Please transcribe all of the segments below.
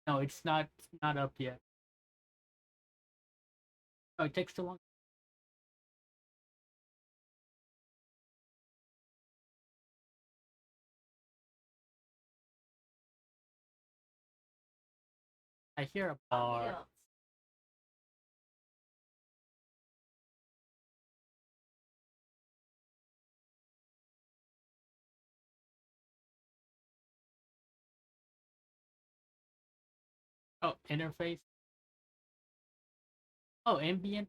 No, it's not up yet. Oh, it takes too long. I hear a bar. Oh, interface. Oh, ambient.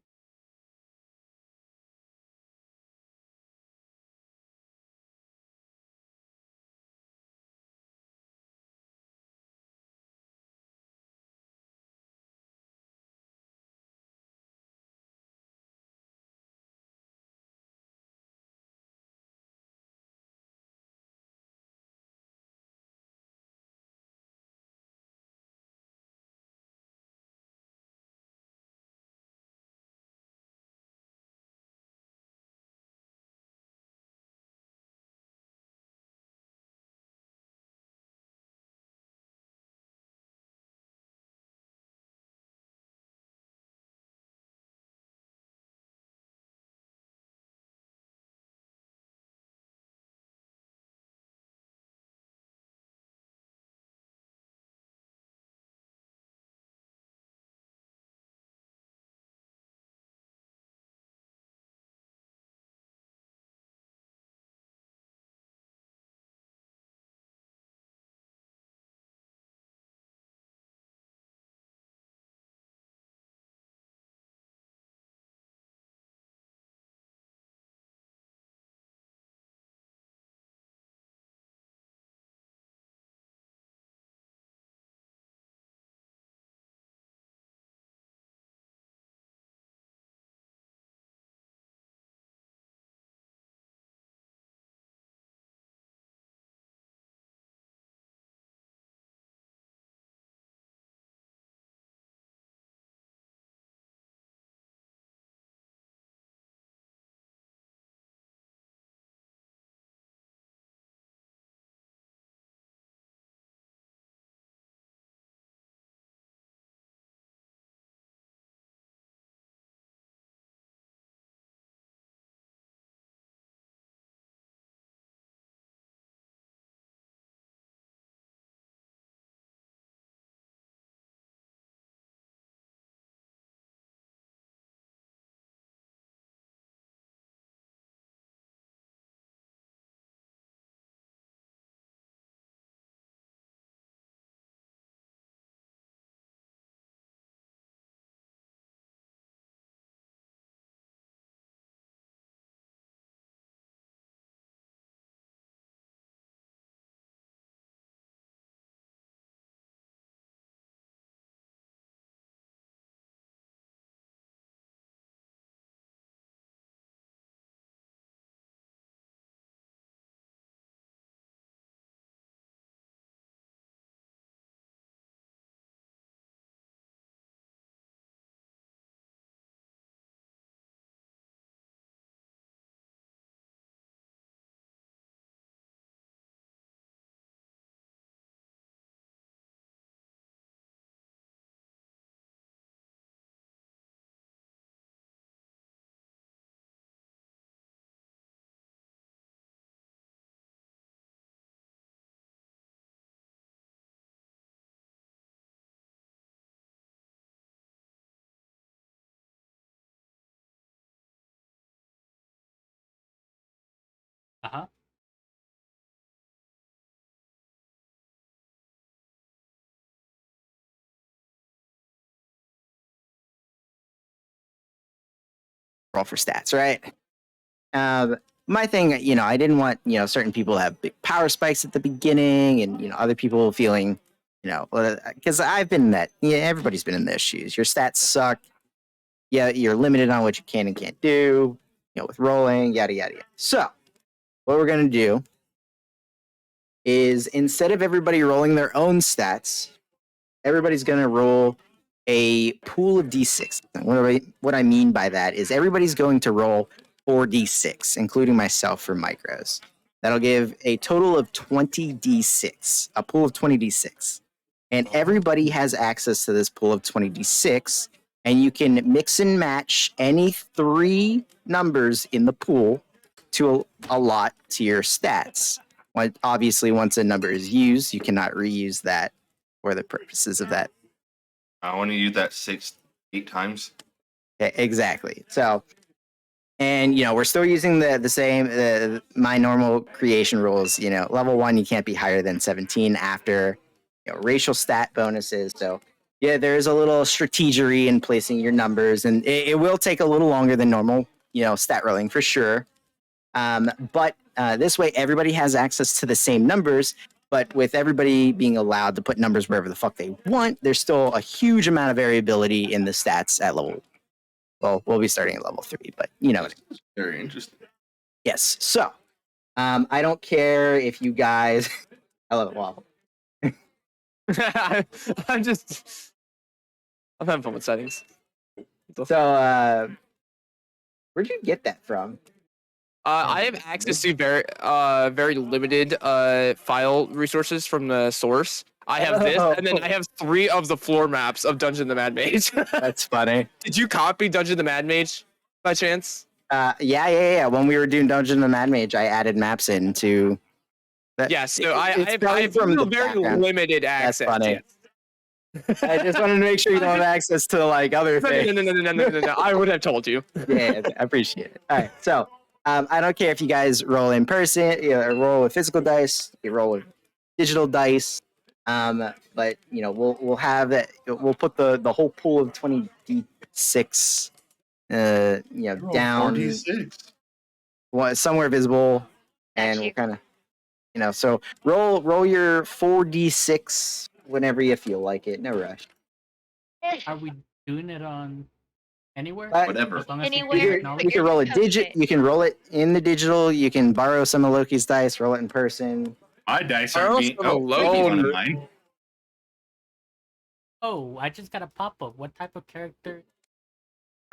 Uh huh. Roll for stats, right? My thing, I didn't want, certain people to have big power spikes at the beginning and, other people feeling, because I've been in that, yeah, everybody's been in those shoes. Your stats suck. Yeah, you're limited on what you can and can't do, with rolling, yada, yada, yada. So, what we're going to do is instead of everybody rolling their own stats, everybody's going to roll a pool of d6. What I mean by that is everybody's going to roll 4d6, including myself for micros. That'll give a total of 20d6, a pool of 20d6. and everybody has access to this pool of 20d6, and you can mix and match any 3 numbers in the pool to allot to your stats. Obviously, once a number is used, you cannot reuse that for the purposes of that. I want to use that 8 times. Exactly. So, and we're still using the same my normal creation rules. Level 1, you can't be higher than 17 after racial stat bonuses. So yeah, there's a little strategery in placing your numbers, and it will take a little longer than normal stat rolling for sure. But this way, everybody has access to the same numbers. But with everybody being allowed to put numbers wherever the fuck they want, there's still a huge amount of variability in the stats at level. Well, we'll be starting at level 3, but Very interesting. Yes. So, I don't care if you guys. I love it, Waffle. I'm having fun with settings. So, where'd you get that from? I have access to very limited file resources from the source. I have this, and then I have 3 of the floor maps of Dungeon the Mad Mage. That's funny. Did you copy Dungeon the Mad Mage by chance? Yeah. When we were doing Dungeon the Mad Mage, I added maps into. Yeah, so I have very background. limited access. That's funny. Yes. I just wanted to make sure you don't have access to like other things. No. I would have told you. Yeah, I appreciate it. All right, so I don't care if you guys roll in person, or roll with physical dice, you roll with digital dice. But we'll have that. We'll put the whole pool of 20d6, down 4d6. Somewhere visible, and we'll kind of, so roll your 4d6 whenever you feel like it. No rush. Are we doing it on anywhere? Whatever. As long as Anywhere. you But You can roll a Okay. digit. You can roll it in the digital. You can borrow some of Loki's dice. Roll it in person. My dice Are are also being. a Oh, low one of number. mine. Oh, I just got a pop up. What type of character?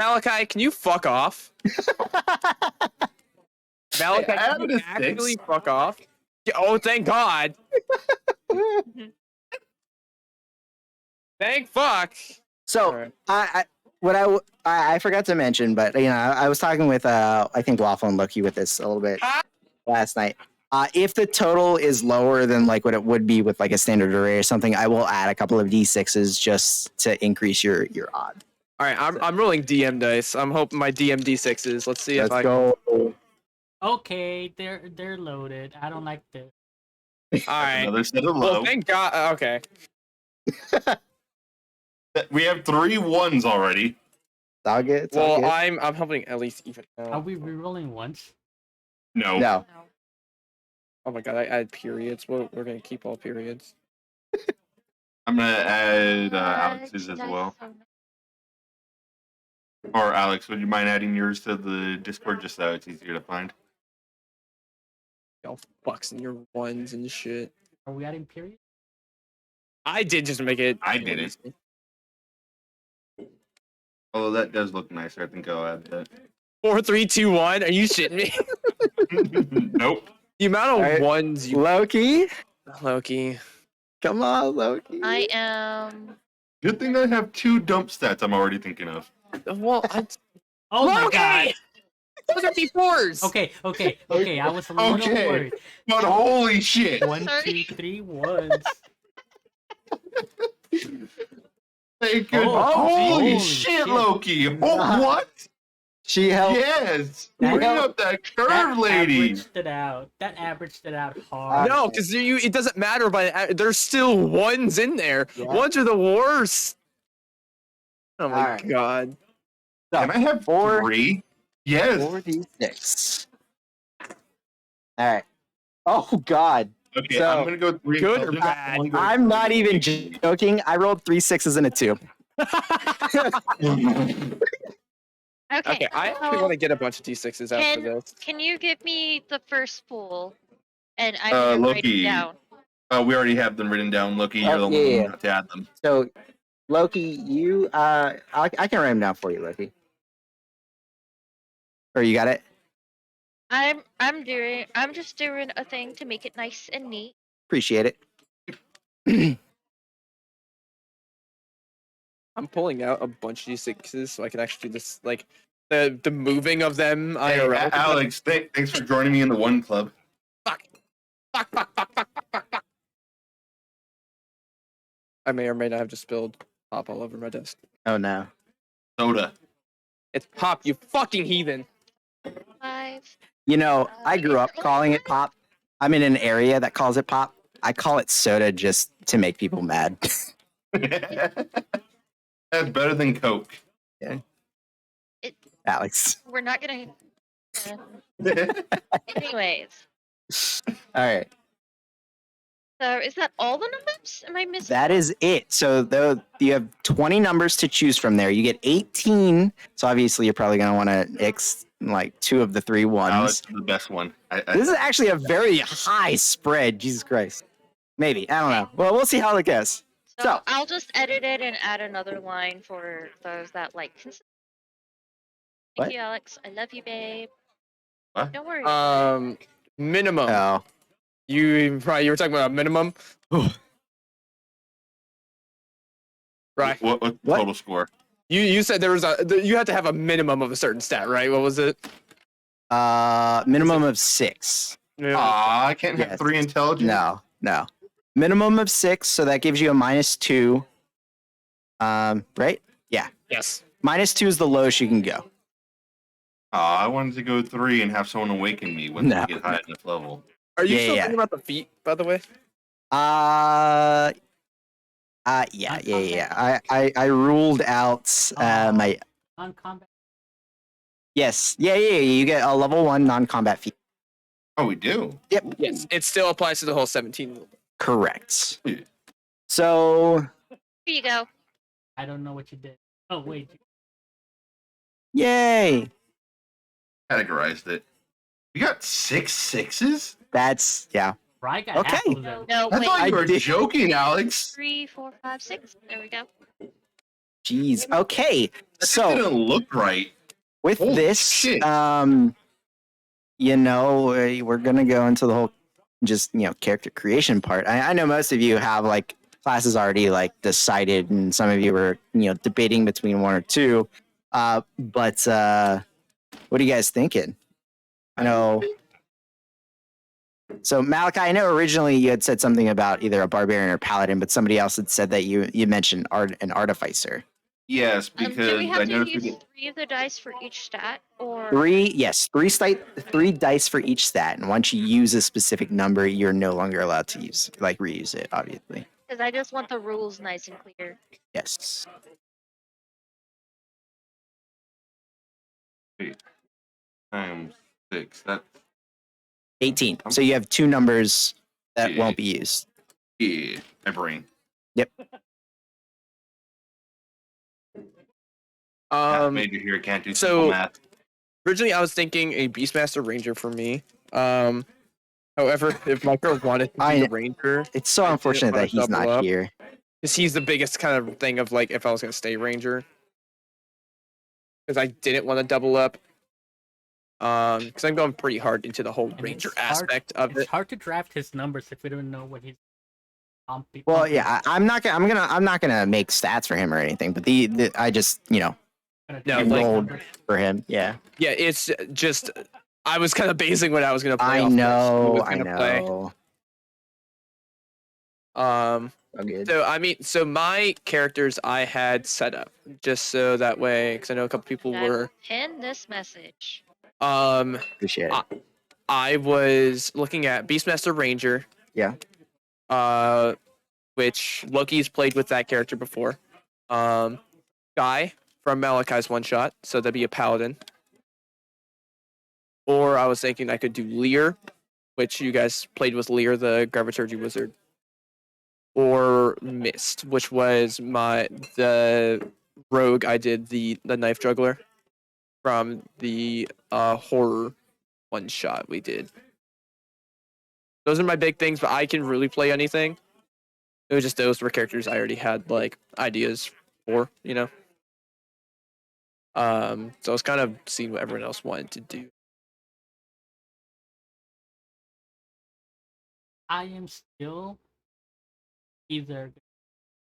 Malachi, can you fuck off? Malachi, I have can it you as actually 6. fuck off? Oh, thank God. Thank fuck. So Alright. I forgot to mention, but I was talking with I think Waffle and Loki with this a little bit last night. If the total is lower than like what it would be with like a standard array or something, I will add a couple of d6s just to increase your odd. All right, I'm rolling DM dice. I'm hoping my DM d6s. Let's see if Let's I go. Okay, they're loaded. I don't like this. All right. Another set of Well, low. thank God. Okay. We have 3 1s already. It's all good. It's all Well, good. I'm hoping at least even. Are we rerolling once? No. No. Oh my God, I add periods. Well, we're gonna keep all periods. I'm gonna add Alex's as well. Or Alex, would you mind adding yours to the Discord just so it's easier to find? Y'all fucks and your ones and shit. Are we adding period? I did just make it. I did it. Oh, that does look nicer. I think I'll add that. 4, 3, 2, 1. Are you shitting me? Nope. The amount of Alright. ones you Loki, Loki. come on, Loki. I am. Good thing I have 2 dump stats I'm already thinking of. Well, Oh my Loki! god! Those are D4s. Okay. I was a little Okay. worried. But holy shit! 1, Sorry. 2, 3 ones. Thank goodness. Oh, holy holy shit, shit. Loki! Oh, what? She helped. Yes! That Bring helped. up that curve, That lady! averaged it out. That averaged it out hard. No, because it doesn't matter. But there's still ones in there. Yeah. Ones are the worst. Oh my Alright. God. Can I have 4 3? Yes! 4d6. All right. Oh God. Okay, So, I'm gonna go 3. good or I'll just- bad? I'll go I'm not 3. even joking. I rolled 3 6s and a 2. Okay. Okay, I actually so want to get a bunch of D6s after this. Can you give me the first pool? And I'm Uh, gonna write Loki. it down. We already have them written down, Loki. You're Oh, the yeah. one to add them. So, Loki, you I can write them down for you, Loki. Or you got it? I'm just doing a thing to make it nice and neat. Appreciate it. I'm pulling out a bunch of D6s so I can actually do this, like the moving of them. Hey, IRL. Alex, thanks for joining me in the one club. Fuck. I may or may not have just spilled pop all over my desk. Oh no. Soda. It's pop, you fucking heathen. 5. You know, I Is grew there up only calling one? it pop. I'm in an area that calls it pop. I call it soda just to make people mad. That's better than Coke. Alex. We're not gonna. Anyways, All right. so is that all the numbers? Am I missing? That is it. So though you have 20 numbers to choose from there. You get 18. So obviously you're probably going to want to X like 2 of the 3 ones. Alex is the best one. This is actually a very high spread. Jesus Christ. Maybe. I don't know. Well, we'll see how it goes. So So- I'll just edit it and add another line for those that like. Thank What? you, Alex. I love you, babe. What? Don't worry. Minimum. Oh. You were talking about a minimum. Right. What's the What? total score? You said there was you had to have a minimum of a certain stat, right? What was it? Minimum of 6. Aw, I can't have Yes. 3 intelligence. No. Minimum of 6, so that gives you a -2. Right? Yes. -2 is the lowest you can go. Aw, I wanted to go 3 and have someone awaken me once No. I get high enough level. Are you Yeah, still yeah. thinking about the feet, by the way? Yeah. I ruled out my Non-combat. yes. Yeah. You get a level 1 non-combat feat. Oh, we do? Yep. Ooh. Yes. It still applies to the whole 17 rule. Correct. Yeah. So Here you go. I don't know what you did. Oh wait, yay. Categorized it. You got 6 6s? That's yeah. Rye got Okay. half of them. No, I wait. thought you I were did- joking, Alex. 3, 4, 5, 6. There we go. Jeez. Okay. That So didn't look right. with Holy this, shit. you know, we're gonna go into the whole just character creation part. I know most of you have like classes already like decided, and some of you were debating between 1 or 2. But what are you guys thinking? I know. So Malachi, I know originally you had said something about either a barbarian or paladin, but somebody else had said that you mentioned an artificer. Yes, Do because we I have to noticed we use get 3 of the dice for each stat, or 3 dice for each stat, and once you use a specific number, you're no longer allowed to reuse it. Obviously, because I just want the rules nice and clear. yes. times 6. That's 18. So you have 2 numbers that Yeah. won't be used. yeah, my brain. Um, Major here can't do so- simple math. originally I was thinking a Beastmaster Ranger for me. However, if Micro wanted to be I- a Ranger, It's so I didn't unfortunate wanna that he's double not up. here. because he's the biggest kind of thing of like if I was gonna stay Ranger, because I didn't want to double up. Because I'm going pretty hard into the whole And Ranger it's hard- aspect of It's it. hard to draft his numbers if we don't know what he's. Well, yeah, I'm not gonna make stats for him or anything, but I just No, like- rolled for him. Yeah, Yeah, it's just I was kind of basing what I was gonna play. I off first, who know. was I gonna play. know. Okay. So my characters I had set up just so that way, because I know a couple people And I will were. pin this message. Appreciate it. I was looking at Beastmaster Ranger. Yeah. Which Loki's played with that character before. Guy from Malachi's one shot, so that'd be a paladin. Or I was thinking I could do Lear, which you guys played with Lear, the Graviturgy wizard. Or Mist, which was the rogue I did the knife juggler from the horror one shot we did. Those are my big things, but I can really play anything. It was just those were characters I already had like ideas for, So I was kind of seeing what everyone else wanted to do. I am still either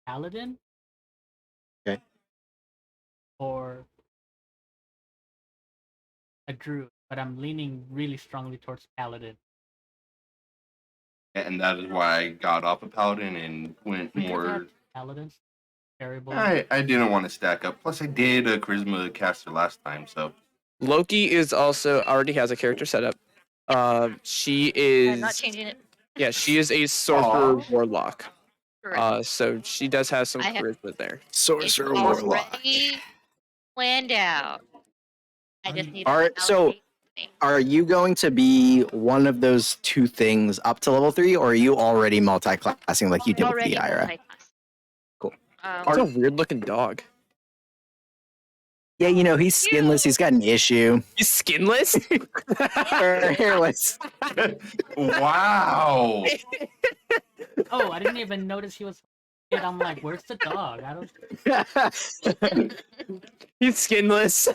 paladin. Okay. or a druid, but I'm leaning really strongly towards paladin. And that is why I got off of Paladin and went We could more. have paladins. Terrible. I didn't want to stack up. Plus, I did a charisma caster last time, so Loki is also already has a character set up. She I'm not is changing it. yeah, she is a sorcerer Aw. warlock. Correct. So she does have some I have- charisma there. It's Sorcerer warlock. already planned out. I just need. Alright, so- Are you going to be one of those two things up to level 3, or are you already multi-classing like you did with already the Ira? multi-class. Cool. It's a weird looking dog. Yeah, you know, he's skinless. He's got an issue. He's skinless. Or hairless. wow. Oh, I didn't even notice he was. And I'm like, where's the dog? I don't. He's skinless.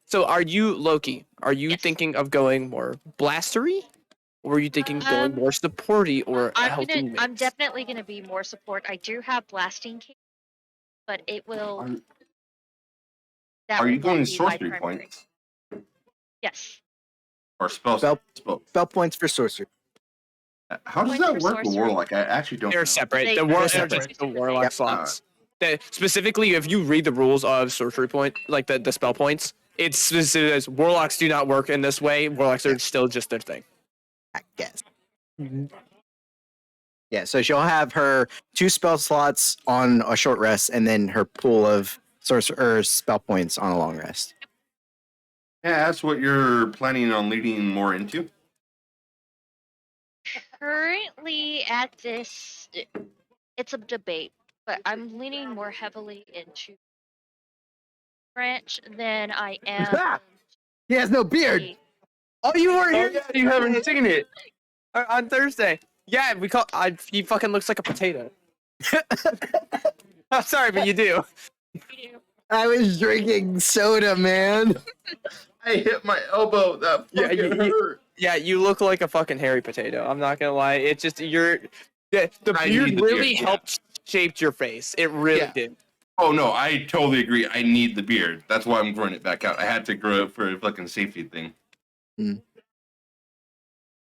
So are you Loki? Are you Yes. thinking of going more blastery, or are you thinking going more supporty or a healthy mix? I'm definitely gonna be more support. I do have blasting case, but it will. Are, that are you will going be my sorcery primary. points Yes. or spell? Spell- spell? Spell points for sorcery. How does Points that for work with sorcery. Warlock? I actually don't. They're know. separate. They- The they're war, separate. just the warlock Yep. slots. Specifically, if you read the rules of sorcery point, like the spell points, it says warlocks do not work in this way. Warlocks are still just their thing. I guess. Yeah, so she'll have her 2 spell slots on a short rest, and then her pool of sorcerer spell points on a long rest. Yeah, that's what you're planning on leading more into. Currently, at this, it's a debate, but I'm leaning more heavily into French than I am. Ah! He has no beard. the- Oh, you were Oh, yeah, you haven't seen it on Thursday. Yeah, he fucking looks like a potato. I'm sorry, but you do. I was drinking soda, man. I hit my elbow. That Yeah, fucking you- hurt. Yeah, you look like a fucking hairy potato. I'm not gonna lie. It's just the I beard need the really beard, yeah. helped shaped your face. It really Yeah. did. Oh no, I totally agree. I need the beard. That's why I'm growing it back out. I had to grow it for a fucking safety thing.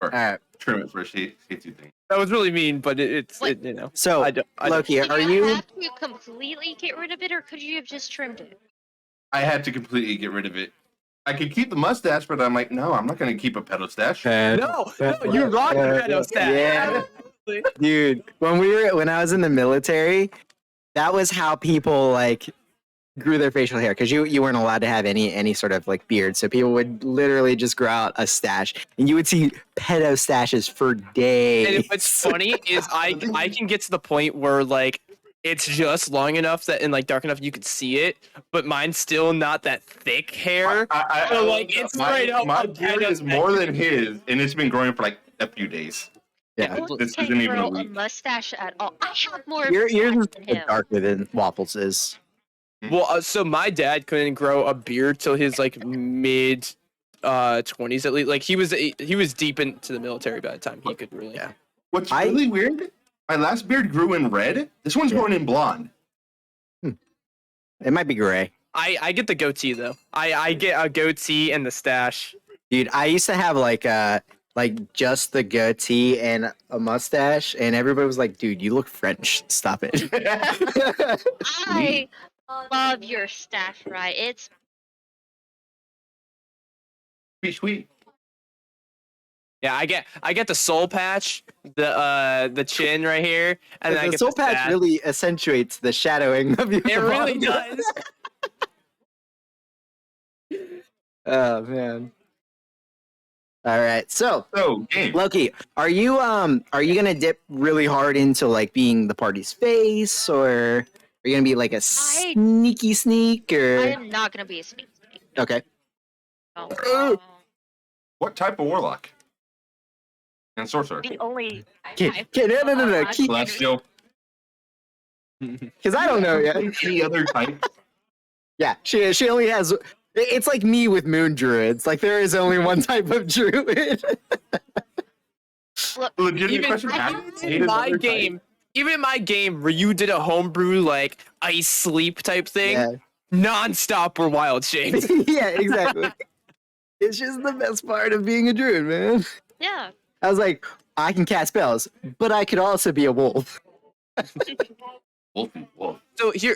Or Alright, trim it for a safety thing. That was really mean, but What? you know. so I don't. Loki, Did are you you? have to completely get rid of it, or could you have just trimmed it? I had to completely get rid of it. I could keep the mustache, but I'm like, no, I'm not going to keep a pedo stash. No, you rock the pedo stash. Yeah. Dude, when I was in the military, that was how people like grew their facial hair, because you weren't allowed to have any sort of like beard, so people would literally just grow out a stash, and you would see pedo stashes for days. And what's funny is I can get to the point where like it's just long enough that and like dark enough you could see it, but mine's still not that thick hair. So, like, it's straight up my a beard pedo is more than his, and it's been growing for like a few days. Yeah, Well, This can't isn't even a grow a week. mustache at all. I have more of a yours is mustache than him. darker than Waffles is. Well, so my dad couldn't grow a beard till his like mid 20s at least. Like he was deep into the military by the time he could really. Yeah. What's I- really weird, my last beard grew in red. This one's Yeah. growing in blonde. It might be gray. I get the goatee though. I get a goatee and the stash. Dude, I used to have like just the goatee and a mustache, and everybody was like, dude, you look French. Stop it. I love your stash, right? It's Sweet. Yeah, I get the soul patch, the chin right here, and then I the get soul the patch stash. really accentuates the shadowing of your It really bottom. does. Oh man. All right. So, So, game. Loki, are you gonna dip really hard into like being the party's face, or are you gonna be like a sneaky sneak, I or am not gonna be a sneak. okay? No. What type of warlock? And sorcerer. The only No. Celestial. Because I don't know yet. Any other type? Yeah, she only has. It's like me with moon druids. Like there is only one type of druid. Legitimate Even question. Have you in dated my other game, even in my game where you did a homebrew like ice sleep type thing, Yeah. nonstop were wild shaped. Yeah, exactly. It's just the best part of being a druid, man. Yeah. I was like, I can cast spells, but I could also be a wolf. Wolfy wolf.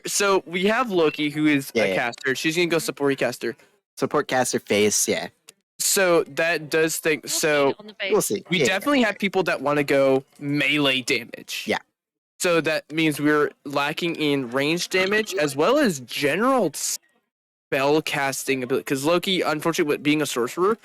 So we have Loki, who is a Yeah. caster. She's gonna go support caster. Support caster face, yeah. So that does think. We'll So see on the face. We'll see. we Yeah. definitely have people that want to go melee damage. Yeah. So that means we're lacking in range damage as well as general spell casting ability. Because Loki, unfortunately, with being a sorcerer,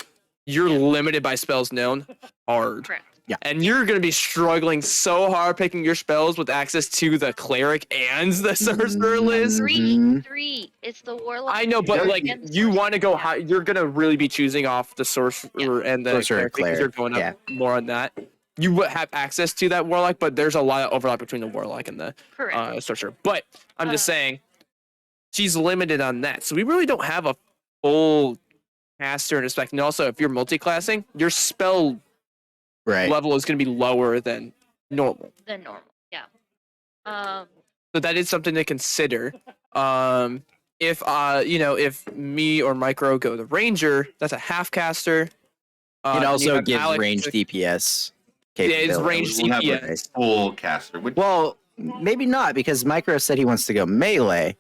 you're Yeah. limited by spells known hard. Correct. And you're going to be struggling so hard picking your spells with access to the cleric and the sorcerer list. Mhm. Three. It's the warlock. I know, but Yeah. like and you want to go sorcerer. high. You're going to really be choosing off the sorcerer and the Sorcerer, cleric because you're going up more on that. You would have access to that warlock, but there's a lot of overlap between the warlock and the Correct. sorcerer. But I'm just Uh. saying, she's limited on that. So we really don't have a full caster in respect. And also, if you're multi-classing, your spell Right. level is going to be lower than normal. Than normal. Yeah. So that is something to consider. If if me or Micro go the ranger, that's a half caster. It and you also have gives Alex range with- DPS. Yeah, it's capability. range We'll have a DPS. full caster. Which, Well, maybe not because Micro said he wants to go melee.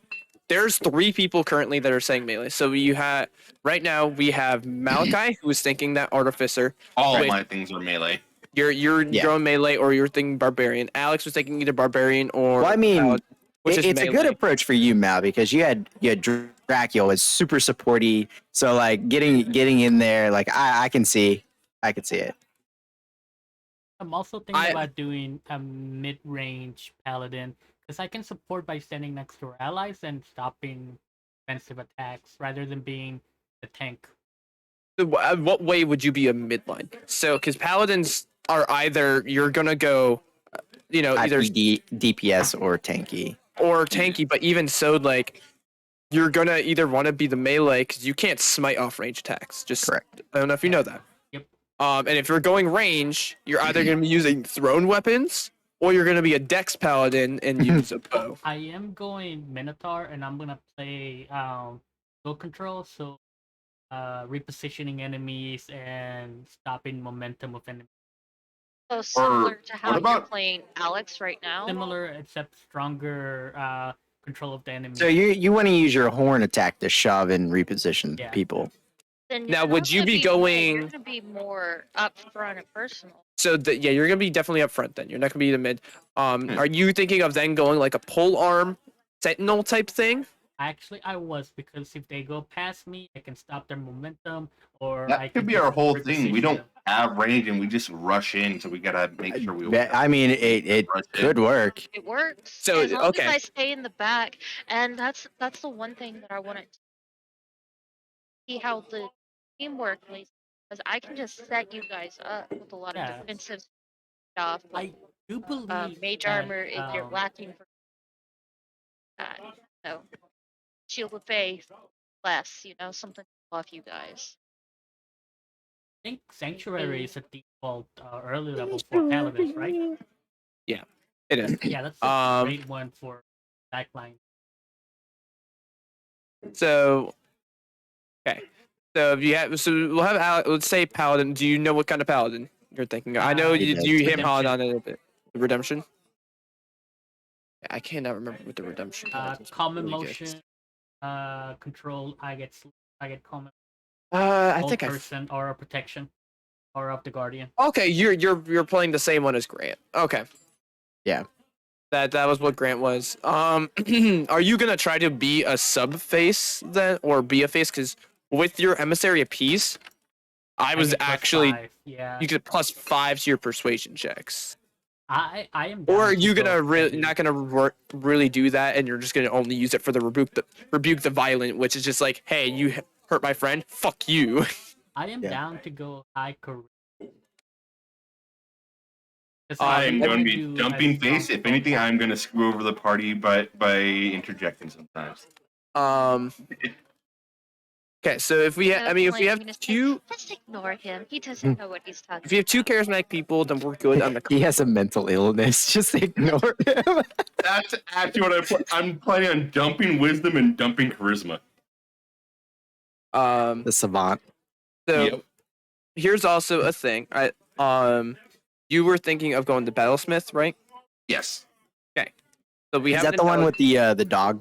There's 3 people currently that are saying melee. So you have right now we have Malachi who is thinking that artificer. all Wait. my things are melee. You're Yeah. going melee or you're thinking barbarian. Alex was thinking either barbarian or. Well, I mean, paladin, which is It's a good melee. approach for you, Mal, because you had Dracula was super supporty. So like getting in there, like I can see it. I'm also thinking I- about doing a mid-range paladin because I can support by standing next to our allies and stopping defensive attacks rather than being the tank. What way would you be a midline? So, because paladins are either you're gonna go, either DPS or tanky. or tanky, but even so, like you're gonna either want to be the melee because you can't smite off range attacks. Just Correct. I don't know if you know that. Yep. And if you're going range, you're either gonna be using thrown weapons or you're gonna be a dex paladin and use a bow. I am going Minotaur and I'm gonna play skill control, so repositioning enemies and stopping momentum of enemies. So similar to how you're about- playing Alex right now. Similar except stronger control of the enemy. So you want to use your horn attack to shove and reposition Yeah. people. Then Now, you're would not you gonna be You're going- gonna be more upfront and personal. So you're gonna be definitely up front then. You're not gonna be the mid. Are you thinking of then going like a pole arm sentinel type thing? Actually, I was because if they go past me, I can stop their momentum, or I That can could be just our whole thing. We reposition don't them. have range and we just rush in, so we gotta make sure we. I mean, it rush in. could work. It works. So, as long okay. as I stay in the back, and that's the one thing that I want to see how the teamwork plays, because I can just set you guys up with a lot of Yeah. defensive stuff. I Like, do believe mage that, armor if you're lacking for that. So shield of faith less, something to buff you guys. I think Sanctuary is a default early level for Paladins, right? It is. Yeah, that's a Um, great one for backline. So, okay. So if you have, so we'll have let's say paladin. Do you know what kind of paladin you're thinking of? I know you Redemption. hit paladin on it a bit. The redemption. I cannot remember what the redemption. paladins Common really gets. motion, control. I get common. I Old think person or a protection, or of the guardian. Okay, you're playing the same one as Grant. Okay. Yeah. That was what Grant was. Are you gonna try to be a sub face then, or be a face? Because with your emissary of peace, I was get +5, actually yeah. you get +5 to your persuasion checks. I am. Or down are to you go gonna really heavy. not gonna really do that, and you're just gonna only use it for the rebuke the violent, which is just like, hey, you hurt my friend, fuck you. I am Yeah. down to go high career. I'm going to be do jumping a strong face. If anything, I'm going to screw over the party by interjecting sometimes. Okay, so if we, I mean, if we have Telling me to say, two, just ignore him. He doesn't know what he's talking if you have two charismatic people, then we're good on the. He has a mental illness. Just ignore him. That's actually what I'm planning on dumping wisdom and dumping charisma. The savant. So Yep. here's also a thing. You were thinking of going to Battlesmith, right? Yes. So we Is have that the one with the dog?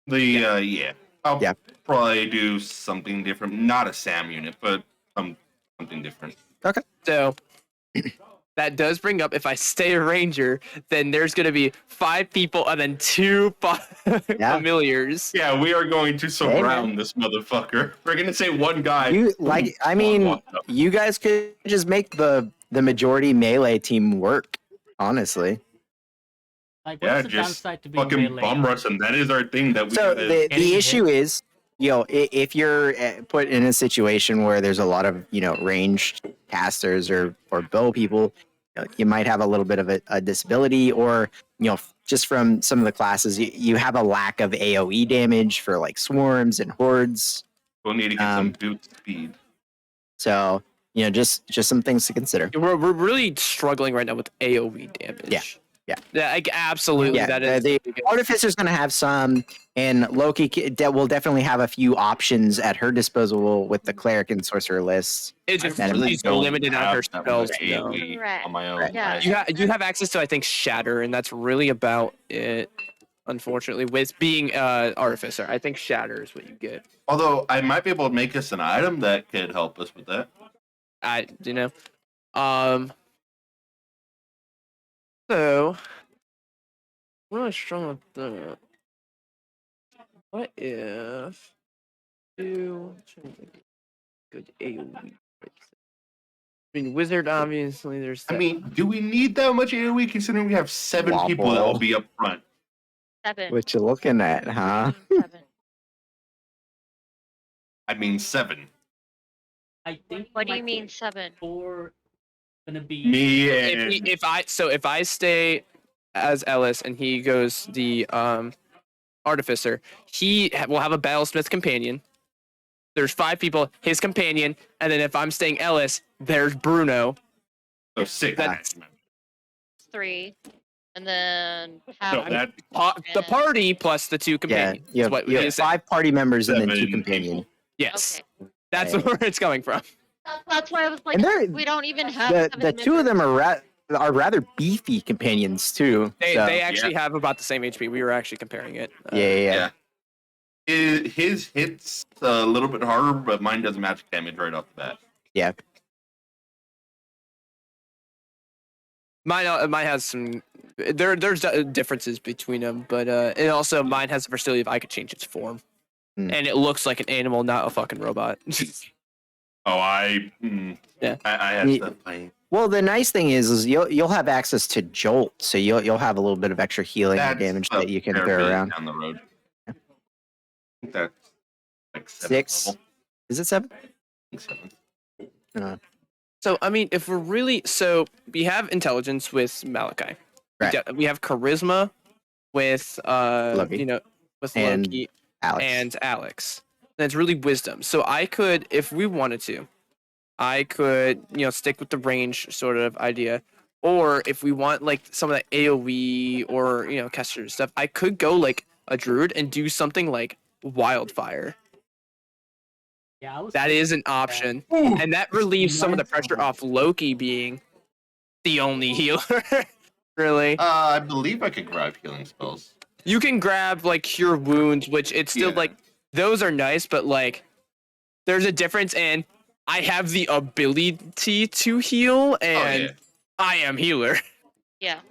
Yeah. I'll Yeah. probably do something different. Not a SAM unit, but something different. So that does bring up if I stay a ranger, then there's gonna be 5 people and then 2 Yeah. familiars. Yeah, we are going to man. surround this motherfucker. We're gonna say one guy. You like? I mean, walked up. you guys could just make the majority melee team work. Honestly. Like, Yeah, what's the just downside to being fucking melee? bum rush them. That is our thing. That we So gotta- the Getting issue hit. is, if you're put in a situation where there's a lot of ranged casters or bow people, you might have a little bit of a disability, or just from some of the classes, you have a lack of AOE damage for like swarms and hordes. we'll need to get some um, boot speed. So just some things to consider. We're really struggling right now with AoE damage. Yeah, like absolutely. Yeah, that is the biggest- Artificer's going to have some, and Loki will definitely have a few options at her disposal with the Cleric and Sorcerer lists. It's just I she's don't limited on have her that spells. much No. AoE Right. on my own. Right. Yeah. You have access to, I think, Shatter, and that's really about it. Unfortunately, with being Artificer, I think Shatter is what you get. Although I might be able to make us an item that could help us with that. So I'm really strong with that. What if good AoE? I mean, Wizard obviously. There's. I mean, do we need that much AoE considering we have 7 people that will Wobble. be up front? 7. What you looking at, huh? 7. I mean 7. I think. What do my you mean 7? 4 gonna be Me and if I stay as Ellis and he goes the Artificer, he will have a Battlesmith companion. There's 5 people, his companion, and then if I'm staying Ellis, there's Bruno. so 6. That's- 3. And then half. So that The party plus the 2 Yeah, companions. you is have, what you it have is saying. 5 party members and then 2 7 companions. people. Yes, Okay. that's Right. where it's coming from. That's why I was like, And they're we don't even have the 7 2 of them members. are rather beefy companions too. They so, actually have about the same HP. We were actually comparing it. yeah. His hits a little bit harder, but mine does magic damage right off the bat. Yeah. Mine has some. There's differences between them, but and also mine has the versatility if I could change its form, Hmm. and it looks like an animal, not a fucking robot. Oh, I had Ye- stuff playing. Well, the nice thing is you'll have access to Jolt, so you'll have a little bit of extra healing or That's damage a that you can fair throw bit around. down the road. I think that's like 6. level. Is it 7? I think 7. So I mean, if we're really we have intelligence with Malachi. Right. We have charisma with Loki. with And Loki Alex. and Alex. And it's really wisdom. So I could, if we wanted to, I could stick with the range sort of idea. Or if we want like some of that AoE or caster stuff, I could go like a druid and do something like wildfire. Yeah, I was That thinking is an that. option. Ooh, And that relieves some of the pressure off Loki being the only healer. Really. I believe I could grab healing spells. You can grab like cure wounds, which it's still Yeah. like those are nice, but like there's a difference in I have the ability to heal and yeah. I am healer. Yeah.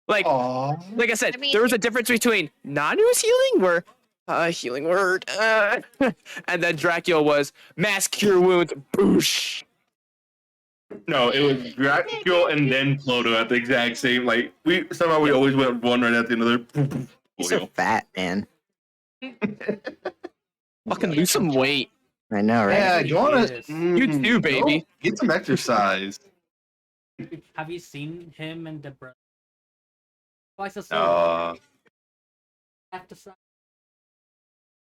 Like Aw. like I said, I mean, there was a difference between Nanu's healing where healing word and then Dracula was mass cure wounds boosh. No, it was Dracula and then Clodo at the exact same. Like we always went one right after the other. He's so Full fat, man. Fucking lose some weight. I know, right? Yeah, you want Yes. to? You too, baby. Get some exercise. Have you seen him and the brother? Twice as Uh, half the size.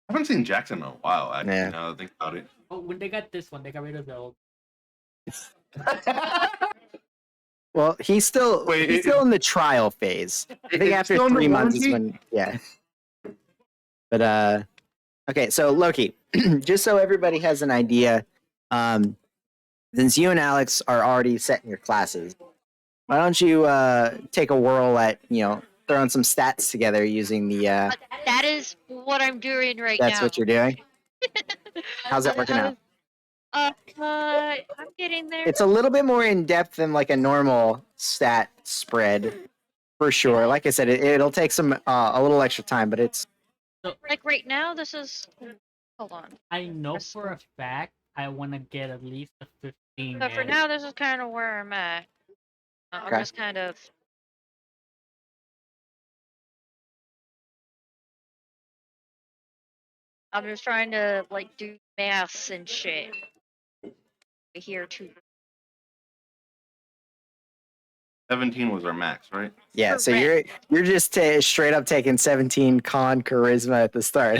I haven't seen Jackson in a while. Actually, Yeah. now that I think about it. Oh, when they got this one, they got rid of the old. Well, he's still Wait, he's still in the trial phase. I think it's after still under 3 months is warranty? when yeah. But okay, so Loki, just so everybody has an idea, since you and Alex are already set in your classes, why don't you take a whirl at throwing some stats together using the That is what I'm doing right now. that's what you're doing. How's that working out? I'm getting there. It's a little bit more in depth than like a normal stat spread, for sure. Like I said, it'll take some a little extra time, but it's Like right now, this is. Hold on. I know for a fact I want to get at least a 15. So for edge. now, this is kind of where I'm at. I'm Okay. just kind of. I'm just trying to like do maths and shit. Here too. 17 was our max, right? yeah. So you're just straight up taking 17 con charisma at the start.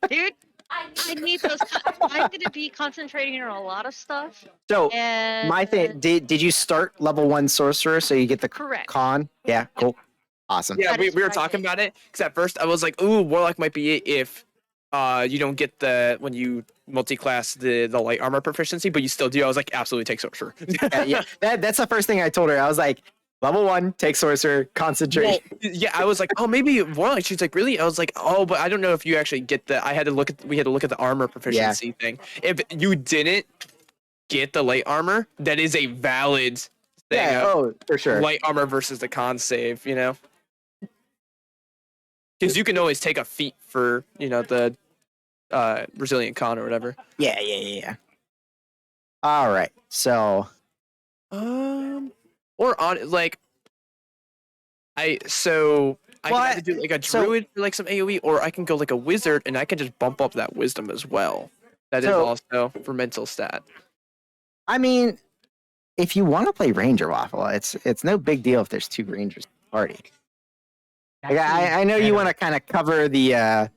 Dude, I need those. I'm gonna be concentrating on a lot of stuff. So And my thing, did you start level 1 sorcerer so you get the correct. con? Yeah, cool, awesome. Yeah, That we is were what I talking did. about it because at first I was like, "Ooh, warlock might be it if you don't get the when you multi-class the light armor proficiency, but you still do." I was like, "Absolutely, take sorcerer." Yeah, that's the first thing I told her. I was like, level 1, take sorcerer, concentrate. Well, yeah, I was like, "Oh, maybe warlock." She's like, "Really?" I was like, "Oh, but I don't know if you actually get the." We had to look at the armor proficiency thing. If you didn't get the light armor, that is a valid thing. Yeah, of for sure. light armor versus the con save, because you can always take a feat for the resilient con or whatever. Yeah. All right, so Or on like I can either do like a druid for like some AoE, or I can go like a wizard and I can just bump up that wisdom as well. That is So- also for mental stat. I mean, if you want to play ranger waffle, it's no big deal if there's 2 rangers in the party. Like, I know you want to kind of cover the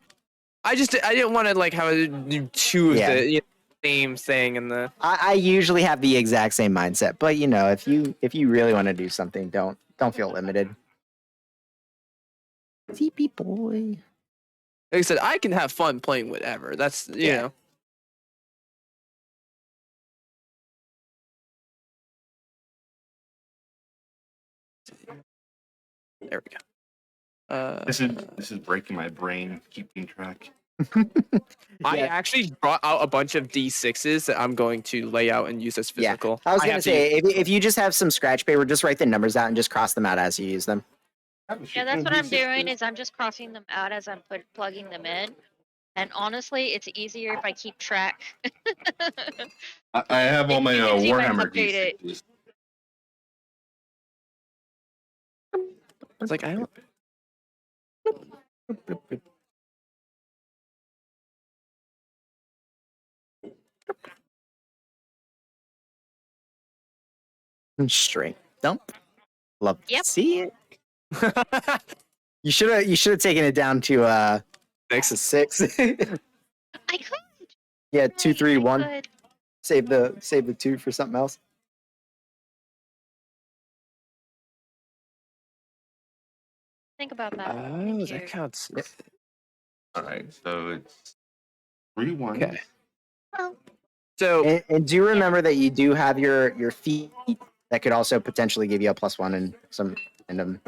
I didn't want to like have do 2 of Yeah. the same thing in the. I usually have the exact same mindset, but if you really want to do something, don't feel limited. TP boy. Like I said, I can have fun playing whatever. That's you Yeah. know. There we go. This is breaking my brain keeping track. I Yeah. actually brought out a bunch of D6s that I'm going to lay out and use as Yeah. physical. I was gonna have to say if you just have some scratch paper, just write the numbers out and just cross them out as you use them. Yeah, that's what I'm doing. Is I'm just crossing them out as I'm plugging them in. And honestly, it's easier if I keep track. I have all my You can see mine Warhammer updated. D6s. It's like I don't. Straight dump. Love Yep. to see it. You should have taken it down to 6. I could. Yeah, 2, 3, I 1. could. Save the 2 for something else. Think about that. Oh, Thank that you. counts. All right, so it's 3-1. Okay. So And do remember that you do have your feet that could also potentially give you a +1 and some random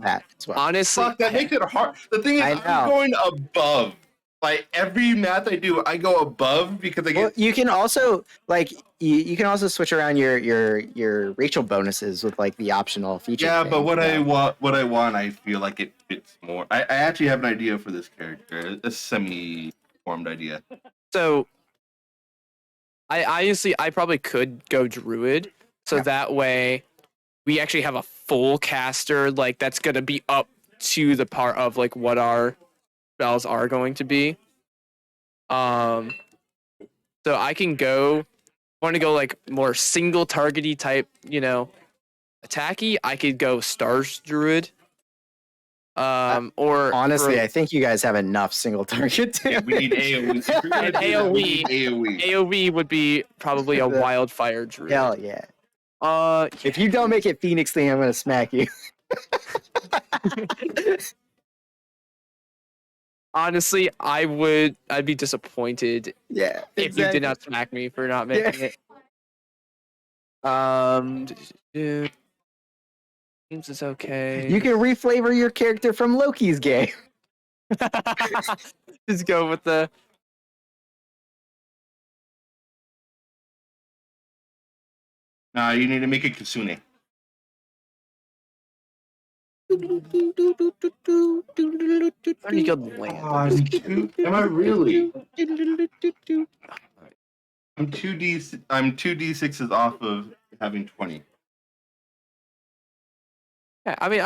that as well. honestly, Fuck, that makes it hard. The thing is, I I'm know. going above. Like every math I do, I go above because I Well, get. you can also you can also switch around your Rachel bonuses with like the optional feature. Yeah, but things, what I so. want, I feel like it fits more. I actually have an idea for this character, a semi-formed idea. so I probably could go druid, so Yeah. that way we actually have a full caster like that's gonna be up to the part of like what our spells are going to be. So I can want to go like more single targety type, attacky. I could go stars druid. Or Honestly, for I think you guys have enough single target Yeah, damage. we need AoE. If you're gonna And do that, we need AoE. AoE. AoE would be probably a The- wildfire druid. Hell yeah. If Yeah. you don't make it Phoenix thing, I'm gonna smack you. Honestly, I'd be disappointed Yeah. if you did not smack me for not making it. Seems it's okay. You can reflavor your character from Loki's game. Just go with the. Nah, you need to make it Kasune. When you killed land. Am I really? I'm 2d6s off of having 20. Yeah, I mean,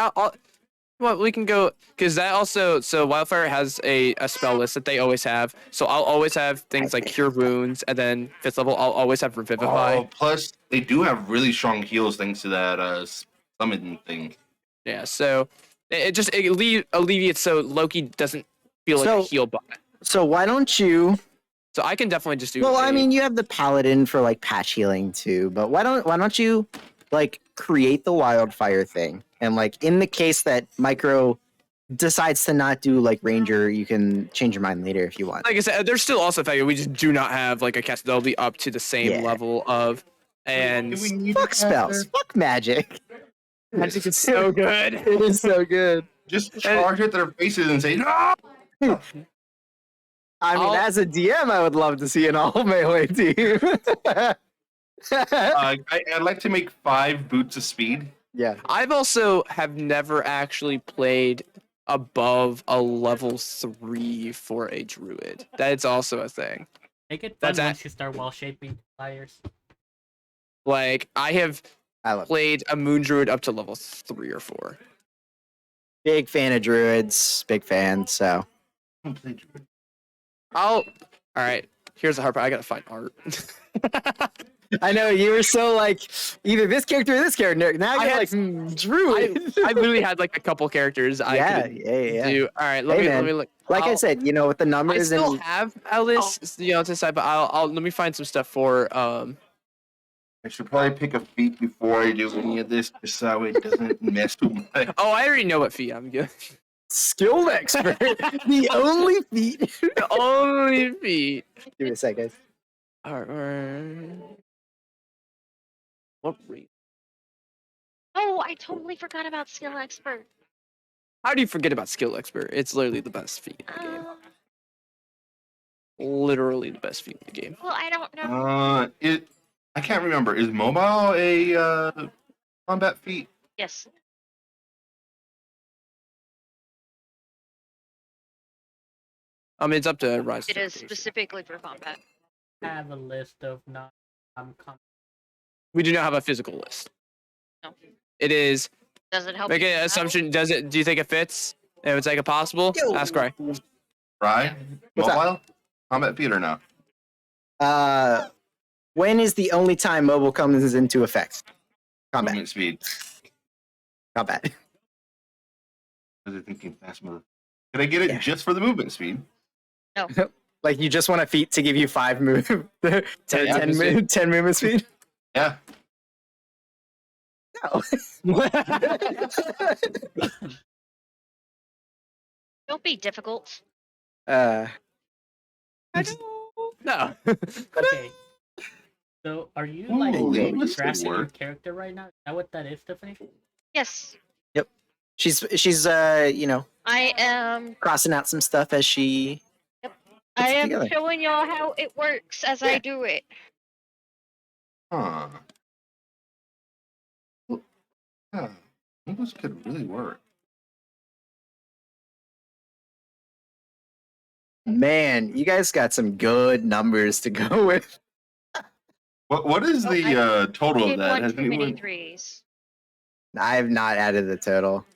well, we can go because that also. So Wildfire has a spell list that they always have. So I'll always have things like Cure Wounds, and then 5th level I'll always have Revivify. Oh, plus they do have really strong heals thanks to that summon thing. Yeah, so it just alleviates so Loki doesn't feel like So- a heal bot. So why don't you? So I can definitely just do. Well, I a- mean, you have the paladin for like patch healing too, but why don't you like create the wildfire thing? And like in the case that Micro decides to not do like ranger, you can change your mind later if you want. like I said, there's still also effective. We just do not have like a cast that'll be up to the same Yeah. level of. And Do we need Fuck a spells. caster? Fuck magic. magic is so good. It is so good. Just charge at their faces and say no. I mean, I'll- as a DM, I would love to see an all melee team. I'd like to make 5 boots of speed. Yeah. I've also have never actually played above a level 3 for a druid. That's also a thing. Make it fun That's once you start wall shaping fires. Like I have I love it. played a moon druid up to level 3 or 4. Big fan of druids. Big fan. So All right. Here's the hard part. I gotta find art. I know you were so like either this character or this character. Now I you're had- like druid. I literally had like a couple characters I yeah, could yeah. do. All right, let Hey, me man. look. Like I I'll- said, you know, with the I numbers still and have Alice, you know, to decide, but I'll let me find some stuff for I should probably pick a feat before I do any of this, just so it doesn't mess with my. Oh, I already know what feat I'm good. skilled expert, the only feat. The only feat. Give me a second. All right. What rate? Oh, I totally forgot about skill expert. How do you forget about skill expert? It's literally the best feat in the game. Um, Literally the best feat in the game. well, I don't know. I can't remember. Is mobile a combat feat? Yes. It's up to Rise. It is Certification. specifically for combat. I have a list of non We do not have a physical list. No. It is. Does it help? Make you an out? assumption. Does it? Do you think it fits? If it's like a possible, ask Cry. Right? What's that? Mobile? Combat feat or no? When is the only time mobile comes into effect? Combat. Movement speed. Combat. I was thinking fast move. Could I get it Yeah. just for the movement speed? Like you just want a feat to give you 5 move, 10, Yeah, 10 movement speed? Yeah. No. Don't be difficult. uh, No. Okay. So are you like Ooh, linguistic crafting your work. character right now? Is that what that is, Tiffany? Yes, she's you know, I am. crossing out some stuff as she I it am together. showing y'all how it works as I Yeah. do it. Huh. Huh. This could really work. Man, you guys got some good numbers to go with. What is Oh, the total of Did that? one Has too many anyone? threes. I have not added the total.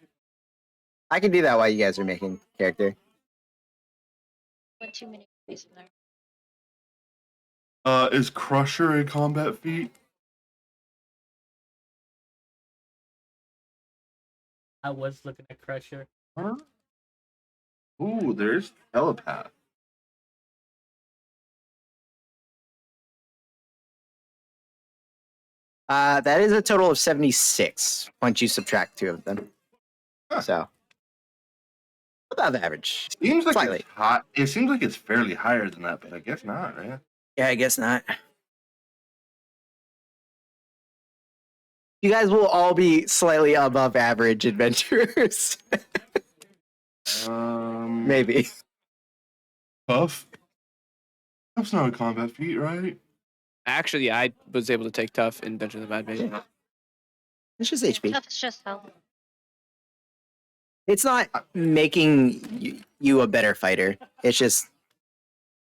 I can do that while you guys are making character. One too many threes in there. Is Crusher a combat feat? I was looking at Crusher. Huh? Ooh, there's telepath. That is a total of 76 once you subtract 2 of them. Huh. So above average. Seems like Slightly. it's hot. It seems like it's fairly higher than that, but I guess not, right? Yeah, I guess not. You guys will all be slightly above average adventurers. Maybe. Puff. That's not a combat feat, right? Actually, I was able to take tough in Dungeons of Mad Mage. It's just HP. Stuff is just health. It's not making you a better fighter. It's just,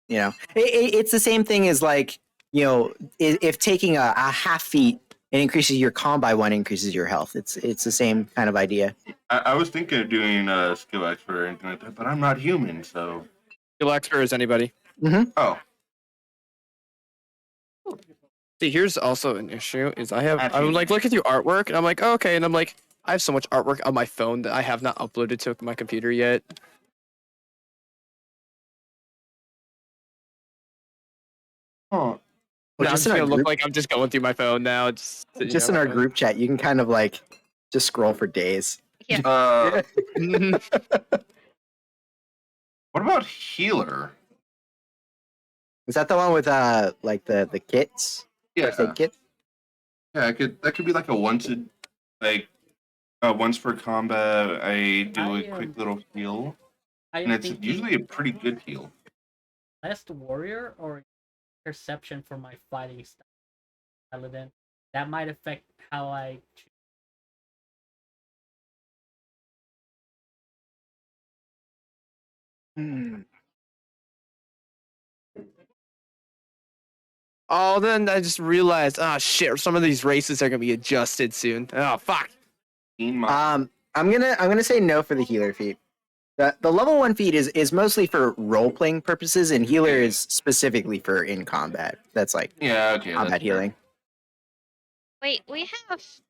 it's the same thing as like, if taking a half feat and increases your con by 1 increases your health. It's the same kind of idea. I was thinking of doing a skill expert or anything like that, but I'm not human, so. Skill expert is anybody. Oh, See, here's also an issue: is I Actually- would like look at your artwork, and I'm like, oh, okay, and I'm like, I have so much artwork on my phone that I have not uploaded to my computer yet. huh. Well, Now just I'm in our gonna look group, like I'm just going through my phone now. just in our group chat, you can kind of like just scroll for days. What about healer? Is that the one with like the kits? Yeah, First aid kit? yeah. That could be like a once once per combat. I do a quick little heal, I and am it's thinking usually a pretty good heal. Last Warrior or Perception for my fighting style. Paladin. That might affect how I choose. Oh, then I just realized, shit, some of these races are gonna be adjusted soon. Oh, fuck. I'm gonna say no for the healer feat. The level 1 feat is mostly for role playing purposes, and healer is specifically for in combat. That's like Yeah, okay. combat that's fair. healing. Wait, we have. What's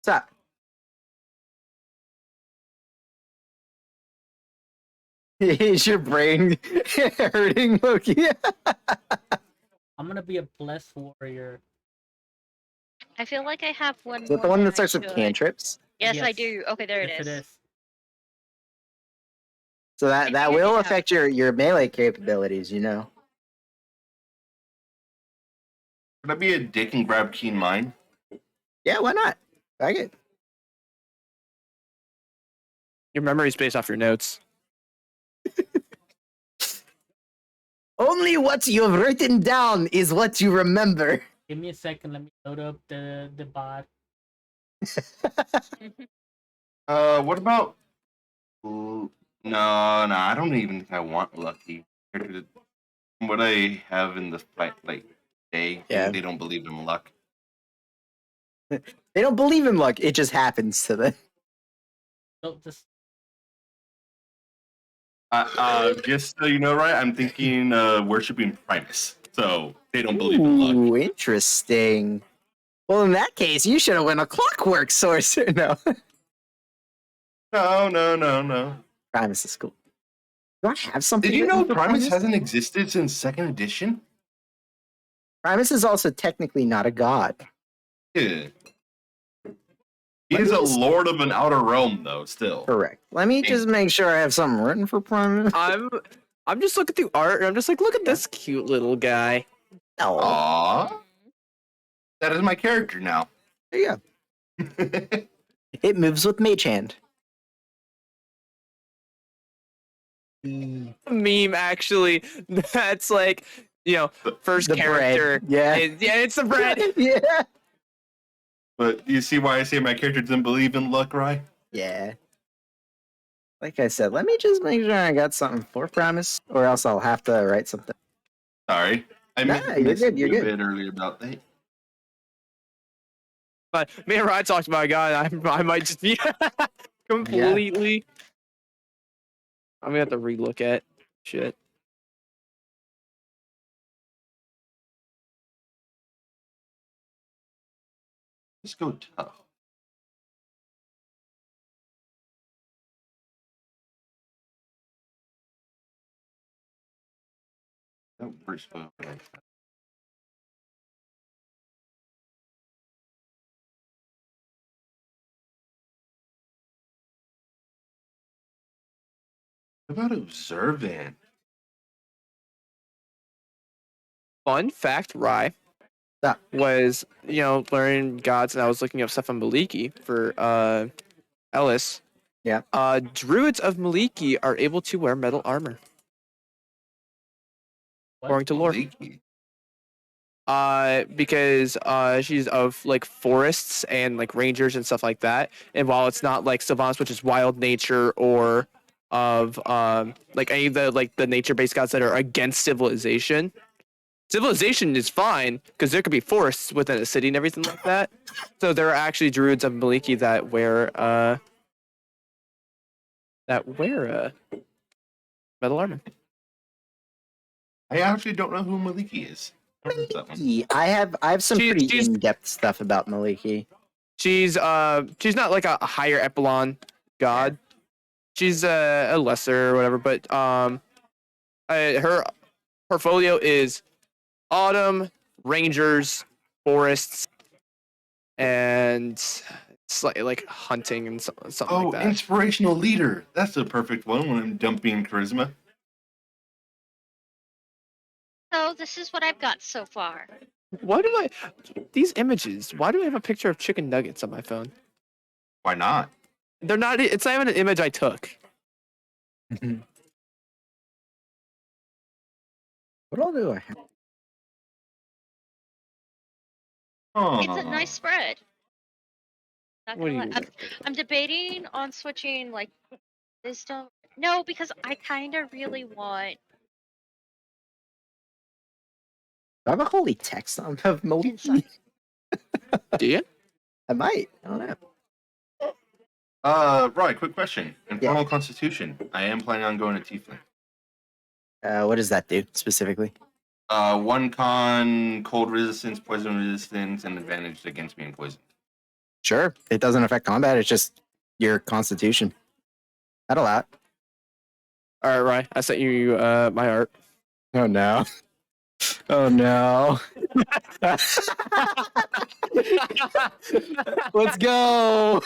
up? Is your brain hurting, Loki? I'm gonna be a blessed warrior. I feel like I have one. Is that the more one than that starts I with should. cantrips? Yes, I Yes. do. Okay, there Yes, it is. So I that figured will it out. affect your melee capabilities, Could I be a dick and grab Keen Mind? Yeah, why not? Like it. Your memory's based off your notes. Only what you've written down is what you remember. Give me a second. Let me load up the bot. What about? No, I don't even think I want lucky. What I have in the fight, like they don't believe in luck. They don't believe in luck. It just happens to them. So just Just so you know, right? I'm thinking worshiping Primus, so they don't believe in luck. Ooh, interesting. Well, in that case, you should have went a clockwork sorcerer. No, No. Primus is cool. Do I have something? Did you written know for Primus hasn't existed since 2nd edition? Primus is also technically not a god. Yeah. He Let is me a just- lord of an outer realm, though. Still. Correct. Let me just make sure I have something written for Primus. I'm just looking through art, and I'm just like, look at this cute little guy. Oh, Aww. That is my character now. there you go. It moves with Mage Hand. Meme, actually, that's like, first The character. bread. Yeah. Yeah, it's the bread. Yeah. But you see why I say my character doesn't believe in luck, right? Yeah. Like I said, let me just make sure I got something for Primus, or else I'll have to write something. Sorry. I Nah, you're missed good, you're you a good. bit earlier about that. But me and Ryan talked about a guy. I might just be completely. I'm gonna have to relook at shit. Let's go tough. We're spoiled. What about observant? Fun fact, Rye, Ah. was learning gods, and I was looking up stuff on Maliki for Ellis. Yeah. Druids of Maliki are able to wear metal armor, What? according to lore. Leaky. Because she's of like forests and like rangers and stuff like that. And while it's not like Savants, which is wild nature, or of like any of the nature based gods that are against civilization. Civilization is fine because there could be forests within a city and everything like that. So there are actually druids of Maliki that wear metal armor. I actually don't know who Maliki is. I don't know that one. Maliki. I have some pretty She's- in-depth stuff about Maliki. She's not like a higher epsilon god. She's a lesser or whatever, but her portfolio is autumn, rangers, forests, and slightly like hunting and something Oh, like that. inspirational leader. That's the perfect one when I'm dumping charisma. So this is what I've got so far. Why do I these images? Why do I have a picture of chicken nuggets on my phone? Why not? They're not. It's not even an image I took. What all do I have? Oh, It's a nice spread. Not What gonna do lie. you? I'm debating on switching like wisdom. No, because I kind of really want Do I have a holy text on of Maliki? insight. Do you? I might. I don't know. Right, quick question. In Yeah. Final Constitution, I am planning on going to Tiefling. What does that do specifically? 1 con, cold resistance, poison resistance, and advantage against being poisoned. Sure. It doesn't affect combat. It's just your constitution. That'll allow it. All right, Ryan. I sent you my art. Oh no. Oh no. Let's go.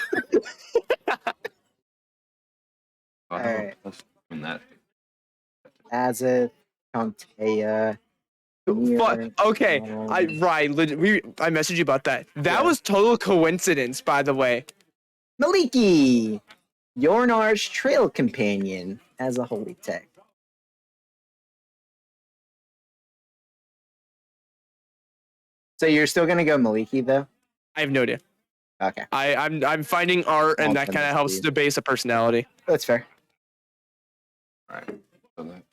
Alright. Doing that. Azith, Contea. But okay, I messaged you about that. That was total coincidence, by the way. Maliki, Yornar's trail companion as a holy tech. So you're still gonna go Maliki though? I have no idea. Okay, I'm finding art, and I'll that send kind this of to helps you. to base a personality. that's fair. Alright. So that-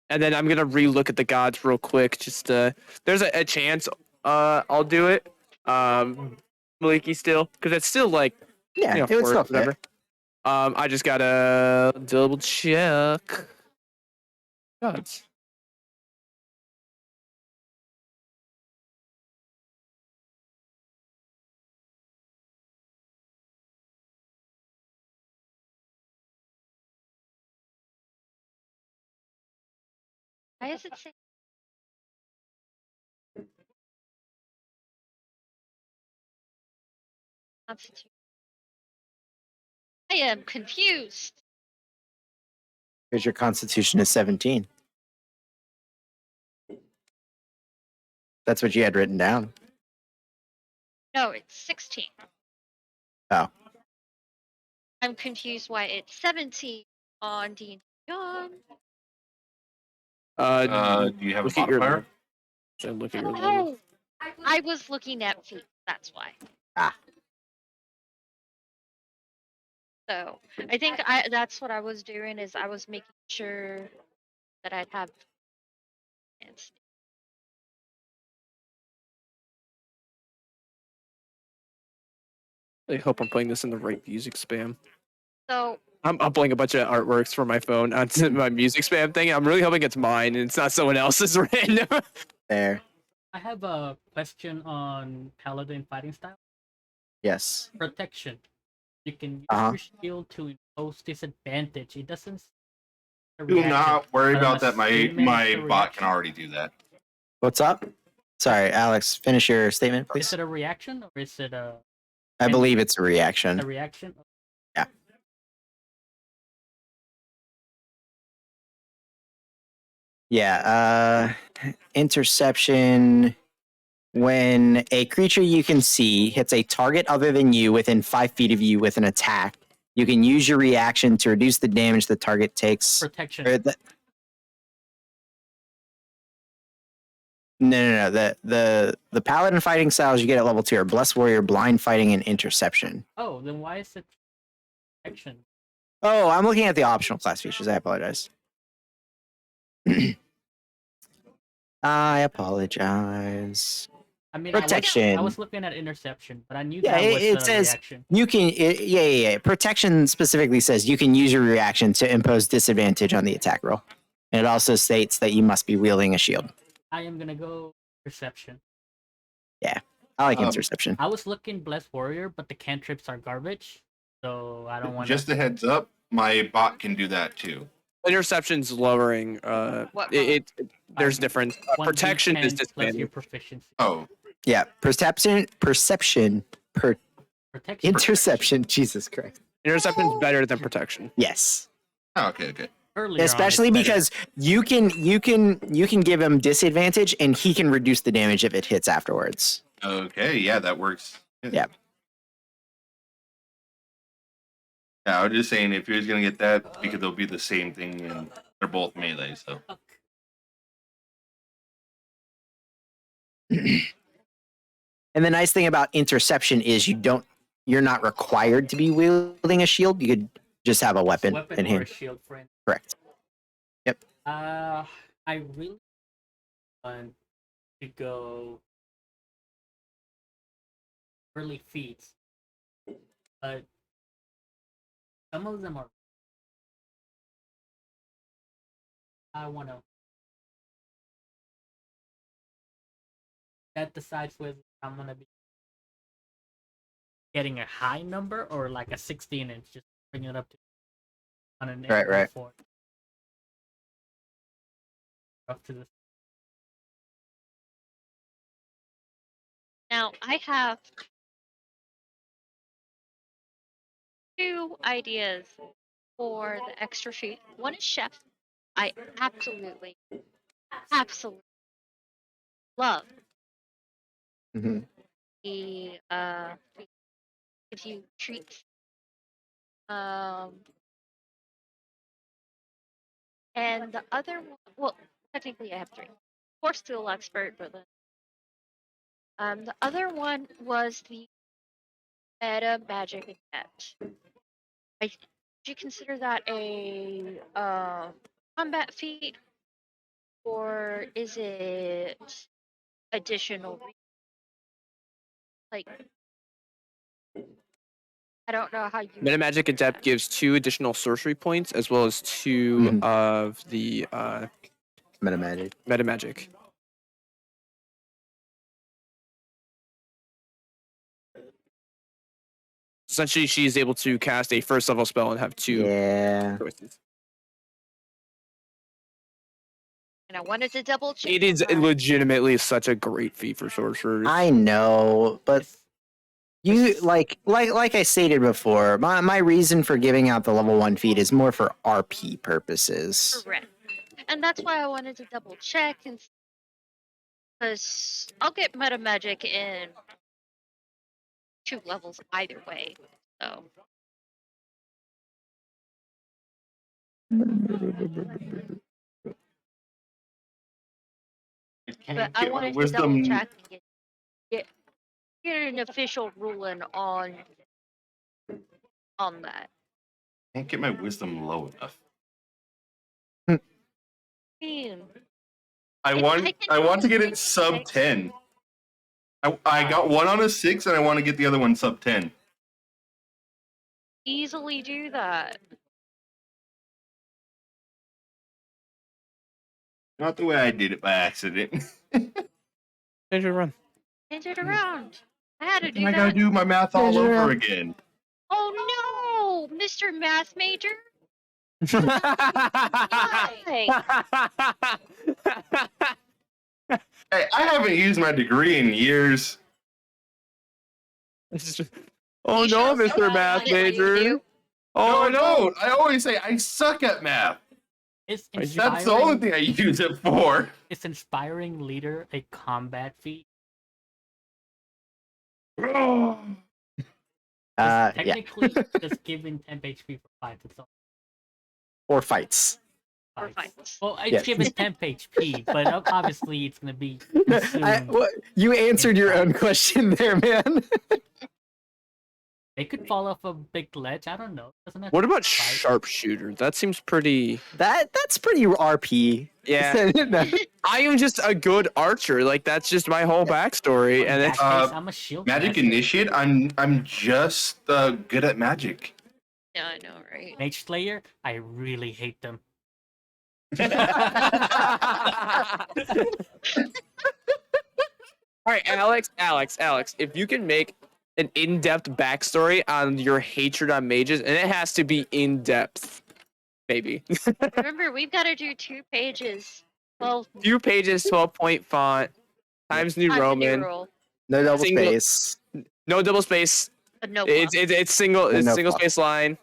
And then I'm gonna relook at the gods real quick. Just there's a chance I'll do it. Maliki still, because it's still like Yeah, you know, it would still fit. whatever. I just gotta double check. Gods. Why is it saying? Constitution. I am confused. Because your constitution is 17. That's what you had written down. No, it's 16. Oh. I'm confused why it's 17 on D&D Beyond. do you have a look at your modifier? should look at your level. Oh, I was looking at feet. That's why. Ah. So I think that's what I was doing is I was making sure that I'd have. I hope I'm putting this in the right music spam. So I'm uploading a bunch of artworks from my phone onto my music spam thing. I'm really hoping it's mine and it's not someone else's random. There. I have a question on paladin fighting style. Yes. Protection. You can use Uh-huh. your shield to impose disadvantage. It doesn't a Do reaction, not worry but I'm about that. My assuming my it's a bot can reaction. already do that. What's up? Sorry, Alex. Finish your statement, Is please. it a reaction or is it I believe it's a reaction. a reaction? Yeah. Interception. When a creature you can see hits a target other than you within 5 feet of you with an attack, you can use your reaction to reduce the damage the target takes. Protection. Or no. The paladin fighting styles you get at level 2 are Blessed Warrior, Blind Fighting, and Interception. Oh, then why is it protection? Oh, I'm looking at the optional class features. I apologize. I apologize. I mean, Protection. I was looking at interception, but I knew Yeah, that was it a says reaction. you can. Yeah. Protection specifically says you can use your reaction to impose disadvantage on the attack roll. And it also states that you must be wielding a shield. I am gonna go interception. I like Um, interception. I was looking Blessed Warrior, but the cantrips are garbage, so I don't want Just a heads up, my bot can do that too. Interception's lowering. What There's different. Protection is plus your disbanding. proficiency. Oh, Yeah, perception, Protection. interception. Jesus Christ. Interception's better than protection. Yes, okay. Earlier on, especially it's better. because you can give him disadvantage and he can reduce the damage if it hits afterwards. Okay, yeah, that works. Yeah. Yeah, I was just saying if you're gonna get that, because they'll be the same thing and they're both melee, so And the nice thing about interception is you're not required to be wielding a shield. You could just have a weapon in or a hand. shield friend. Correct. I really want to go early feats, but some of them are. I want to. That decides whether I'm gonna be getting a high number or like a 16 and just bring it up to on an Right. L4. Up to the Now, I have two ideas for the extra sheet. One is chef. I absolutely love Mhm. the gives you treats. And the other one, well, technically I have three. Force Steel Expert, but then the other one was the Meta Magic Net. Would you consider that a combat feat, or is it additional? Like, I don't know how you. Metamagic Adept gives 2 additional sorcery points as well as 2 Mhm. of the Metamagic. metamagic. Essentially, she's able to cast a first level spell and have 2 Yeah. choices. And I wanted to double check. It is legitimately such a great feat for sorcerers. I know, but It's- you like I stated before, my reason for giving out the level 1 feat is more for RP purposes. Correct. And that's why I wanted to double check, and because I'll get meta magic in 2 levels either way. So but I wanted to double check and get an official ruling on that. Can't get my wisdom low enough. Man, I If want I can I want to get it make sub six- 10. I got one on a 6 and I want to get the other one sub 10. easily do that. Not the way I did it by accident. Change your run. Change it around. I had to do And I gotta that. do my math all Change it over around. again. Oh no, Mr. Math Major. Hey, I haven't used my degree in years. Oh You no, shall see Mr. how Math I do. Major. No, Oh I no. don't. I always say I suck at math. Is That's the only inspiring, thing I use it for. is inspiring leader a combat feat? Yeah. Technically, just giving temp HP for fights. It's all Or fights. Or fights. fights. Well, it's Yeah. given temp HP, but obviously it's gonna be consumed. You answered your own fights. question there, man. They could fall off a big ledge. I don't know. Doesn't have What to about fight. sharpshooter? That seems pretty. That's pretty RP. Yeah. No. I am just a good archer. Like that's just my whole backstory. In And that it's, case, I'm a shield Magic master. Initiate. I'm just good at magic. Yeah, I know, right? Mage Slayer, I really hate them. All right, Alex. If you can make an in-depth backstory on your hatred on mages, and it has to be in-depth, maybe. Remember, we've got to do 2 pages. Well, Few pages, 12-point font, Times New Times New Roman, Roman, No double Single- space. no double space. but no It's single. And It's no single font. space line.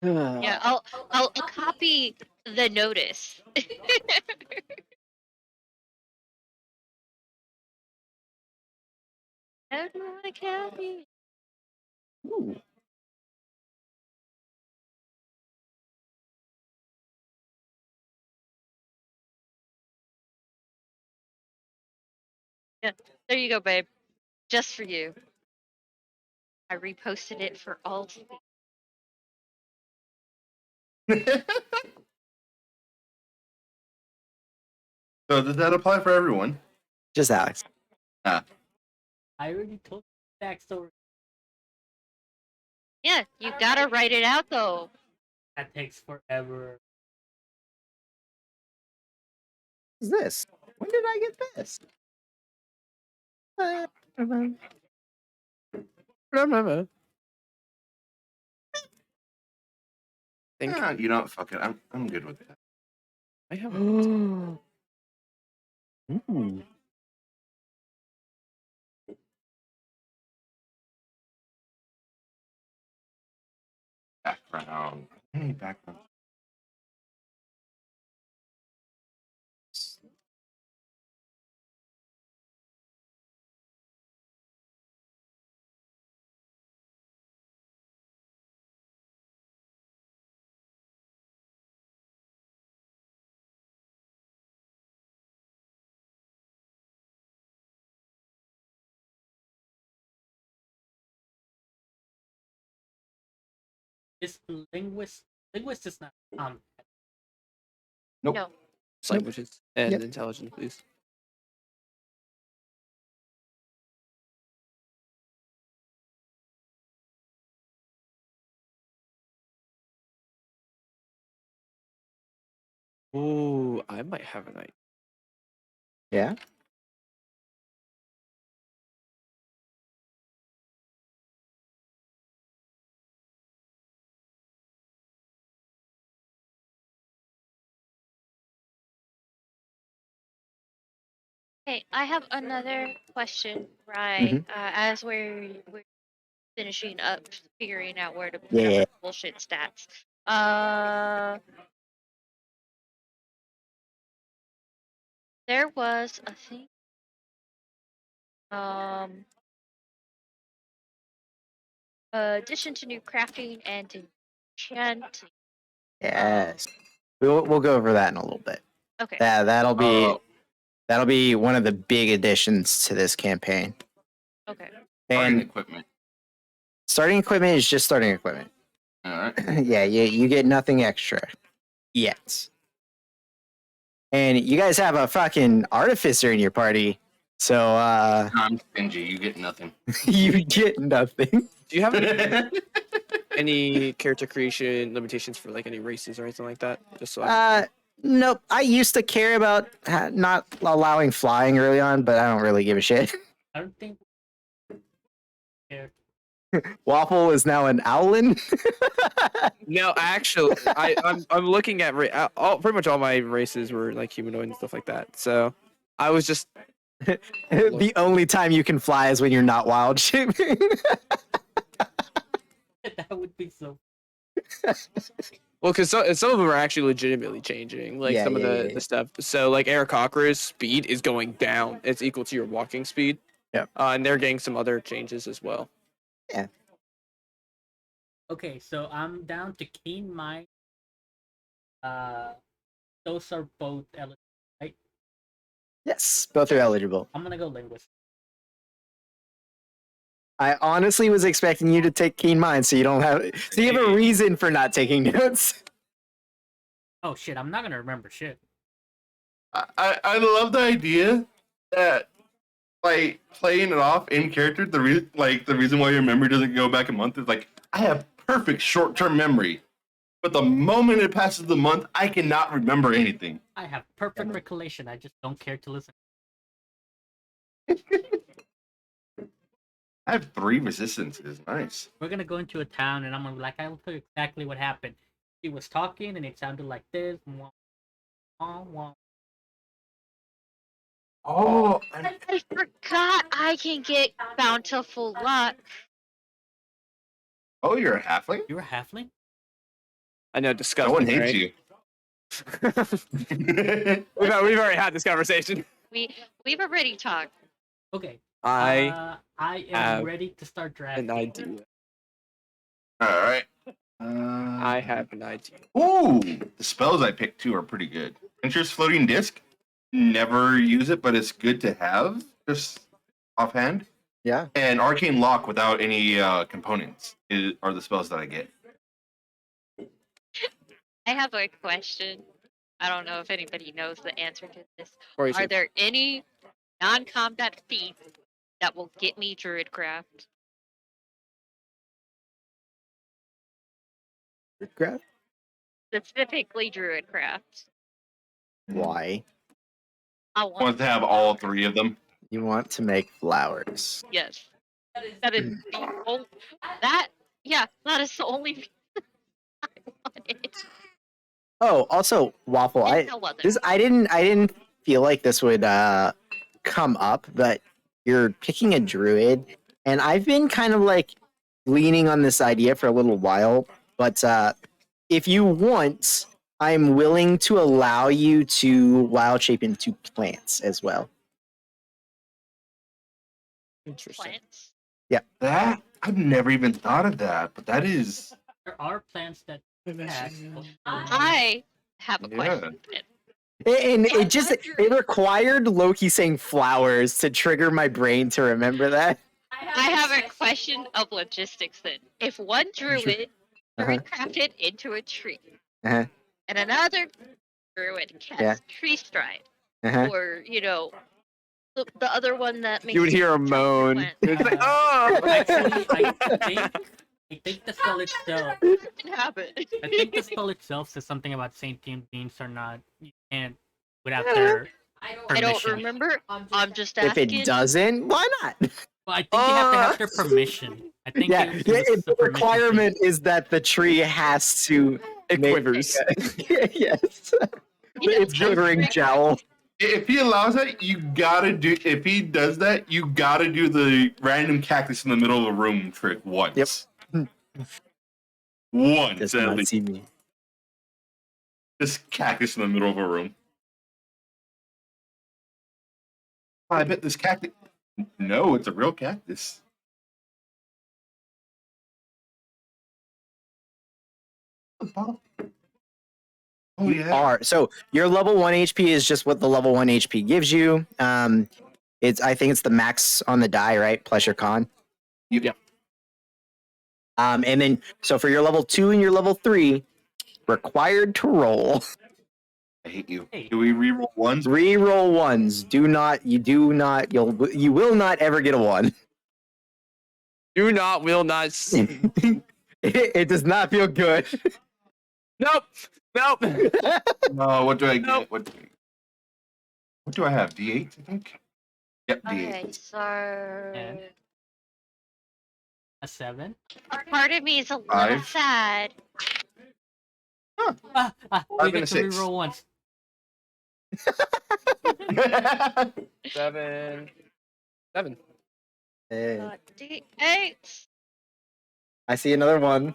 Yeah, I'll copy the notice. How do I copy? Yeah, there you go, babe. Just for you. I reposted it for all to see. So does that apply for everyone? Just Alex. I already told you the backstory. Yeah, you gotta write it out though. That takes forever. What's this? When did I get this? Think You know what? Fuck it. I'm good with that. I have. Ooh. Background. Any background? Is linguist is not Nope. No. Languages and Yep. intelligence, please. Ooh, I might have an idea. Yeah. Hey, I have another question, right? As we're finishing up figuring out where to put Yeah. our bullshit stats. There was a thing. Addition to new crafting and enchanting. Yes. We'll go over that in a little bit. Okay. That'll Oh, be one of the big additions to this campaign. Okay. starting And equipment. starting equipment is just starting equipment. All right. Yeah, you get nothing extra yet. And you guys have a fucking artificer in your party, so I'm stingy. You get nothing. you get nothing. Do you have any character creation limitations for like any races or anything like that? Just so. Nope. I used to care about not allowing flying early on, but I don't really give a shit. I don't think. Yeah. Waffle is now an Owlin. No, actually, I'm looking at pretty much all my races were like humanoid and stuff like that. So I was just The only time you can fly is when you're not wild shaping. That would be so. well, because some of them are actually legitimately changing, like Yeah, some of yeah, the yeah. stuff. So like Aarakocra's speed is going down; it's equal to your walking speed. Yep. And they're getting some other changes as well. Okay, so I'm down to Keen Mind. Those are both eligible. Yes, both are eligible. I'm gonna go linguist. I honestly was expecting you to take Keen Mind, so you don't have. So you have a reason for not taking notes. Oh shit, I'm not gonna remember shit. I love the idea that like playing it off in character. The reason why your memory doesn't go back a month is like I have perfect short-term memory, but the moment it passes the month, I cannot remember anything. I have perfect recollection. I just don't care to listen. I have 3 resistances. Nice. We're gonna go into a town, and I'm gonna be like, I'll tell you exactly what happened. He was talking, and it sounded like this. Wah, wah, wah. Oh, I forgot I can get bountiful luck. oh, you're a halfling. You're a halfling? I know, No disgusting. one hates right? you. we've already had this conversation. We've already talked. Okay. I I am have ready to start drafting. an idea. All right. I have an idea. Ooh, the spells I picked too are pretty good. Venture's floating disc. Never use it, but it's good to have just offhand. Yeah. And arcane lock without any components are the spells that I get. I have a question. I don't know if anybody knows the answer to this. Or you Are should- there any non-combat feats that will get me Druidcraft? Grab. Specifically Druidcraft. Why? I I want want to have all 3 of them. You want to make flowers. yes. That is the only that is the only I wanted. Oh, also Waffle. And no other. I didn't feel like this would come up, but you're picking a druid, and I've been kind of like leaning on this idea for a little while. But if you want, I'm willing to allow you to wild shape into plants as well. Interesting. Plants. That I've never even thought of that, but that is There are plants that attack. I have a Yeah. question. And it required Loki saying flowers to trigger my brain to remember that. I have a question of logistics then. If one druid crafted into a tree, Uh-huh. and another druid cast Yeah. tree stride, Uh-huh. or the other one that makes You would hear a jump moan. went. It's like, Uh, oh! Actually, I think the spell itself. It can happen. I think the spell itself says something about sentient beings are not. You can't without their. I don't permission. remember. I'm just If asking. it doesn't, why not? Well, I think you have to have their permission. I think Yeah, it was the a permission requirement is that the tree has to It make- quivers. yes. You know, It's quivering like- jowl. if he allows that, you gotta do. If he does that, you gotta do the random cactus in the middle of a room trick once. Once Does at not least. see me. This cactus in the middle of a room. I bet this cactus. No, it's a real cactus. Oh yeah. Are so your level 1 HP is just what the level 1 HP gives you. I think it's the max on the die, right? Plus your con. Yeah. And then so for your level 2 and your level 3, required to roll. I hate you. Hey. Do we reroll ones? Reroll ones. You will not ever get a 1. Will not. It does not feel good. Nope. Nope. No, what do I get? Nope. What do I have? D8, I think. Yep, D8. Okay, so And a 7. part of me is a little 5. sad. We Five and get a to 6. reroll once. 7. 7. Hey, D8. I see another one.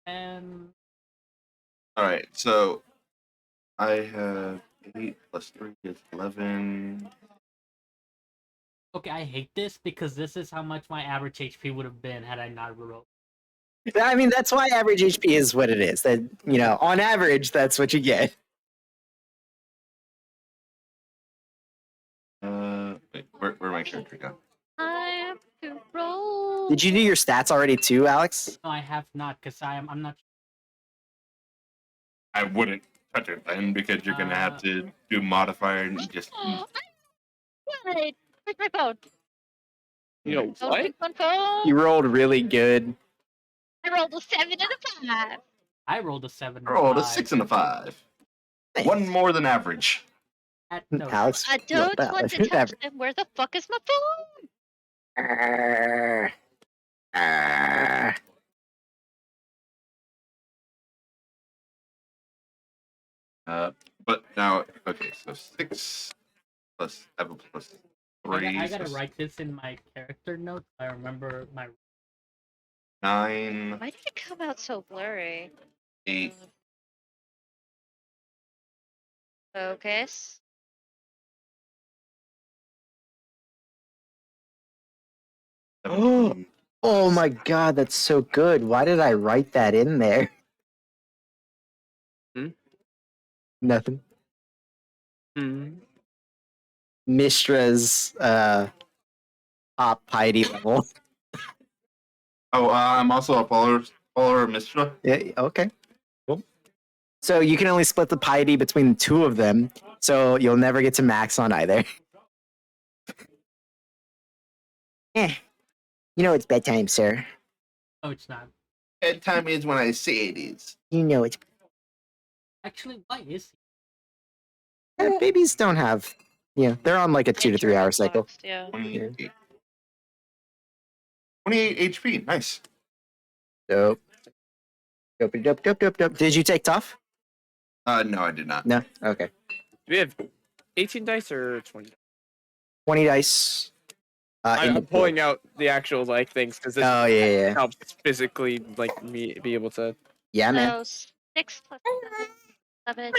And All right, so I have 8 plus 3 is 11. okay, I hate this because this is how much my average HP would have been had I not rerolled. I mean, that's why average HP is what it is. That, you know, on average, that's what you get. Wait, where my character go? Time to roll. Did you do your stats already too, Alex? No, I have not because I'm not. I wouldn't touch it then because you're gonna have to do modifier and just. Oh, what? Where's my phone? You know Phone, what? phone, phone. You rolled really good. I rolled a 7 and a 5. I rolled a 7. I rolled a five. 6 and a 5. Nice. One more than average. No, Alex, I don't want to touch them. Where the fuck is my phone? Arr. Arr. But now, okay, so 6 plus, I have a plus 3. I gotta so write this in my character notes. I remember my. 9, Why did it come out so blurry? 8, Focus. Oh. 17. Oh my god, that's so good. Why did I write that in there? Hmm? Nothing. Hmm. Mistra's top piety level. Oh, I'm also a follower of Mistra. Yeah, okay. Cool. So you can only split the piety between the two of them, so you'll never get to max on either. Eh. You know it's bedtime, sir. Oh, it's not. Bedtime is when I say it is. You know it's Actually, why is babies don't have, they're on like a 2 to 3 hour cycle. Yeah. 28. 28 HP. Nice. Dope. Dope, dope, dope, dope, dope. Did you take tough? No, I did not. No? Okay. Do we have 18 dice or 20? 20 dice. In the I'm pulling out the actual like things because this Oh, yeah. helps physically like me be able to. Yeah, man. So 6 plus 7.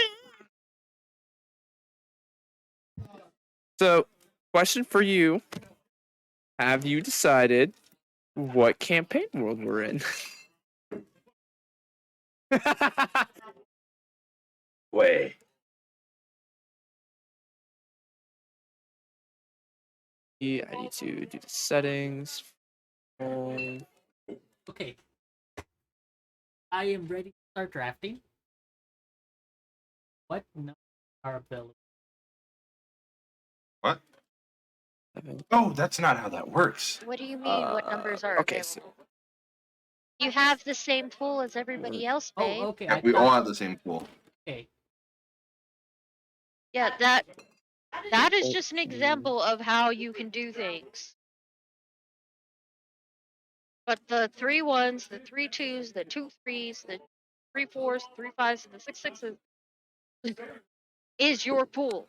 So, question for you: have you decided what campaign world we're in? Way. I need to do the settings. Okay. I am ready to start drafting. What number are ability? What? Oh, that's not how that works. What do you mean? What numbers are okay? available? You have the same pool as everybody else, babe. Oh, okay. Yeah, I we all thought, have the same pool. okay. Yeah, that is just an example of how you can do things. But the 3 1s, the 3 2s, the 2 3s, the 3 4s, 3 5s, and the 6 6s is your pool.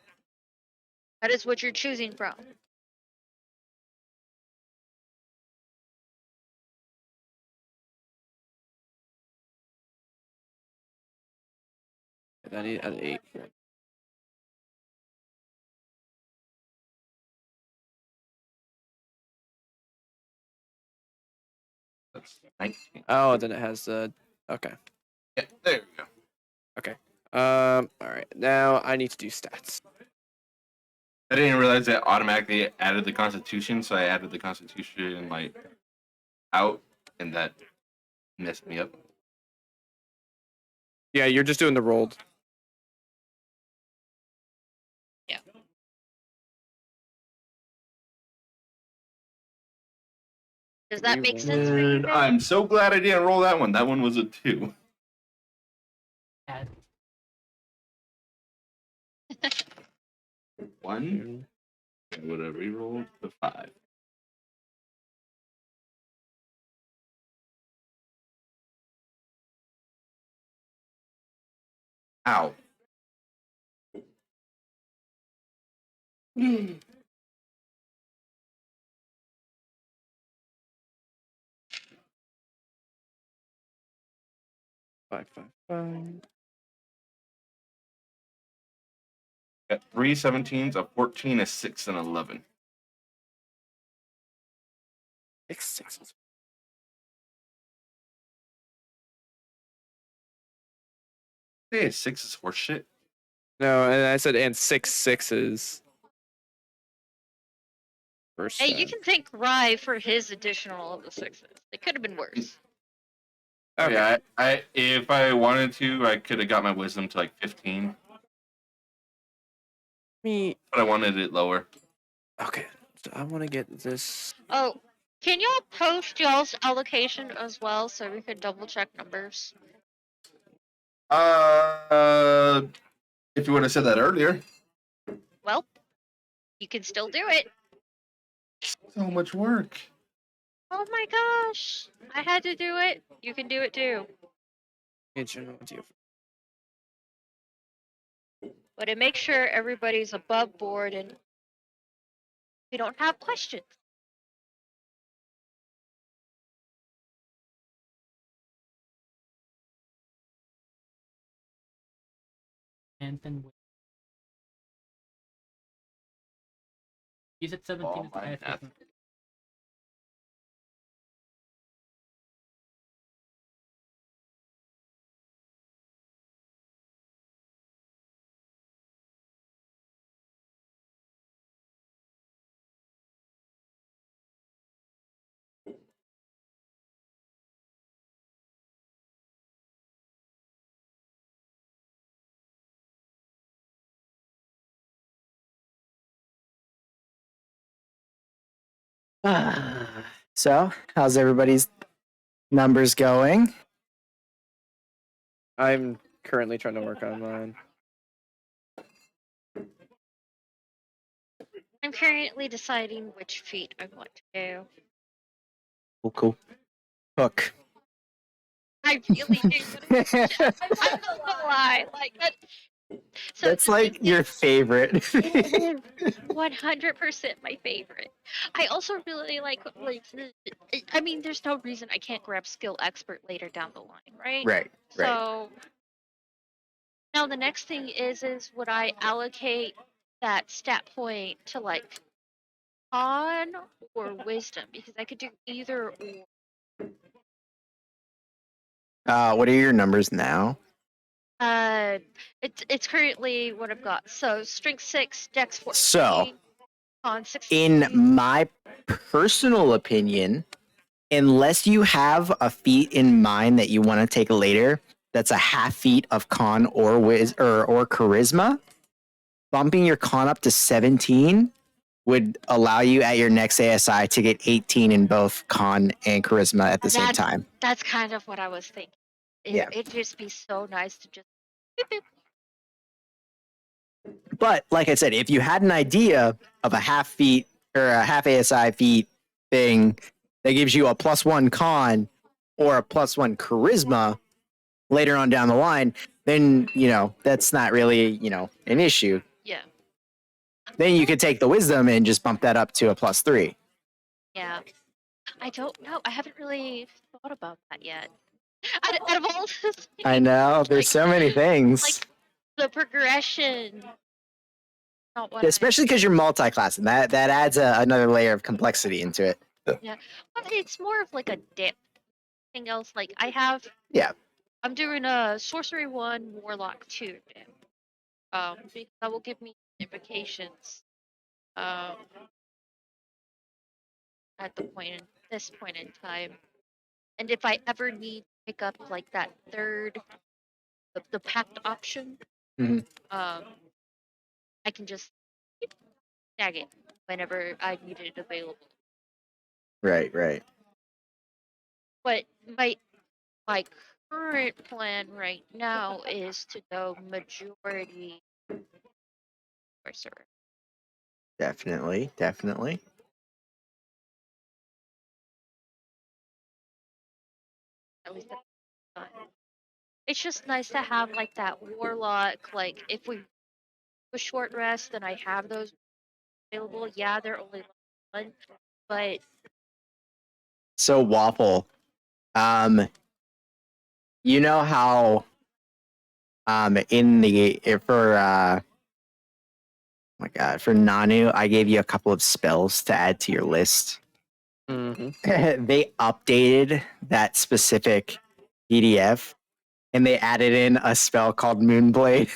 That is what you're choosing from. I need an 8. That's 19. Oh, then it has the. Okay. Yeah, there we go. All right. Now I need to do stats. I didn't realize that automatically added the Constitution, so I added the Constitution like out, and that messed me up. Yeah, you're just doing the rolled. Does that make sense for you, And babe? I'm so glad I didn't roll that one. That one was a 2. 1. I would have rerolled the 5. Ow. Five, five, five. Got 3 17s, a 14, a 6, and 11. 6 sixes. Hey, 6 is horse shit. No, and I said and 6 sixes. First Hey, you time. can thank Rye for his additional of the sixes. It could have been worse. Okay. Yeah, I if I wanted to, I could have got my wisdom to like 15, Me. but I wanted it lower. Okay. So I want to get this. Oh, can y'all post y'all's allocation as well so we could double check numbers? If you would have said that earlier. Well, you can still do it. So much work. Oh my gosh. I had to do it. You can do it too. Get general idea. But it makes sure everybody's above board and we don't have questions. And then you said 17 is the my highest. math. Isn't it? So, how's everybody's numbers going? I'm currently trying to work on mine. I'm currently deciding which feat I want to do. Cool. Hook. I really do. Want to I'm not gonna lie. Like that. So That's the like thing your is, favorite. 100% my favorite. I also really like I mean, there's no reason I can't grab skill expert later down the line, right? Right. So now the next thing is would I allocate that stat point to like con or wisdom, because I could do either or. What are your numbers now? It's currently what I've got. So strength 6, dex 14, So, con 16. in my personal opinion, unless you have a feat in mind that you want to take later, that's a half feat of con or or charisma, bumping your con up to 17 would allow you at your next ASI to get 18 in both con and charisma at the same time. That's kind of what I was thinking. Yeah. It'd just be so nice to just beep, beep. But like I said, if you had an idea of a half feat or a half ASI feat thing that gives you a +1 con or a +1 charisma later on down the line, then, that's not really, an issue. Yeah. Then you could take the wisdom and just bump that up to a +3. Yeah. I don't know. I haven't really thought about that yet. Out of all the things, I know. There's like, so many things. like the progression. Not what Especially because you're multi-classing. That adds another layer of complexity into it. but it's more of like a dip. Thing else, like I have. Yeah. I'm doing a sorcery 1, warlock 2 dip. Because that will give me invocations. At this point in time, and if I ever need to pick up like that third, the packed option, Mhm. I can just tag it whenever I need it available. Right. But my current plan right now is to go majority sorcerer. Definitely, definitely. At least at the time. It's just nice to have like that warlock. Like if we a short rest, then I have those available. Yeah, they're only level 1, but So Waffle, you know how in the for oh my god, for Nanu, I gave you a couple of spells to add to your list. Hmm. They updated that specific PDF and they added in a spell called Moonblade.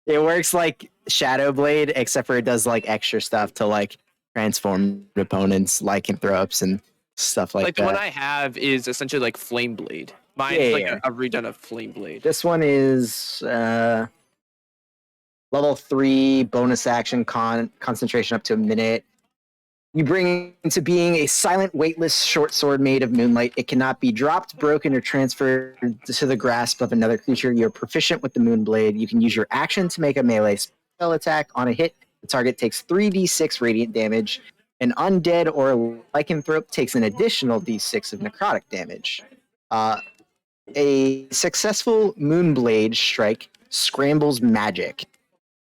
It works like Shadow Blade, except for it does like extra stuff to like transform opponents, lycanthropes, and stuff like Like the one that. I have is essentially like Flame Blade. Mine's Yeah, like yeah. a redone of Flame Blade. This one is level 3 bonus action concentration up to a minute. You bring into being a silent, weightless short sword made of moonlight. It cannot be dropped, broken, or transferred to the grasp of another creature. You're proficient with the Moonblade. You can use your action to make a melee spell attack. On a hit, the target takes 3d6 radiant damage. An undead or lycanthrope takes an additional d6 of necrotic damage. A successful Moonblade strike scrambles magic.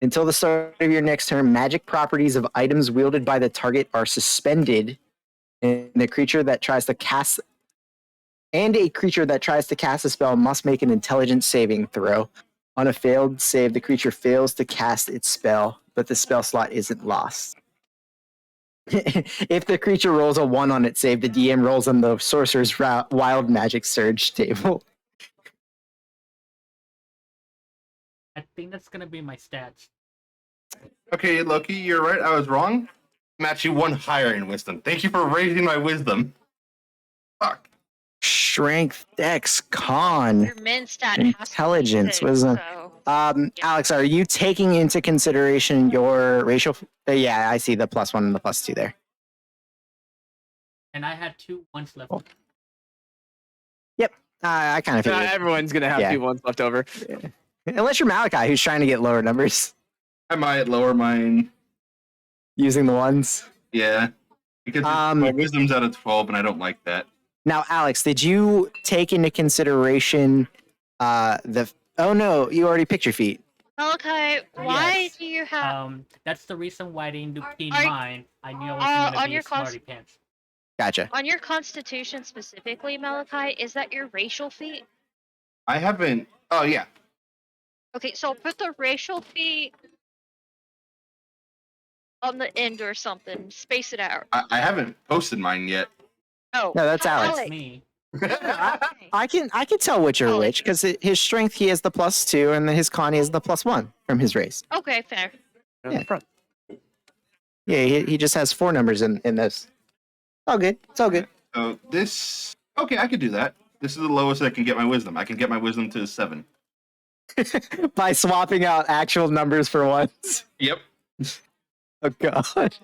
Until the start of your next turn, magic properties of items wielded by the target are suspended, and a creature that tries to cast a spell must make an intelligence saving throw. On a failed save, the creature fails to cast its spell, but the spell slot isn't lost. If the creature rolls a 1 on its save, the DM rolls on the Sorcerer's Wild Magic Surge table. I think that's gonna be my stats. Okay, Loki, you're right. I was wrong. I'm actually 1 higher in wisdom. Thank you for raising my wisdom. Fuck. Strength, Dex, Con, your min stat has to be Intelligence, 6, wisdom. so Alex, are you taking into consideration your racial? Yeah, I see the +1 and the +2 there. And I had 2 1s left. Cool. I kind of figured. Everyone's gonna have Yeah. 2 ones left over. Unless you're Malachi, who's trying to get lower numbers I might lower mine. using the ones. Yeah. Because my wisdom's out of 12, and I don't like that. Now, Alex, did you take into consideration the? Oh no, you already picked your feet. Malachi, why Yes. do you have That's the reason why I didn't do keen are- mine. I knew I wasn't gonna on be your a smarty pants. Gotcha. on your constitution specifically, Malachi? Is that your racial feat? I haven't. Oh, yeah. Okay, so put the racial feat on the end or something. Space it out. I haven't posted mine yet. Oh, No, that's Alex. That's me. Okay. I can tell which are Alex. which because his strength he has the +2 and his con he has the +1 from his race. Okay, fair. On the Yeah. front. Yeah, he just has 4 numbers in this. All good. It's all good. So this. Okay, I could do that. This is the lowest I can get my wisdom. I can get my wisdom to 7. By swapping out actual numbers for ones. Yep. Oh god.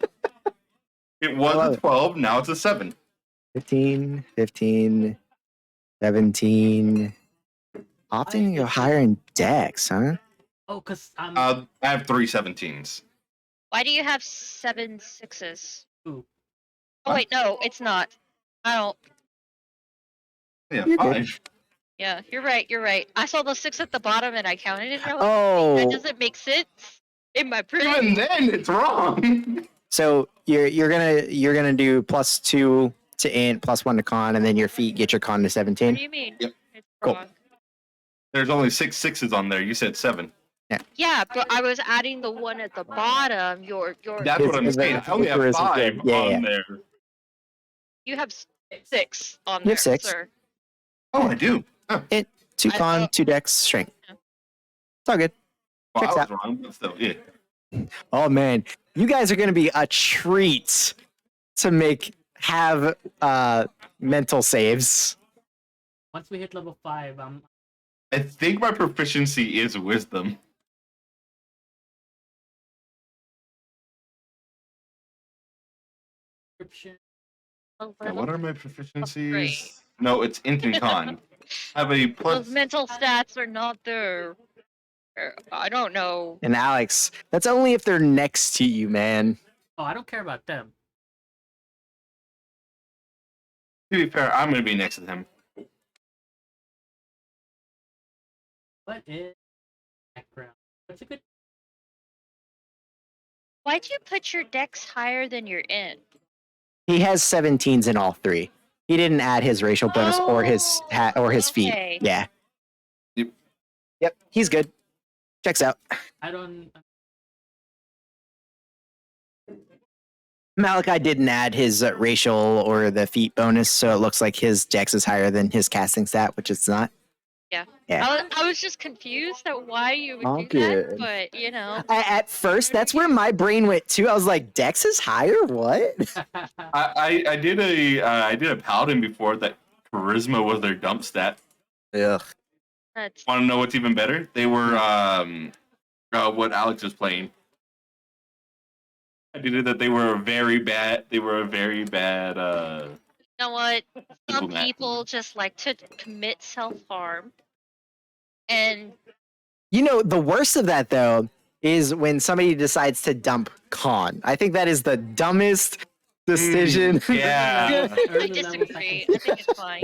It was love a it. 12. Now it's a 7. 15, 15, 17. Opting to go higher in Dex, huh? Oh, cause I'm I have 3 17s. Why do you have 7 6s? Ooh. Oh wait, no, it's not. I don't. Yeah, You're good. 5. Yeah, you're right. You're right. I saw the 6 at the bottom and I counted it. And I was like, Oh, that doesn't make sense in my Even brain. then, it's wrong. so you're gonna do +2 to int, +1 to con, and then your feet get your con to What 17. do you mean? Yep. It's Cool. wrong. There's only 6 6s on there. You said 7. Yeah, but I was adding the one at the bottom. Your That's what I'm Is saying. that I only have charisma 5 thing? Yeah, on yeah. there. you have 6 on You there, have 6. sir. Oh, I do. 2 I con, know. 2 Dex, strength. Yeah. It's all good. Well, I Checks was wrong, but still, yeah. Oh man, you guys are gonna be a treat to have mental saves. once we hit level 5, I think my proficiency is wisdom. description. A Yeah, what little- are my proficiencies? Great. No, it's int and con. I have a Those plus. mental stats are not there. I don't know. And Alex, that's only if they're next to you, man. Oh, I don't care about them. To be fair, I'm gonna be next to him. What is background? What's a good? Why'd you put your dex higher than your in? He has 17s in all three. He didn't add his racial bonus or his hat or his feet. Okay. Yeah. Yep. Yep. He's good. Checks out. I don't. Malachi didn't add his racial or the feet bonus, so it looks like his dex is higher than his casting stat, which it's not. I was just confused at why you would All do good. that, but At first, that's where my brain went too. I was like, dex is higher? What? I did a paladin before that charisma was their dump stat. Ugh. that's Want to know what's even better? They were what Alex was playing. I did it that they were very bad. They were a very bad. you know what? Some Diplomat. people just like to commit self-harm. And You know, the worst of that though is when somebody decides to dump Khan. I think that is the dumbest decision. Yeah. I disagree. I think it's fine.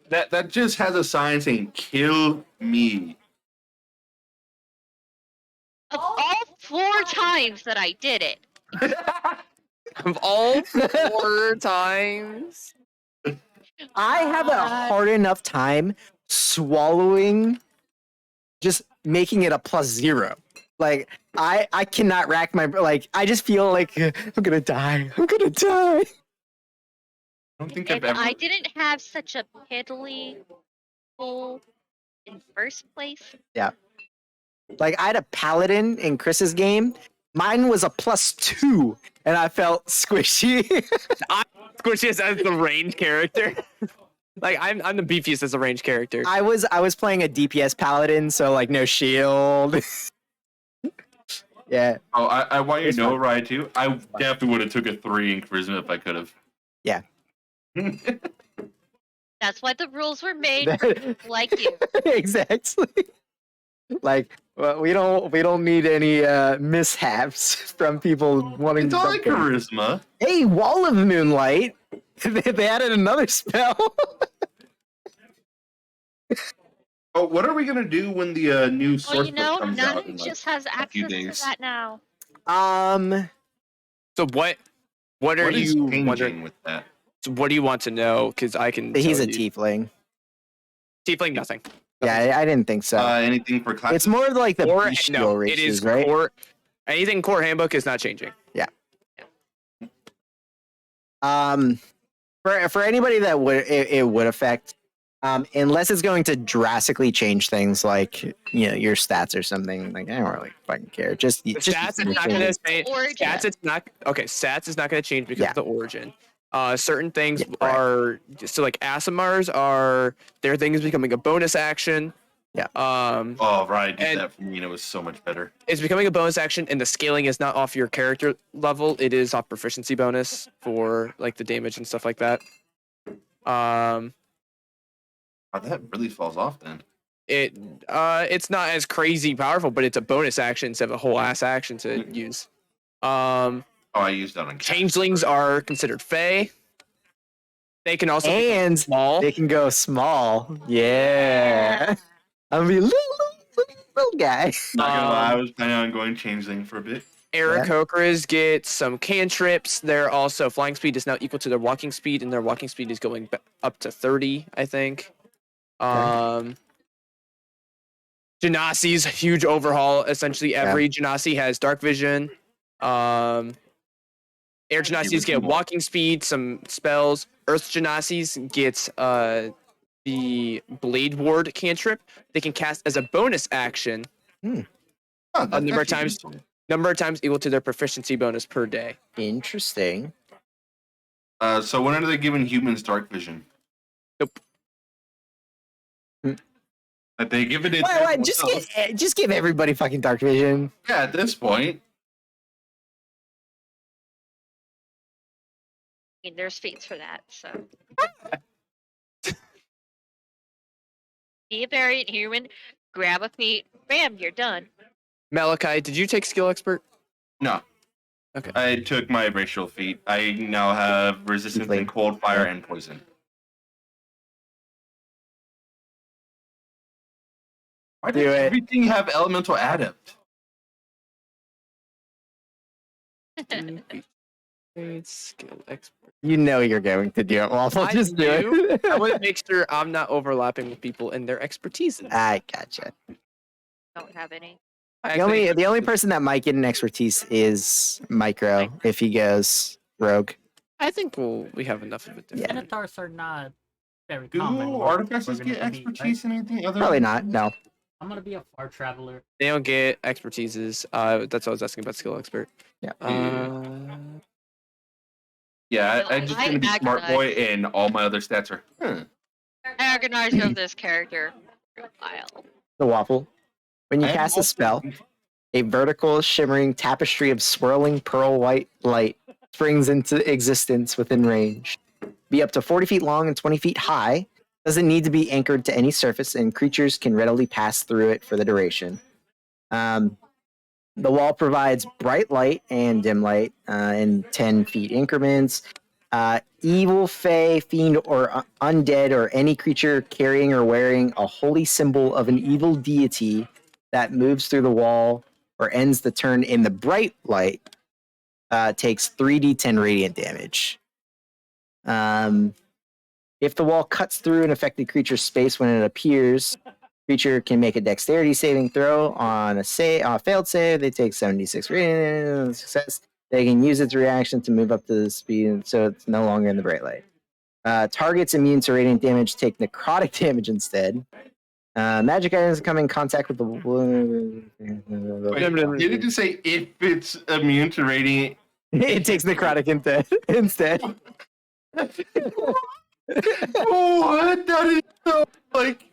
That just has a sign saying "Kill me." Of all 4 times that I did it, Of all 4 times. I have a hard enough time swallowing just making it a +0. Like I cannot rack my like I just feel like I'm gonna die. I'm gonna die. I don't think I've and ever. I didn't have such a piddly pull in first place. Like I had a paladin in Chris's game. Mine was a +2, and I felt squishy. Squishy as the range character. Like I'm the beefiest as a range character. I was playing a DPS paladin, so like no shield. Yeah. Oh, I want you It's to know, fine. right? Too. I definitely would have took a 3 in charisma if I could have. Yeah. That's why the rules were made like you. Exactly. Like well, we don't need any mishaps from people wanting It's to only dump them. charisma. Hey, Wall of Moonlight. They added another spell. Oh, what are we gonna do when the new Well, source book comes out? Nanu In, like, just has few access to days. that now. So what are what is you changing wondering? with that? So what do you want to know? Because I can. He's tell a you. tiefling. Tiefling, nothing. Yeah, I didn't think so. Anything for class? It's more of like the Or bestial no, races, it is right? core. Anything core handbook is not changing. For anybody that it would affect, unless it's going to drastically change things like your stats or something. Like I don't really fucking care. Just Stats is not going to change. Origin. Stats it's not okay. Stats is not going to change because Yeah. of the origin. Certain things Yeah, right. are so like Asimars are their thing is becoming a bonus action. Yeah. Oh, right. I did and- that for me, and it was so much better. It's becoming a bonus action, and the scaling is not off your character level. It is off proficiency bonus for like the damage and stuff like that. Oh, that really falls off then. It's not as crazy powerful, but it's a bonus action instead of a whole ass action to use. Oh, I used that on Changelings are considered fey. They can also be and small. they can go small. Yeah. I'm gonna be a little guy. Not gonna lie, I was planning on going changeling for a bit. Aarakocras get some cantrips. They're also flying speed is now equal to their walking speed, and their walking speed is going up to 30, I think. Genasi's huge overhaul. Essentially, every Genasi has dark vision. Air Genasis get walking speed, some spells. Earth Genasis gets the Blade Ward cantrip. They can cast as a bonus action. Oh, A that's number of actually times. useful. Number of times equal to their proficiency bonus per day. Interesting. So when are they giving humans dark vision? Nope. Like they give it. to Why, everyone just else. give everybody fucking dark vision. Yeah, at this point. I mean, there's feats for that, so. Be a variant human, grab a feat, bam, you're done. Malachi, did you take skill expert? No. Okay. I took my racial feat. I now have resistance Flame. in cold, fire, Yeah. and poison. Why Do does it. everything have elemental adept? Skill expert. You know you're going to do it, Waffle. I Just do do. it. I want to make sure I'm not overlapping with people in their expertise. I gotcha. Don't have any. The only person that might get an expertise is Micro if he goes rogue. I think we have enough of it. Yeah. Minotaurs are not very Do common. artificers We're get gonna be, right? expertise in anything other? Probably than- not. No. I'm gonna be a far traveler. They don't get expertises. That's what I was asking about skill expert. Yeah. Yeah, No, I'm just I gonna be smart agonize. boy, and all my other stats are. Agonize of this character for a while. The Waffle. When you I am cast a also- spell, a vertical, shimmering tapestry of swirling pearl white light springs into existence within range. Be up to 40 feet long and 20 feet high. Doesn't need to be anchored to any surface, and creatures can readily pass through it for the duration. The wall provides bright light and dim light in 10 feet increments. Evil, fey, fiend, or undead, or any creature carrying or wearing a holy symbol of an evil deity that moves through the wall or ends the turn in the bright light takes 3d10 radiant damage. If the wall cuts through an affected creature's space when it appears, creature can make a dexterity saving throw on a failed save. They take 76 radiant success. They can use its reaction to move up to the speed, so it's no longer in the bright light. Targets immune to radiant damage take necrotic damage instead. Magic items come in contact with the wound. Wait, did it just say if it's immune to radiant? It takes necrotic instead. What? That is so like.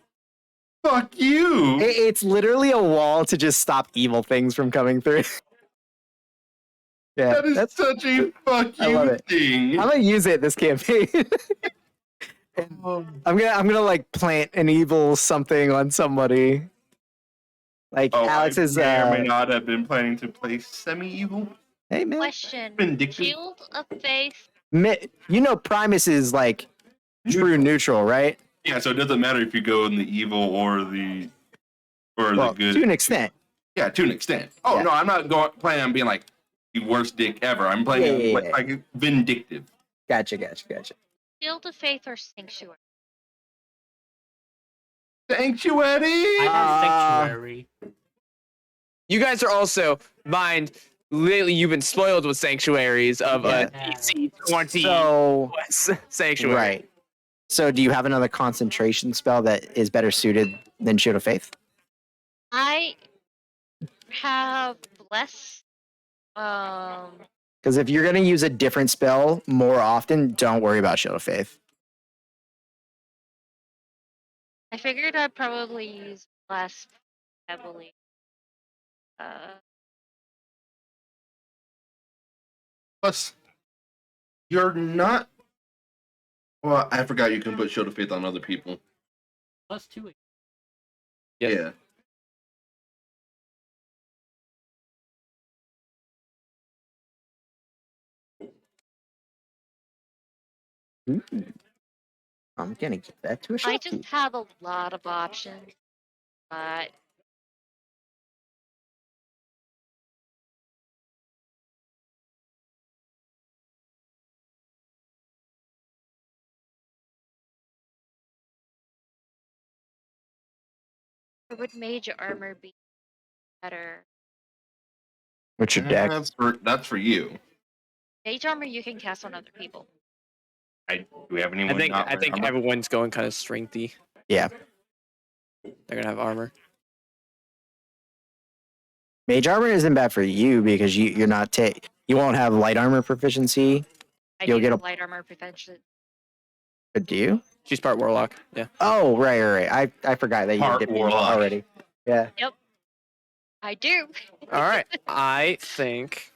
Fuck you. It's literally a wall to just stop evil things from coming through. Yeah, That is that's. such a fuck I love you it. thing. I'm gonna use it this campaign. I'm gonna like plant an evil something on somebody. Like Oh, Alex I is. may or may not have been planning to play semi-evil. Hey man, Question: Vindictive. Shield of Faith. you know Primus is like true neutral, right? Yeah, so it doesn't matter if you go in the evil or the Well, good. to an extent. Yeah, to an extent. Oh Yeah. no, I'm not planning on being like the worst dick ever. I'm playing like vindictive. Gotcha. Shield of Faith or Sanctuary? Sanctuary. I have sanctuary. You guys are also lately you've been spoiled with sanctuaries of Yeah. a DC 20 So sanctuary. right. So do you have another concentration spell that is better suited than Shield of Faith? I have less. Because if you're gonna use a different spell more often, don't worry about Shield of Faith. I figured I'd probably use less heavily. Plus, you're not. Well, I forgot you can put Shield of Faith on other people. Plus 2. Yes. Yeah. I'm gonna give that to a I shot. just have a lot of options, but or would Mage Armor be better? What's your deck? That's for you. Mage Armor you can cast on other people. Do we have anyone? I think everyone's going kind of strengthy. Yeah. They're gonna have armor. Mage armor isn't bad for you because you're not you won't have light armor proficiency. I You'll do get have a- light armor prevention. But do you? She's part warlock. Yeah. Oh, right. I forgot that you Part did warlock. already. Yeah. I do. All right. I think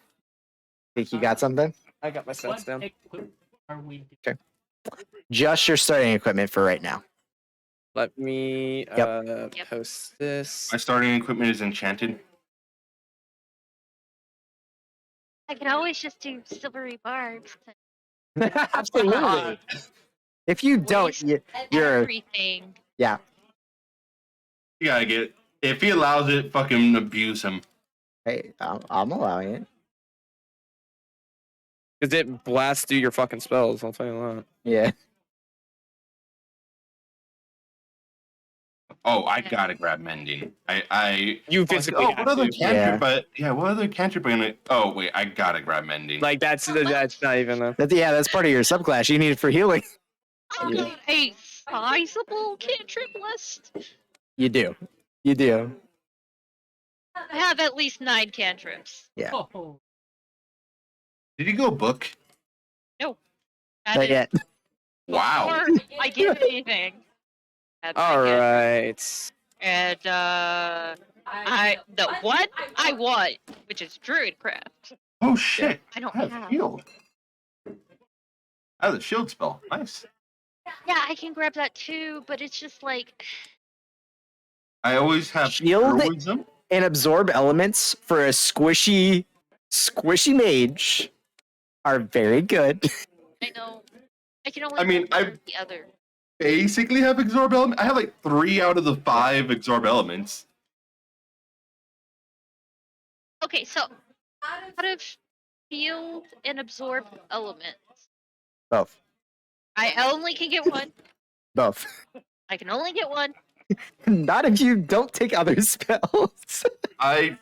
Think you got something? I got my stats What down. equipment are we? Just your starting equipment for right now. Let me Yep. post this. My starting equipment is enchanted. I can always just do silvery barbs. Absolutely. If you don't, Waste you're everything. yeah. You gotta get. If he allows it, fucking abuse him. Hey, I'm allowing it. Because it blasts through your fucking spells, I'll tell you that. Yeah. Oh, I gotta grab mending. I You like, physically oh, have what other to. cantrip? Yeah. But yeah, what other cantrip? Oh wait, I gotta grab mending. Like that's not even a That's part of your subclass. You need it for healing. I've Yeah. got a sizable cantrip list. You do. You do. I have at least 9 cantrips. Yeah. Oh, Did you go book? That Not is yet. Wow. before I get anything. That's my all cantrip. right. And the one I want, which is Druidcraft. Oh shit! I don't I have have. shield. I have the shield spell. Nice. Yeah, I can grab that too, but it's just like I always have Shield? heroism. And absorb elements for a squishy mage are very good. I know I can only. I mean, grab I- the other. Basically, have absorb element. I have like 3 out of the 5 absorb elements. Okay, so out of shield and absorb elements, Both. I only can get one. Both. I can only get one. Not if you don't take other spells. I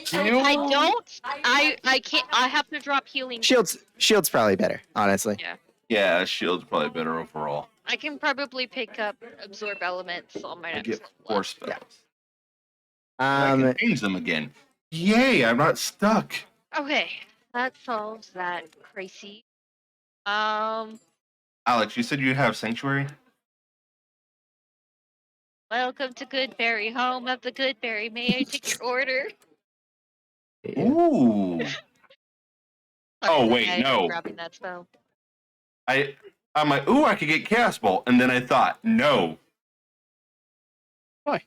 feel. I don't. I can't. I have to drop healing. Shield's probably better, honestly. Yeah, shield's probably better overall. I can probably pick up absorb elements on my I next get level 4 up. spells. I can change them again. Yay! I'm not stuck. Okay, that solves that crazy. Alex, you said you have sanctuary. Welcome to Goodberry, home of the Goodberry. May I take your order? Ooh. Oh, wait, I'm no. grabbing that spell. I'm like, ooh, I could get Chaos Bolt, and then I thought, no. Why?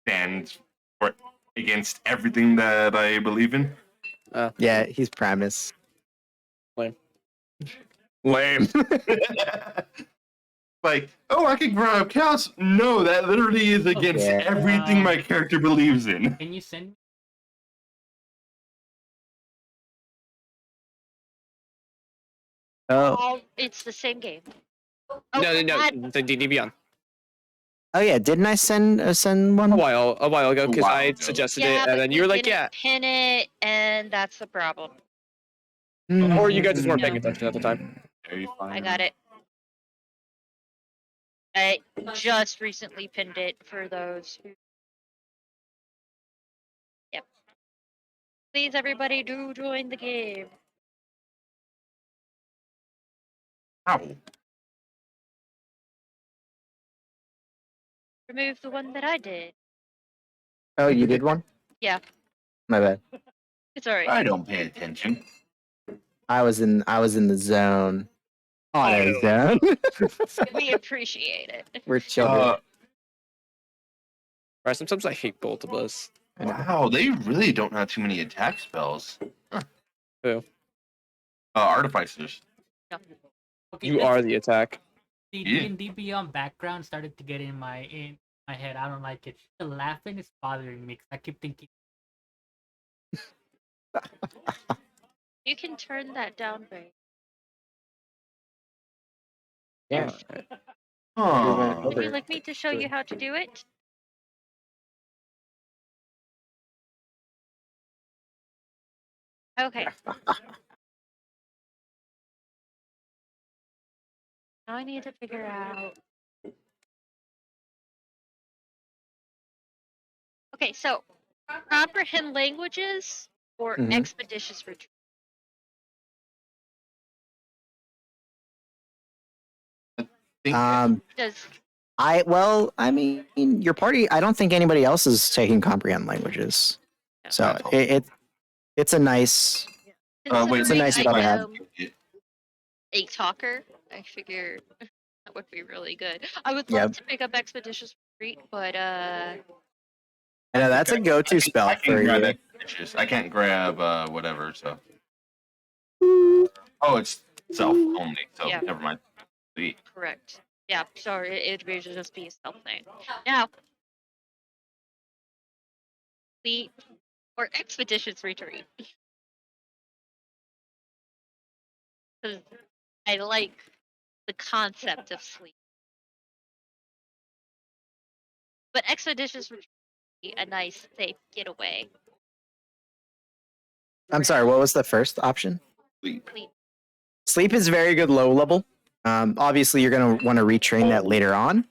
Stands for against everything that I believe in. Yeah, he's Primus. Lame. Lame. Like, oh, I can grab Chaos. No, that literally is against Yeah. everything my character believes in. can you send me? Oh. It's the same game. No, God. the D&D Beyond. Oh yeah, didn't I send one? A while ago, A because while I ago. suggested Yeah, it, but and then you were like, didn't yeah. pin it, and that's the problem. Or you guys just weren't No. paying attention at the time. Very fine. I got it. I just recently pinned it for those who. Yep. Please, everybody, do join the game. Ow. Remove the one that I did. Oh, you did one? Yeah. My bad. It's alright. I don't pay attention. I was in the zone. Auto zone. We appreciate it. We're children. Right, sometimes I hate both of us. Wow, they really don't have too many attack spells. Huh. Who? Artificers. Okay, You are the attack. the Yeah. D&D Beyond background started to get in my head. I don't like it. The laughing is bothering me because I keep thinking. You can turn that down, right? Yeah. Huh. Would you like me to show you how to do it? Okay. Now I need to figure out. Okay, so comprehend languages or Mhm. expeditious retreat. Does I mean, your party. I don't think anybody else is taking comprehend languages, so That's all. it's a nice. Wait, It's a nice considering setup I to have. am a talker, I figure That would be really good. I would Yep. love to pick up Expeditious Retreat, but I know that's a go-to spell I for can grab you. Expeditious. I can't grab whatever. So. Oh, it's self only. So Yeah. never mind. Sweet. correct. Yeah, so it would just be a stealth thing. Now, Fleet or Expeditious Retreat. Because I like the concept of sleep. But Expeditious Retreat would be a nice, safe getaway. I'm sorry, what was the first option? Sleep. Sleep is very good low level. Obviously, you're going to want to retrain that later on.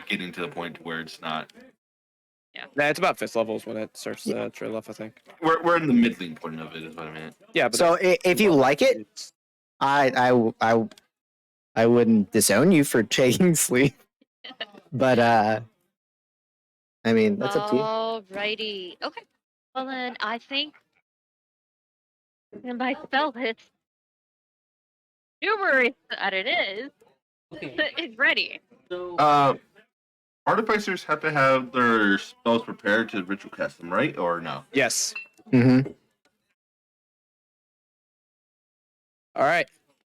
Getting to the point where it's not. Nah, it's about 5th levels when it starts to trail off, I think. We're in the middling point of it, is what I meant. Yeah, but So if you like it, it's- I wouldn't disown you for taking sleep. But I mean, that's up to you. Alrighty. Okay. Well then, I think my spell hits numerous that it is Okay, is ready. so Artificers have to have their spells prepared to ritual cast them, right? Or no? yes. Mm-hmm. All right.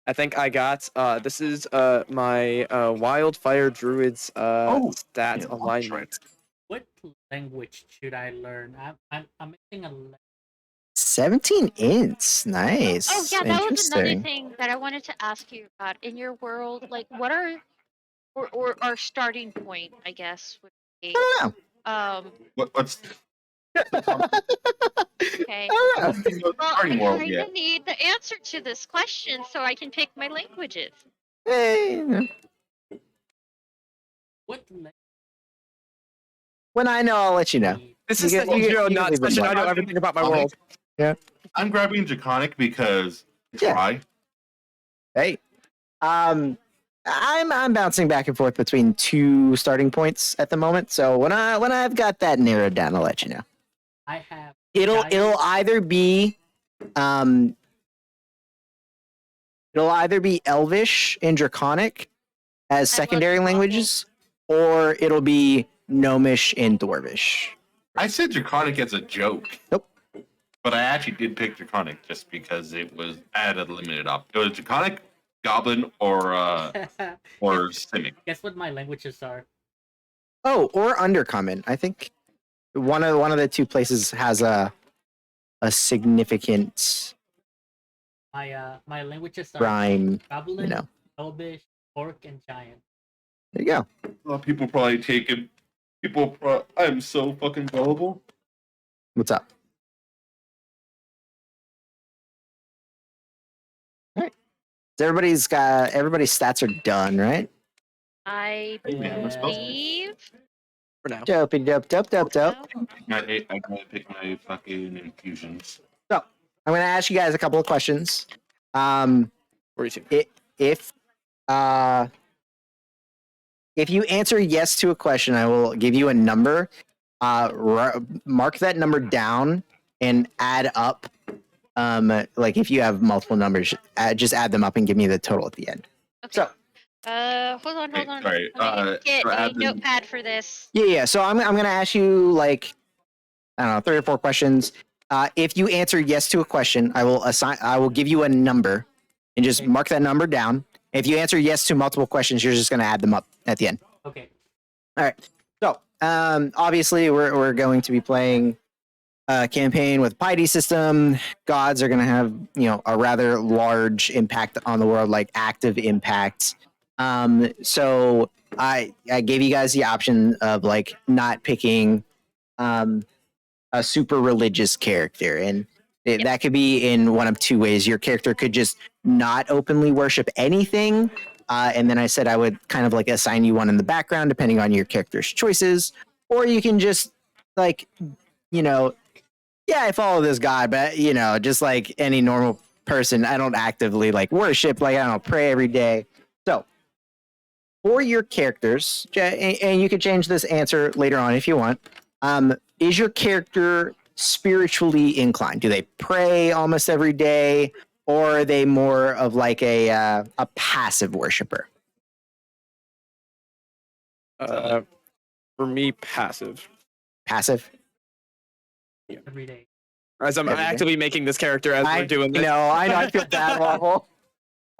I think I got this is my wildfire druid's stat yeah, alignment. what language should I learn? I'm missing a 17 ints. Nice. Oh yeah, that was another Interesting. thing that I wanted to ask you about. In your world, like what are or our starting point, I guess, would be I What's don't know. okay. I don't know. Well, I starting world? kind Yeah. of need the answer to this question so I can pick my languages. Hey, what language? when I know, I'll let you know. This You is get- the you get- Hero you get Not leave it session. I blank. know everything about my Okay. world. I'm grabbing Draconic because Yeah. try. Hey, I'm bouncing back and forth between two starting points at the moment. So when I've got that narrowed down, I'll let you know. I have It'll Giant- either be Elvish and Draconic as I love secondary Draconic. languages, or it'll be Gnomish and Dwarvish. I said Draconic as a joke. Nope. But I actually did pick Draconic just because it was at a limited op. It was Draconic, Goblin, or Simic. Guess what my languages are? Oh, or Undercommon. I think one of the two places has a significant My languages are rhyme. Goblin, You know. Elvish, Orc, and Giant. There you go. A lot of people probably take it. I'm so fucking gullible. What's up? All right. So everybody's stats are done, right? I Yeah, we're supposed to. believe. For now. Dopey dope. No? I gotta pick my fucking infusions. So I'm gonna ask you guys a couple of questions. Where are you to? If you answer yes to a question, I will give you a number. Mark that number down and add up. Like if you have multiple numbers, just add them up and give me the total at the end. Okay. So Hold on. Sorry, Let me get so a add the- notepad for this. yeah. So I'm gonna ask you like I don't know 3 or 4 questions. If you answer yes to a question, I will give you a number and just Okay. mark that number down. If you answer yes to multiple questions, you're just gonna add them up at the end. Okay. All right. So, obviously, we're going to be playing a campaign with piety system. Gods are going to have a rather large impact on the world, like active impact. So I gave you guys the option of like not picking a super religious character, and that could be in one of two ways. Your character could just not openly worship anything. And then I said I would kind of like assign you one in the background depending on your character's choices. Or you can just like, I follow this god, but just like any normal person, I don't actively like worship, like I don't pray every day. So for your characters, and you could change this answer later on if you want, is your character spiritually inclined? Do they pray almost every day? Or are they more of like a passive worshiper? For me, passive. Passive. every day. As I'm Every day. actively making this character as we're doing this. I know. I feel bad, Waffle.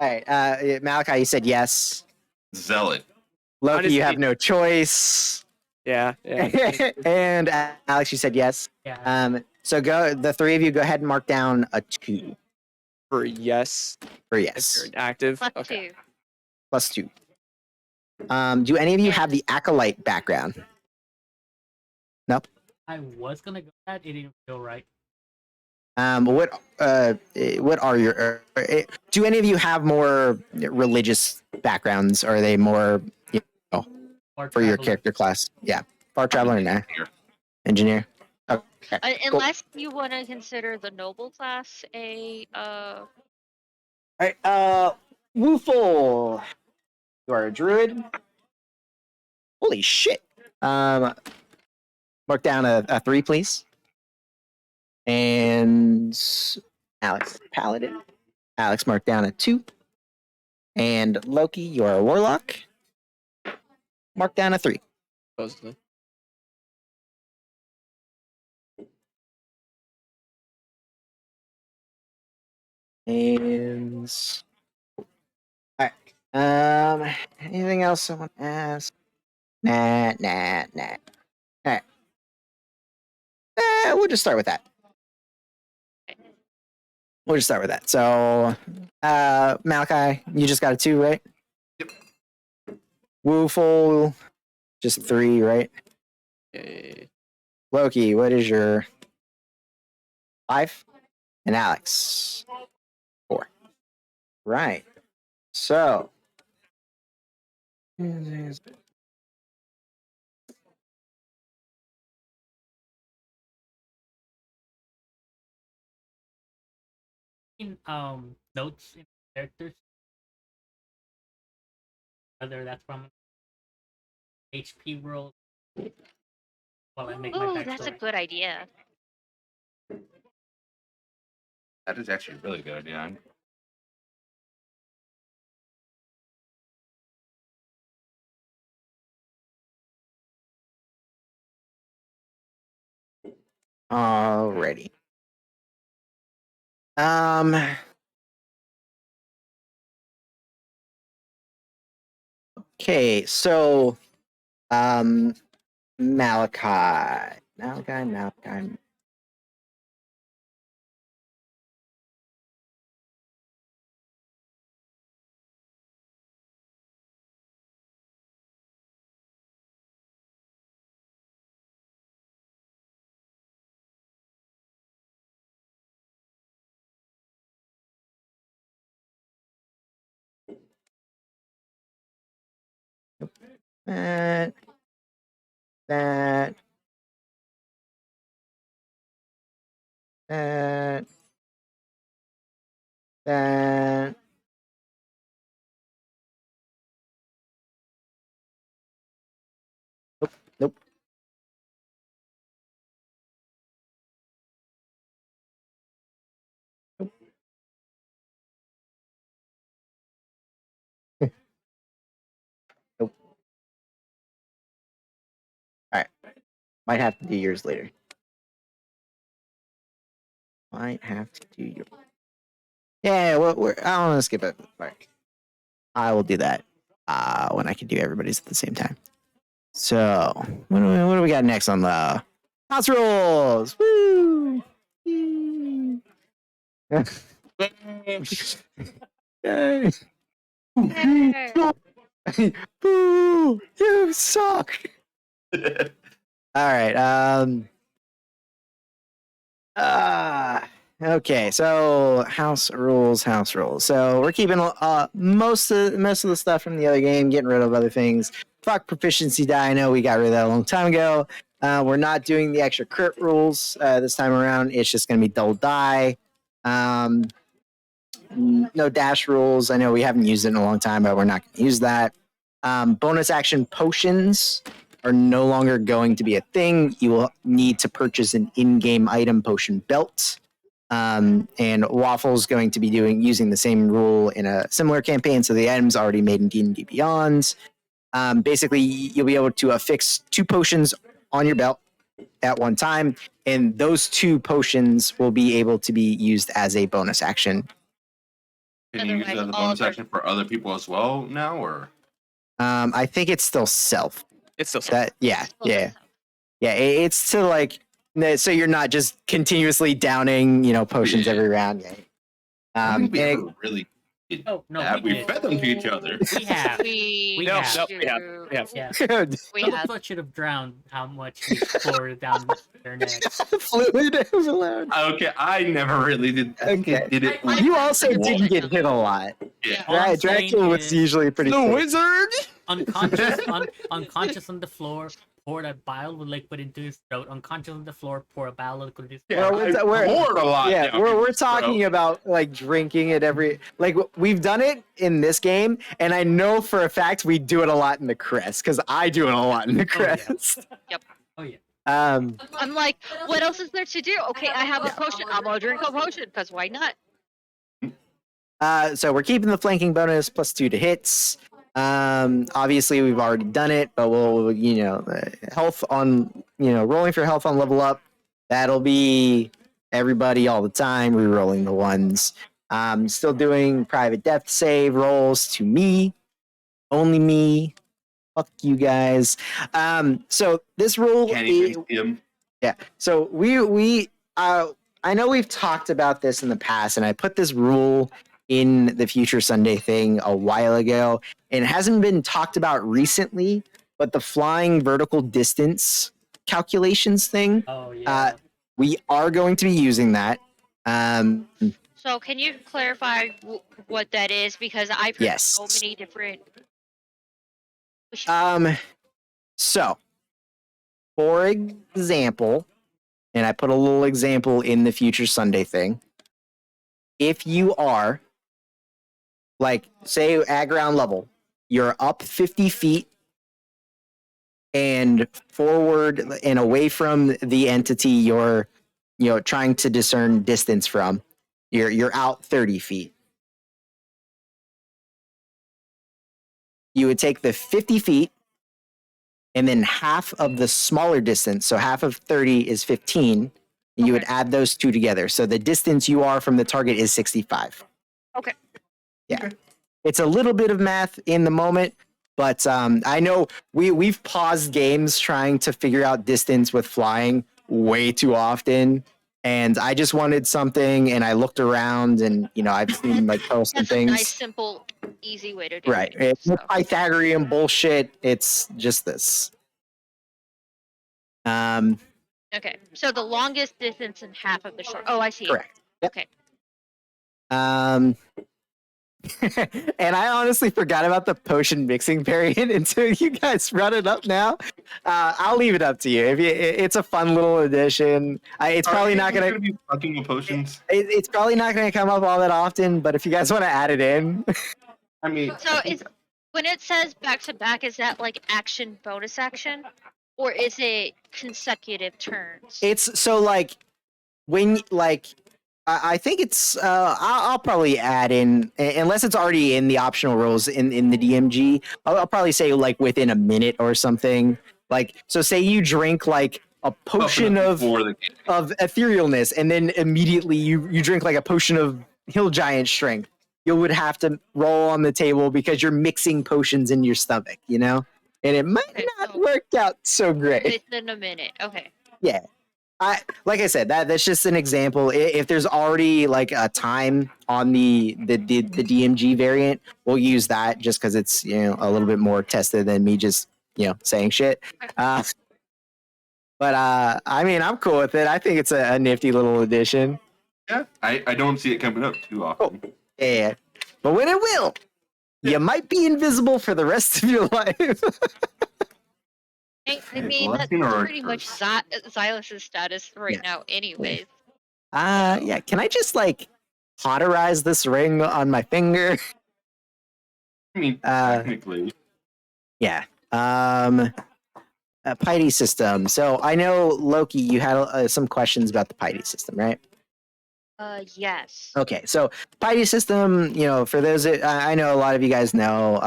All right, Malachi, you said yes. Zealot. Loki, Honestly- you have no choice. Yeah. And Alex, you said yes. Yeah. So the three of you go ahead and mark down a 2 For yes. for If yes. you're inactive. Plus Okay. 2. Plus 2. Do any of you Yeah. have the acolyte background? I was gonna go that, it didn't feel right. What are your? Do any of you have more religious backgrounds? Or are they more Or for your traveler. character class? Yeah, far traveler, nah. Here. Engineer. Okay. Unless you want to consider the noble class a All right. Woofle. You are a druid. Holy shit. Mark down a 3, please. And Alex, paladin. Alex, mark down a 2. And Loki, you're a warlock. Mark down a 3. Supposedly. And all right. Anything else I want to ask? Nah. All right. We'll just start with that. So, Malachi, you just got a 2, right? Yep. Woofle, just 3, right? Okay. Loki, what is your 5? And Alex, 4. Right. So. In notes in characters, whether that's from HP world. While I make my Oh, backstory. that's a good idea. That is actually a really good idea. Alrighty. Okay, so Malachi. That. That. Nope. Nope. All right. Might have to do yours later. Might have to do your. Yeah, well, I don't want to skip it. Right. I will do that when I can do everybody's at the same time. So, what do we got next on the house rules? Woo! Yay! There. Boo! You suck. All right. Okay. So house rules. So we're keeping most of the stuff from the other game, getting rid of other things. Fuck proficiency die. I know we got rid of that a long time ago. We're not doing the extra crit rules this time around. It's just going to be double die. No dash rules. I know we haven't used it in a long time, but we're not going to use that. Bonus action potions are no longer going to be a thing. You will need to purchase an in-game item potion belt. And Waffle's going to be using the same rule in a similar campaign. So the item's already made in D&D Beyond. Basically, you'll be able to affix 2 potions on your belt at one time, and those 2 potions will be able to be used as a bonus action. Can you use it as a Otherwise, all bonus other- action for other people as well now, or? I think it's still self. It's still That yeah, Well, yeah, that's- yeah. It's to like so you're not just continuously downing, potions Yeah. every round. Yeah. I don't think we and ever really did Oh no, that. we We did. fed them to each other. We have. We No, have. no, we have. We have. Yeah. We Some of have. us should have drowned how much we poured down their necks. fluid was allowed. Okay, I never really did. I think I Okay. did it. I- You also Wall. didn't get hit a lot. Yeah. All I'm Right, saying Dracula was is- usually pretty. The safe. wizard. Unconscious on the floor, poured a vial with liquid into his throat. Unconscious on the floor, pour a vial of liquid into his Yeah, Well, I we're- poured a lot. Yeah, down we're people's talking throat. about like drinking it we've done it in this game, and I know for a fact we do it a lot in the crest because I do it a lot in the Oh, yeah. crest. Oh yeah. I'm like, what else is there to do? Okay, I have a potion. I'm gonna drink a potion because why not? So we're keeping the flanking bonus +2 to hits. Obviously we've already done it, but we'll health on rolling for health on level up. That'll be everybody all the time, re-rolling the ones. Still doing private death save rolls to me, only me. Fuck you guys. So this rule, Can't even see him. yeah. So I know we've talked about this in the past, and I put this rule in the Future Sunday thing a while ago, and it hasn't been talked about recently. But the flying vertical distance calculations thing, Oh yeah. we are going to be using that. So can you clarify what that is? Because I've heard Yes. so many different. So, for example, and I put a little example in the Future Sunday thing. If you are, like, say at ground level, you're up 50 feet and forward and away from the entity you're, trying to discern distance from. You're out 30 feet. You would take the 50 feet and then half of the smaller distance. So half of 30 is 15. And you would Okay. add those two together. So the distance you are from the target is 65. Okay. Yeah. Okay. It's a little bit of math in the moment, but I know we've paused games trying to figure out distance with flying way too often. And I just wanted something, and I looked around, and I've seen like posts and That's a things. nice, simple, easy way to do Right. it. It's no so. Pythagorean bullshit. It's just this. Okay, so the longest distance and half of the short. Oh, I see. Correct. Yep. Okay. And I honestly forgot about the potion mixing variant until you guys brought it up now. I'll leave it up to you. It's a fun little addition. It's probably not gonna. be fucking with potions. It's probably not gonna come up all that often. But if you guys want to add it in, I mean, So is when it says back to back, is that like action bonus action, or is it consecutive turns? it's so like when like I think it's I'll probably add in unless it's already in the optional rules in the DMG. I'll probably say like within a minute or something. Like so, say you drink like a potion of before the game. etherealness, and then immediately you drink like a potion of hill giant strength. You would have to roll on the table because you're mixing potions in your stomach, and it might Okay, not so- work out so great. Within a minute. Okay. Like I said, that's just an example. If there's already like a time on the DMG variant, we'll use that just because it's a little bit more tested than me just saying shit. But I mean, I'm cool with it. I think it's a nifty little addition. Yeah, I don't see it coming up too often. Yeah, but when it will, you might be invisible for the rest of your life. I mean, that's Blessing or a pretty much curse? Xylus's status right Yeah. now, anyways. Yeah. Can I just like cauterize this ring on my finger? I mean, technically. Yeah. A Piety system. So I know Loki, you had some questions about the Piety system, right? Yes. Okay. So Piety system, for those that I know, a lot of you guys know,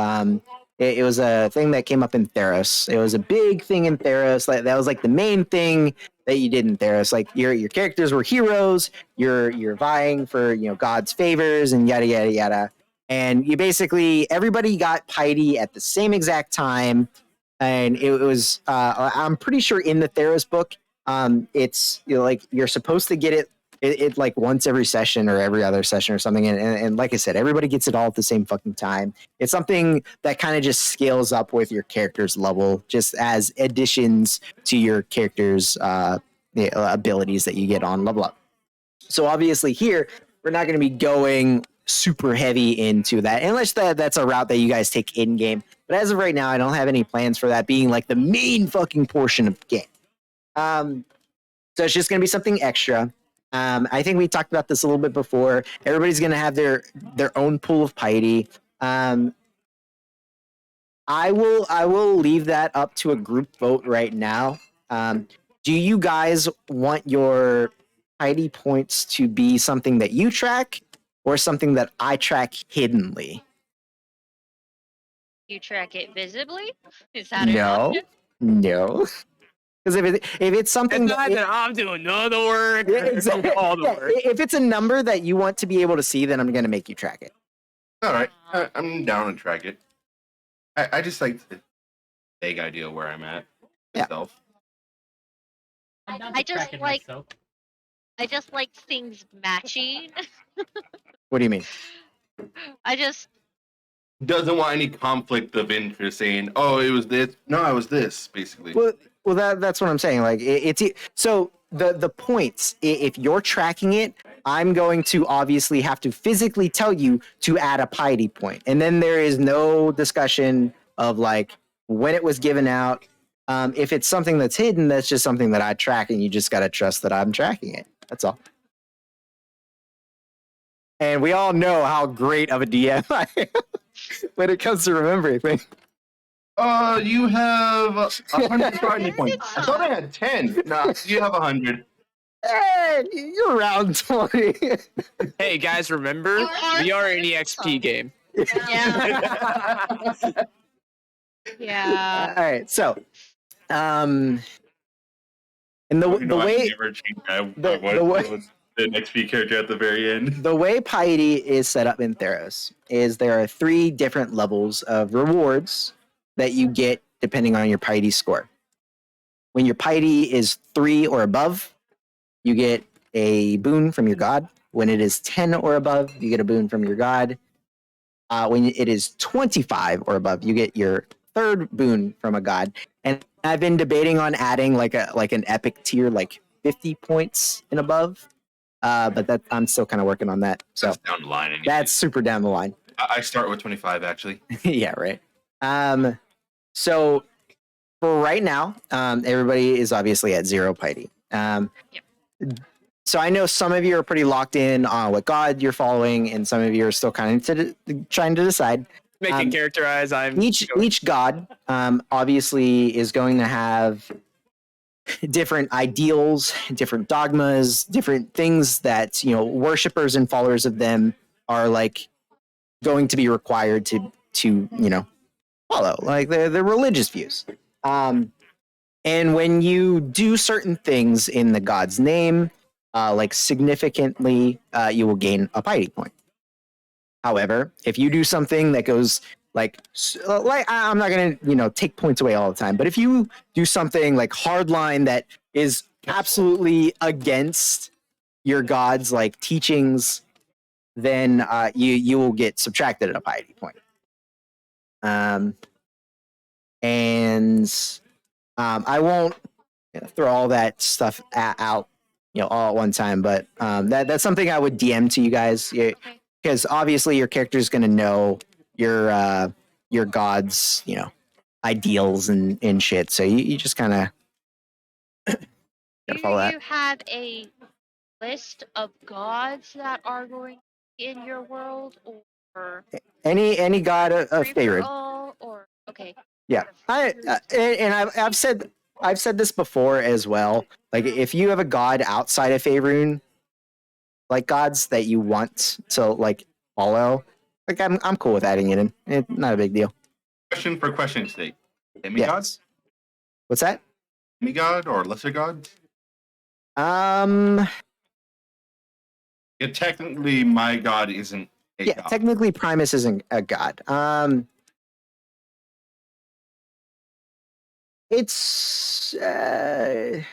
It was a thing that came up in Theros. It was a big thing in Theros. Like that was like the main thing that you did in Theros. Like your characters were heroes. You're vying for God's favors and yada yada yada. And you basically everybody got piety at the same exact time. And it was I'm pretty sure in the Theros book, it's like you're supposed to get it like once every session or every other session or something. And like I said, everybody gets it all at the same fucking time. It's something that kind of just scales up with your character's level, just as additions to your character's abilities that you get on level up. So obviously here, we're not going to be going super heavy into that, unless that's a route that you guys take in game. But as of right now, I don't have any plans for that being like the main fucking portion of the game. So it's just going to be something extra. I think we talked about this a little bit before. Everybody's going to have their own pool of piety. I will leave that up to a group vote right now. Do you guys want your piety points to be something that you track or something that I track hiddenly? You track it visibly? Is that an No, option? no. Because if it's something It's not that I'm doing none of the work. Yeah, exactly. All the Yeah, work. if it's a number that you want to be able to see, then I'm going to make you track it. All right, I'm down to track it. I just like the vague idea where I'm at Yeah. myself. I'm down I to just track it like- myself. I just like things matching. What do you mean? I just Doesn't want any conflict of interest saying, oh, it was this. No, I was this, basically. Well, that's what I'm saying. Like it's so the points. If you're tracking it, I'm going to obviously have to physically tell you to add a piety point, and then there is no discussion of like when it was given out. If it's something that's hidden, that's just something that I track, and you just got to trust that I'm tracking it. That's all. And we all know how great of a DM I am when it comes to remembering things. You have 100 piety points. I thought I had 10. No, you have 100. Hey, you're around 20. Hey guys, remember You are we are an doing EXP something. game. yeah. Yeah. All right, so, and the I way never changed. I the way- the XP character at the very end. the way piety is set up in Theros is there are 3 different levels of rewards that you get depending on your piety score. When your piety is 3 or above, you get a boon from your god. When it is 10 or above, you get a boon from your god. When it is 25 or above, you get your 3rd boon from a god. And I've been debating on adding like an epic tier, like 50 points and above. But that I'm still kind of working on that. So That's down the line. Anyway. that's super down the line. I start with 25 actually. Yeah, right. So for right now, everybody is obviously at 0 piety. So I know some of you are pretty locked in on what god you're following, and some of you are still kind of trying to decide. Making character eyes. Each god obviously is going to have different ideals, different dogmas, different things that worshippers and followers of them are like going to be required to follow, like their religious views. And when you do certain things in the god's name, like significantly, you will gain a piety point. However, if you do something that goes like I'm not gonna take points away all the time, but if you do something like hardline that is absolutely against your god's like teachings, then you will get subtracted at a piety point. I won't throw all that stuff out all at one time, but that's something I would DM to you guys, because obviously your character is going to know your god's ideals and shit, so you just kind of Do follow that. you have a list of gods that are going to be in your world, or Any god of free for favorite. all, or okay? Yeah, I've said this before as well. Like, if you have a god outside of Faerun, like gods that you want to like follow, like I'm cool with adding it in. It's not a big deal. Question for question's sake. Demigods? Yes. What's that? Demigod or lesser god? Um. Yeah, technically, my god isn't a Yeah. god. Technically, Primus isn't a god. It's trying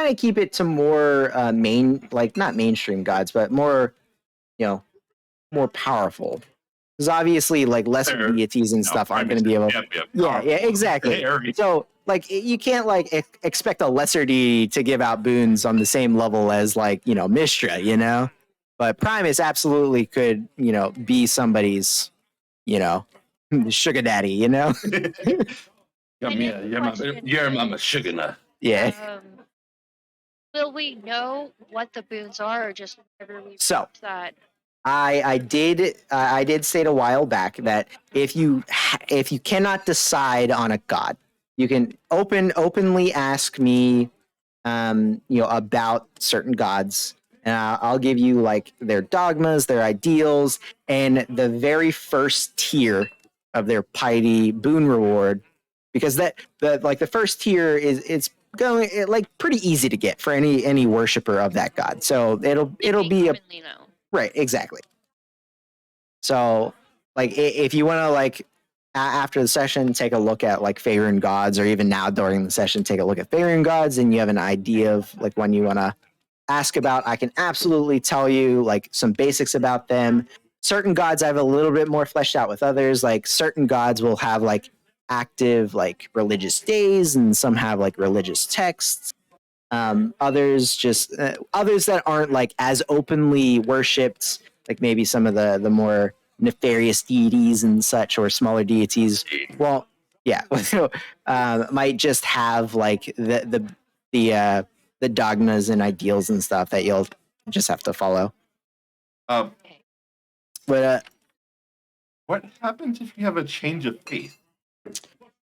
to keep it to more not mainstream gods, but more, more powerful. Because obviously, like lesser Fair. deities and No, stuff aren't Primus going to be is- able. Yep, Yeah, powerful. exactly. Very. So, like, you can't expect a lesser deity to give out boons on the same level as Mystra, But Primus absolutely could, be somebody's, sugar daddy, Yeah, I me, did you're my question- you're my sugar nut. Yeah. Will we know what the boons are, or just whenever we So- reach that? I did state a while back that if you cannot decide on a god, you can openly ask me, about certain gods, and I'll give you like their dogmas, their ideals, and the very first tier of their piety boon reward, because the first tier is going pretty easy to get for any worshiper of that god. So it'll be a Commonly known. right, exactly. So, if you want to after the session, take a look at Faerun gods, or even now during the session, take a look at Faerun gods, and you have an idea of when you want to ask about, I can absolutely tell you some basics about them. Certain gods I have a little bit more fleshed out with others. Certain gods will have active religious days, and some have religious texts. Others that aren't as openly worshipped, maybe some of the more nefarious deities and such, or smaller deities. Well, yeah, might just have the dogmas and ideals and stuff that you'll just have to follow. But What happens if you have a change of faith?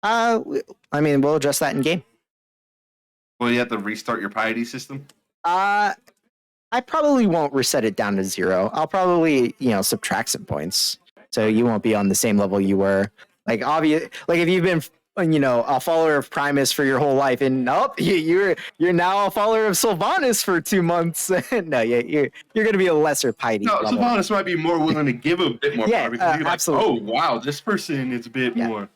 I mean, we'll address that in game. Well, you have to restart your piety system. I probably won't reset it down to 0. I'll probably, subtract some points, so you won't be on the same level you were. Obvious, if you've been, a follower of Primus for your whole life, and you're now a follower of Sylvanas for 2 months. No, you're gonna be a lesser piety. No, level. Sylvanas might be more willing to give a bit more. Yeah, power because you're absolutely. Oh wow, this person is a bit Yeah. more.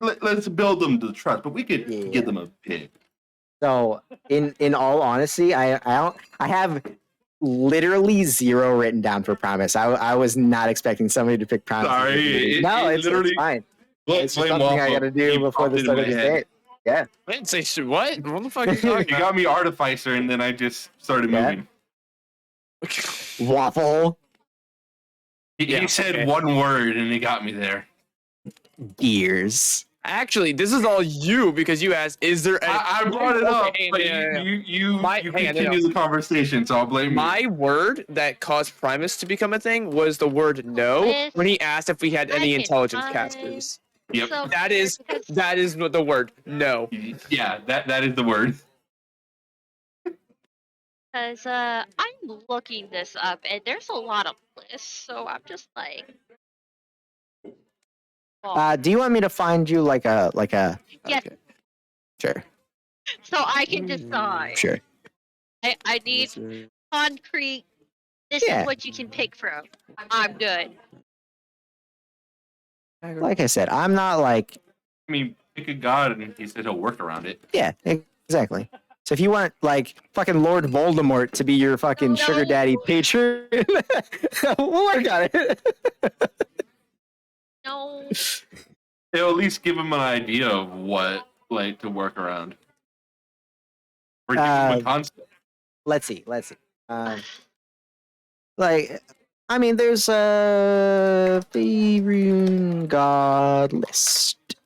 Let's build them to trust, but we could Yeah. give them a bit. So, in all honesty, I have literally 0 written down for Primus. I was not expecting somebody to pick Primus. Sorry, No, it it's literally- fine. Look, It's just something I gotta do before the start of the day. Yeah. I didn't say shit. What? What the fuck are you You talking about? got me artificer, and then I just started Yeah. moving. Waffle He Yeah, said okay. one word, and he got me there. gears. Actually, this is all you because you asked, is there any... I brought it up, Okay, but yeah. you My- hang on, continue the conversation, so I'll blame you. My word that caused Primus to become a thing was the word no With- when he asked if we had any I intelligence can casters. Yep. So That weird is because that is the word no. Yeah, that is the word. I'm looking this up, and there's a lot of lists, so I'm just like, oh, Do you want me to find you like a Yes. Okay. Sure. so I can decide. Sure. I need concrete. This Yeah. is what you can pick from. I'm good. Like I said, I'm not I mean, pick a god, and he said he'll work around it. yeah, exactly. So if you want fucking Lord Voldemort to be your fucking sugar No. daddy patron, we'll work on it. No. It'll at least give him an idea of what to work around. Or give him a concept. Let's see. I mean, there's a Faerun god list.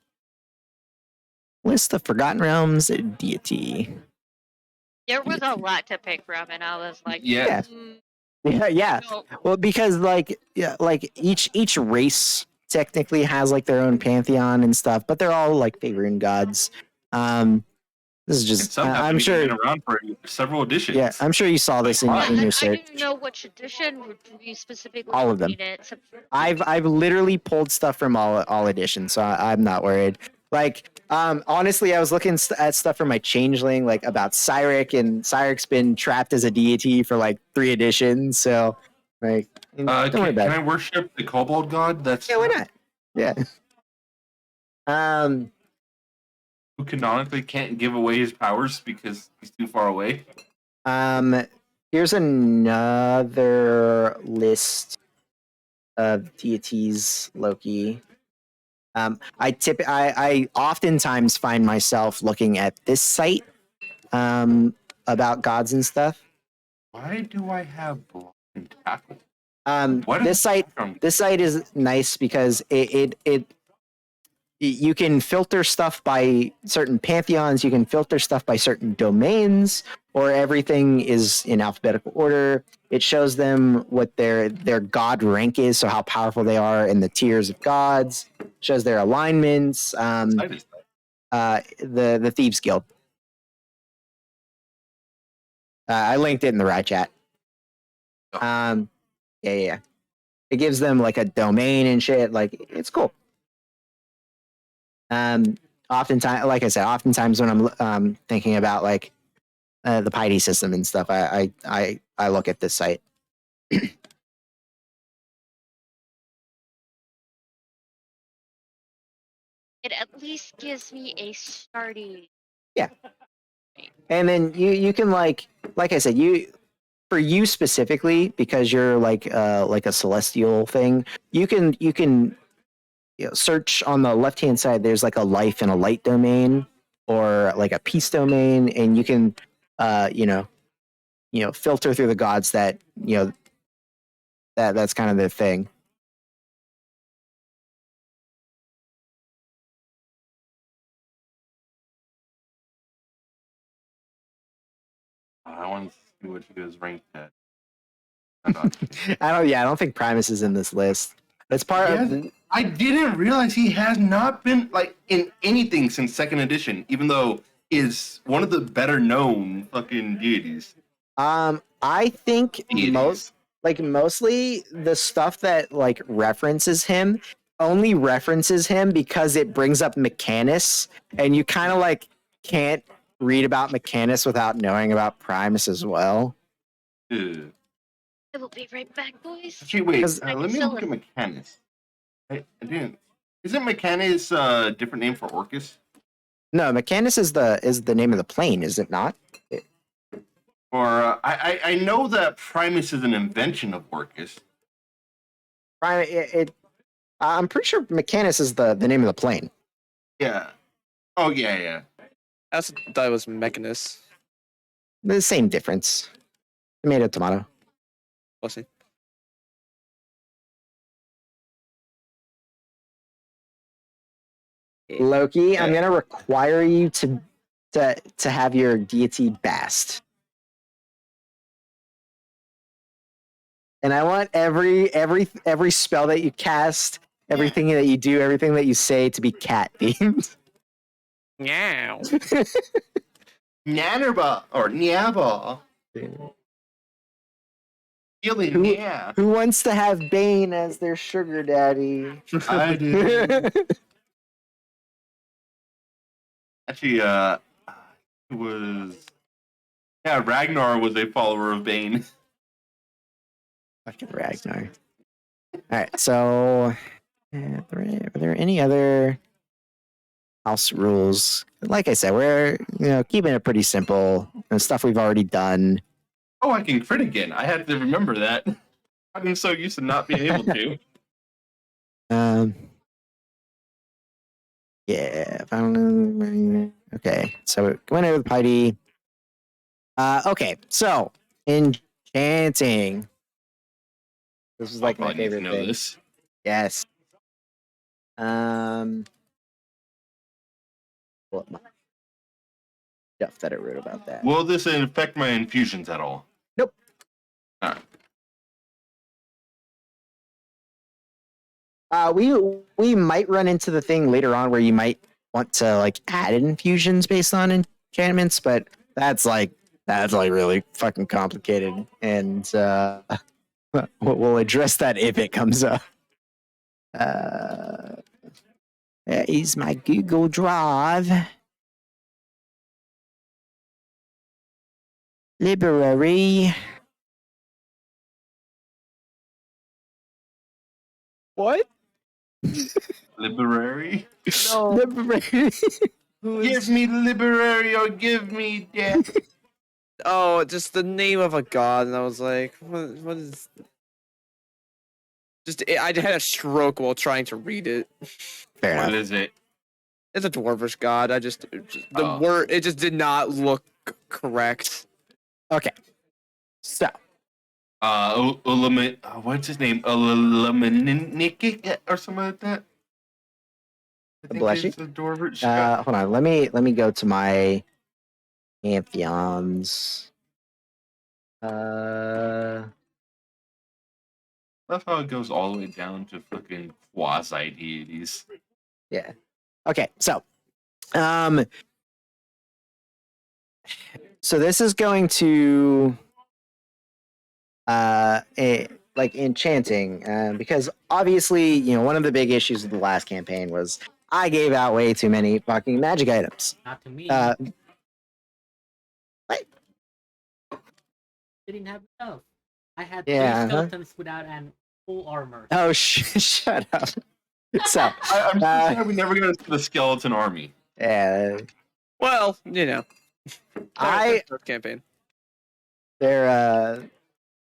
List of Forgotten Realms deity. There was a lot to pick from, and I was like, Yeah. Yeah. no. Well, because each race technically has their own pantheon and stuff, but they're all Faerun gods. This is And just. some haven't I'm even sure. been around for several editions. Yeah, I'm sure you saw this in, Like, in I, your I search. didn't know which edition would you specifically All of them. need it. So I've literally pulled stuff from all editions, so I'm not worried. Like, honestly, I was looking at stuff from my changeling, like about Cyric, and Cyric's been trapped as a deity for like 3 editions. So, like, don't worry about can it. I worship the Kobold God? That's Yeah, why not? Yeah. Who canonically can't give away his powers because he's too far away. Here's another list of deities, Loki. I oftentimes find myself looking at this site about gods and stuff. Why do I have block and tackle? This site is nice because it you can filter stuff by certain pantheons, you can filter stuff by certain domains, or everything is in alphabetical order. It shows them what their god rank is, so how powerful they are in the tiers of gods. It shows their alignments. The Thieves Guild. I linked it in the right chat. Yeah. It gives them like a domain and shit. Like, it's cool. Oftentimes, like I said, oftentimes when I'm thinking about like the Piety system and stuff, I look at this site. it at least gives me a starting. Yeah. And then you can like I said, for you specifically, because you're like a celestial thing, you can search on the left hand side. There's like a life and a light domain, or like a peace domain, and you can filter through the gods that that's kind of the thing. I want to see what he was ranked at. I don't think Primus is in this list. It's part of. I didn't realize he has not been like in anything since 2nd edition, even though is one of the better known fucking deities. I think mostly the stuff that like references him only references him because it brings up Mechanus, and you kind of like can't read about Mechanus without knowing about Primus as well. I will be right back, boys. Actually, wait. Let me look at Mechanus. I didn't. Isn't Mechanus a different name for Orcus? No, Mechanus is the name of the plane, is it not? Or I know that Primus is an invention of Orcus. I'm pretty sure Mechanus is the name of the plane. Yeah. Oh yeah. I thought it was Mechanus. The same difference. Tomato, tomato. We'll see. Loki, I'm gonna require you to have your deity Bast. And I want every spell that you cast, everything that you do, everything that you say to be cat themed. Meow. Nannerba or Nyaba. Who wants to have Bane as their sugar daddy? I do. Actually, it was Ragnar was a follower of Bane. Fucking Ragnar. All right, so are there any other house rules? Like I said, we're keeping it pretty simple. Stuff we've already done. Oh, I can crit again. I had to remember that. I'm so used to not being able to. Yeah. Okay, so going over the Piety. Okay, so enchanting. This is like my favorite thing. This. Yes. Pull up my stuff that I wrote about that. Will this affect my infusions at all? Nope. All right. We might run into the thing later on where you might want to like add infusions based on enchantments, but that's like really fucking complicated, and we'll address that if it comes up. There is my Google Drive. Library. What? Liberary? No. Library. Give me liberary or give me death. Oh, just the name of a god, and I was like, what is? I had a stroke while trying to read it. Fair What enough. is it? It's a dwarvish god. The Oh. word, it just did not look correct. Okay. So, What's his name? Ulamaniki or something like that. I think Bless you. it's a Dwarvish. hold on. Let me go to my pantheons. That's how it goes all the way down to fucking quasi deities. Yeah. Okay. So, so this is going to like enchanting, because obviously, one of the big issues of the last campaign was I gave out way too many fucking magic items. Not to me. What? Didn't have enough. I had Yeah, three skeletons without an full armor. Oh, shut up. So, I'm so sad we never got to the skeleton army. yeah, Well, I third campaign.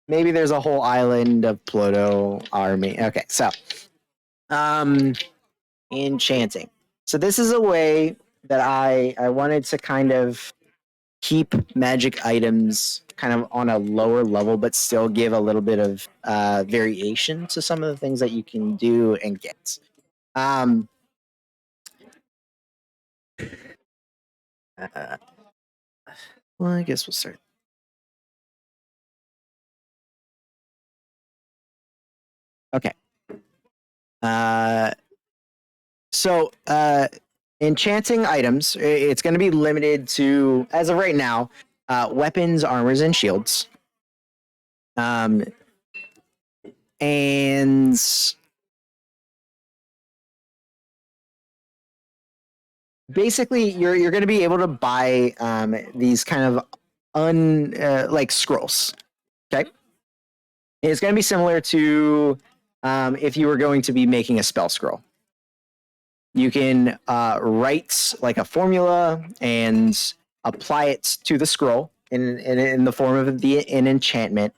maybe there's a whole island of Pluto army. Okay, so enchanting. So this is a way that I wanted to kind of keep magic items kind of on a lower level, but still give a little bit of variation to some of the things that you can do and get. Well, I guess we'll start. Okay. So enchanting items, it's going to be limited to, as of right now, weapons, armors, and shields. And basically, you're going to be able to buy these kind of like scrolls. Okay, and it's going to be similar to if you were going to be making a spell scroll. You can write like a formula and apply it to the scroll in the form of an enchantment,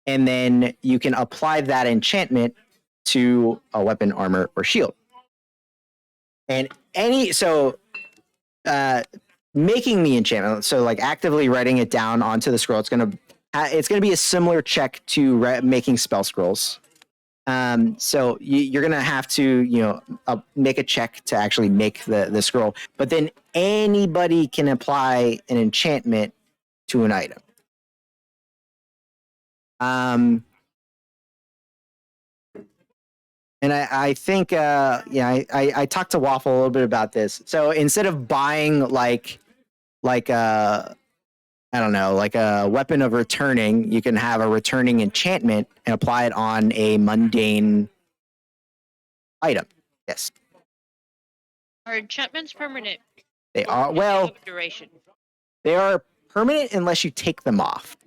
and then you can apply that enchantment to a weapon, armor, or shield. And making the enchantment, so like actively writing it down onto the scroll, it's gonna be a similar check to making spell scrolls. So you're gonna have to make a check to actually make the scroll, but then anybody can apply an enchantment to an item. And I think I talked to Waffle a little bit about this. So instead of buying like a weapon of returning, you can have a returning enchantment and apply it on a mundane item. Yes. Are enchantments permanent? They Or are. do they Well, have a duration. they are permanent unless you take them off.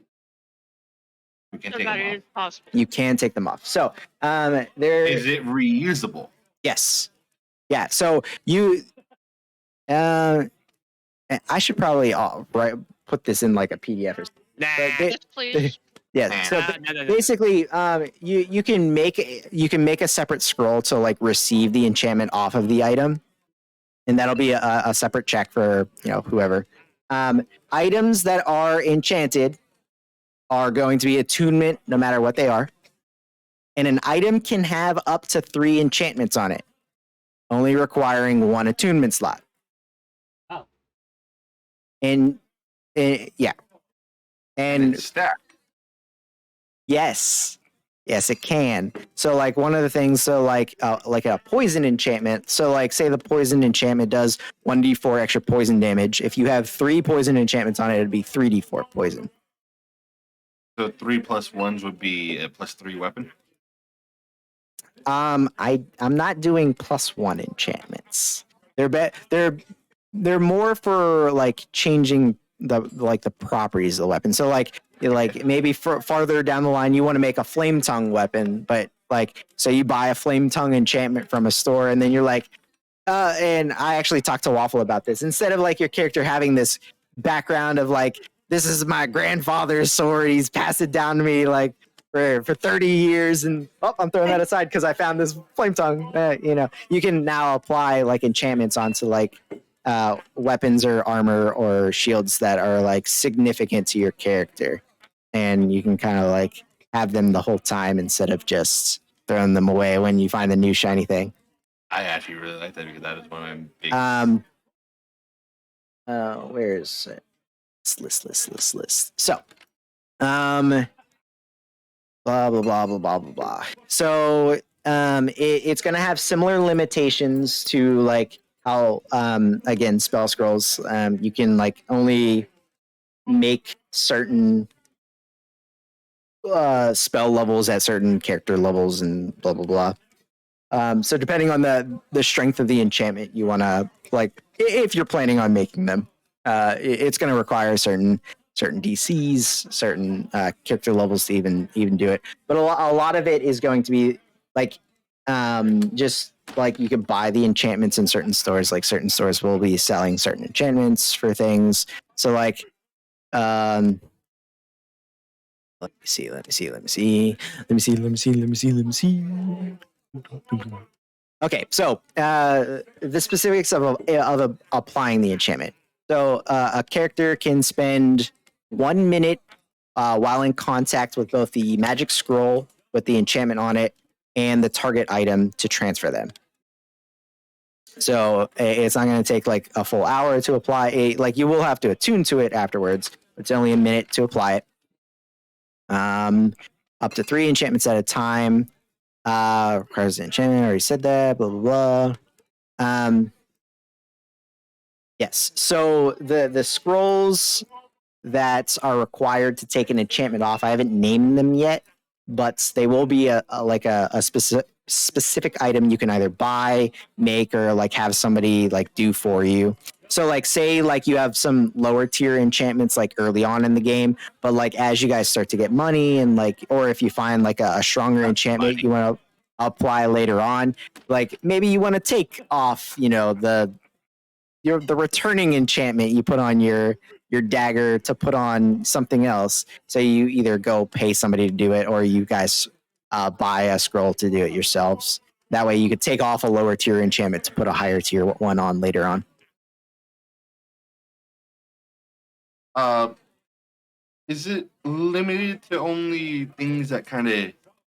We can So take that them it off. is possible. You can take them off. So there. Is it reusable? Yes. Yeah. So you. I should probably put this in like a PDF or something. Nah. They- Yes, please. Yeah. So No. basically, you can make a separate scroll to like receive the enchantment off of the item, and that'll be a separate check for whoever. Items that are enchanted are going to be attunement, no matter what they are, and an item can have up to 3 enchantments on it, only requiring 1 attunement slot. Oh. And yeah, And and it's stacked. yes. Yes, it can. So like one of the things, so like a poison enchantment. So like say the poison enchantment does 1d4 extra poison damage. If you have 3 poison enchantments on it, it'd be 3d4 poison. So 3 plus 1s would be a +3 weapon. I'm not doing +1 enchantments. They're more for like changing the properties of the weapon. So like maybe farther down the line you want to make a flame tongue weapon, but like so you buy a flame tongue enchantment from a store and then you're like and I actually talked to Waffle about this. Instead of like your character having this background of like this is my grandfather's sword, he's passed it down to me like for 30 years and I'm throwing that aside because I found this flame tongue. You can now apply like enchantments onto like weapons or armor or shields that are like significant to your character, and you can kind of like have them the whole time instead of just throwing them away when you find the new shiny thing. I actually really like that because that is one of my big. Where is it? List. So blah blah blah blah blah blah blah. So it's gonna have similar limitations to like how again spell scrolls. You can like only make certain spell levels at certain character levels and blah blah blah. So depending on the strength of the enchantment you want to like, if you're planning on making them, it's going to require certain DCs, certain character levels to even do it. But a lot of it is going to be like just like you can buy the enchantments in certain stores. Like certain stores will be selling certain enchantments for things. So like let me see. Okay, so the specifics of applying the enchantment. So a character can spend 1 minute while in contact with both the magic scroll with the enchantment on it and the target item to transfer them. So it's not going to take like a full hour to apply. Like you will have to attune to it afterwards. It's only a minute to apply it. Up to 3 enchantments at a time. Requires an enchantment. I already said that. Blah blah blah. Yes. So the scrolls that are required to take an enchantment off, I haven't named them yet, but they will be a specific item you can either buy, make, or like have somebody like do for you. So like say like you have some lower tier enchantments like early on in the game, but like as you guys start to get money and like, or if you find like a stronger enchantment you want to apply later on, like maybe you want to take off, the returning enchantment you put on your dagger to put on something else. So you either go pay somebody to do it or you guys buy a scroll to do it yourselves. That way you could take off a lower tier enchantment to put a higher tier one on later on. Is it limited to only things that kind of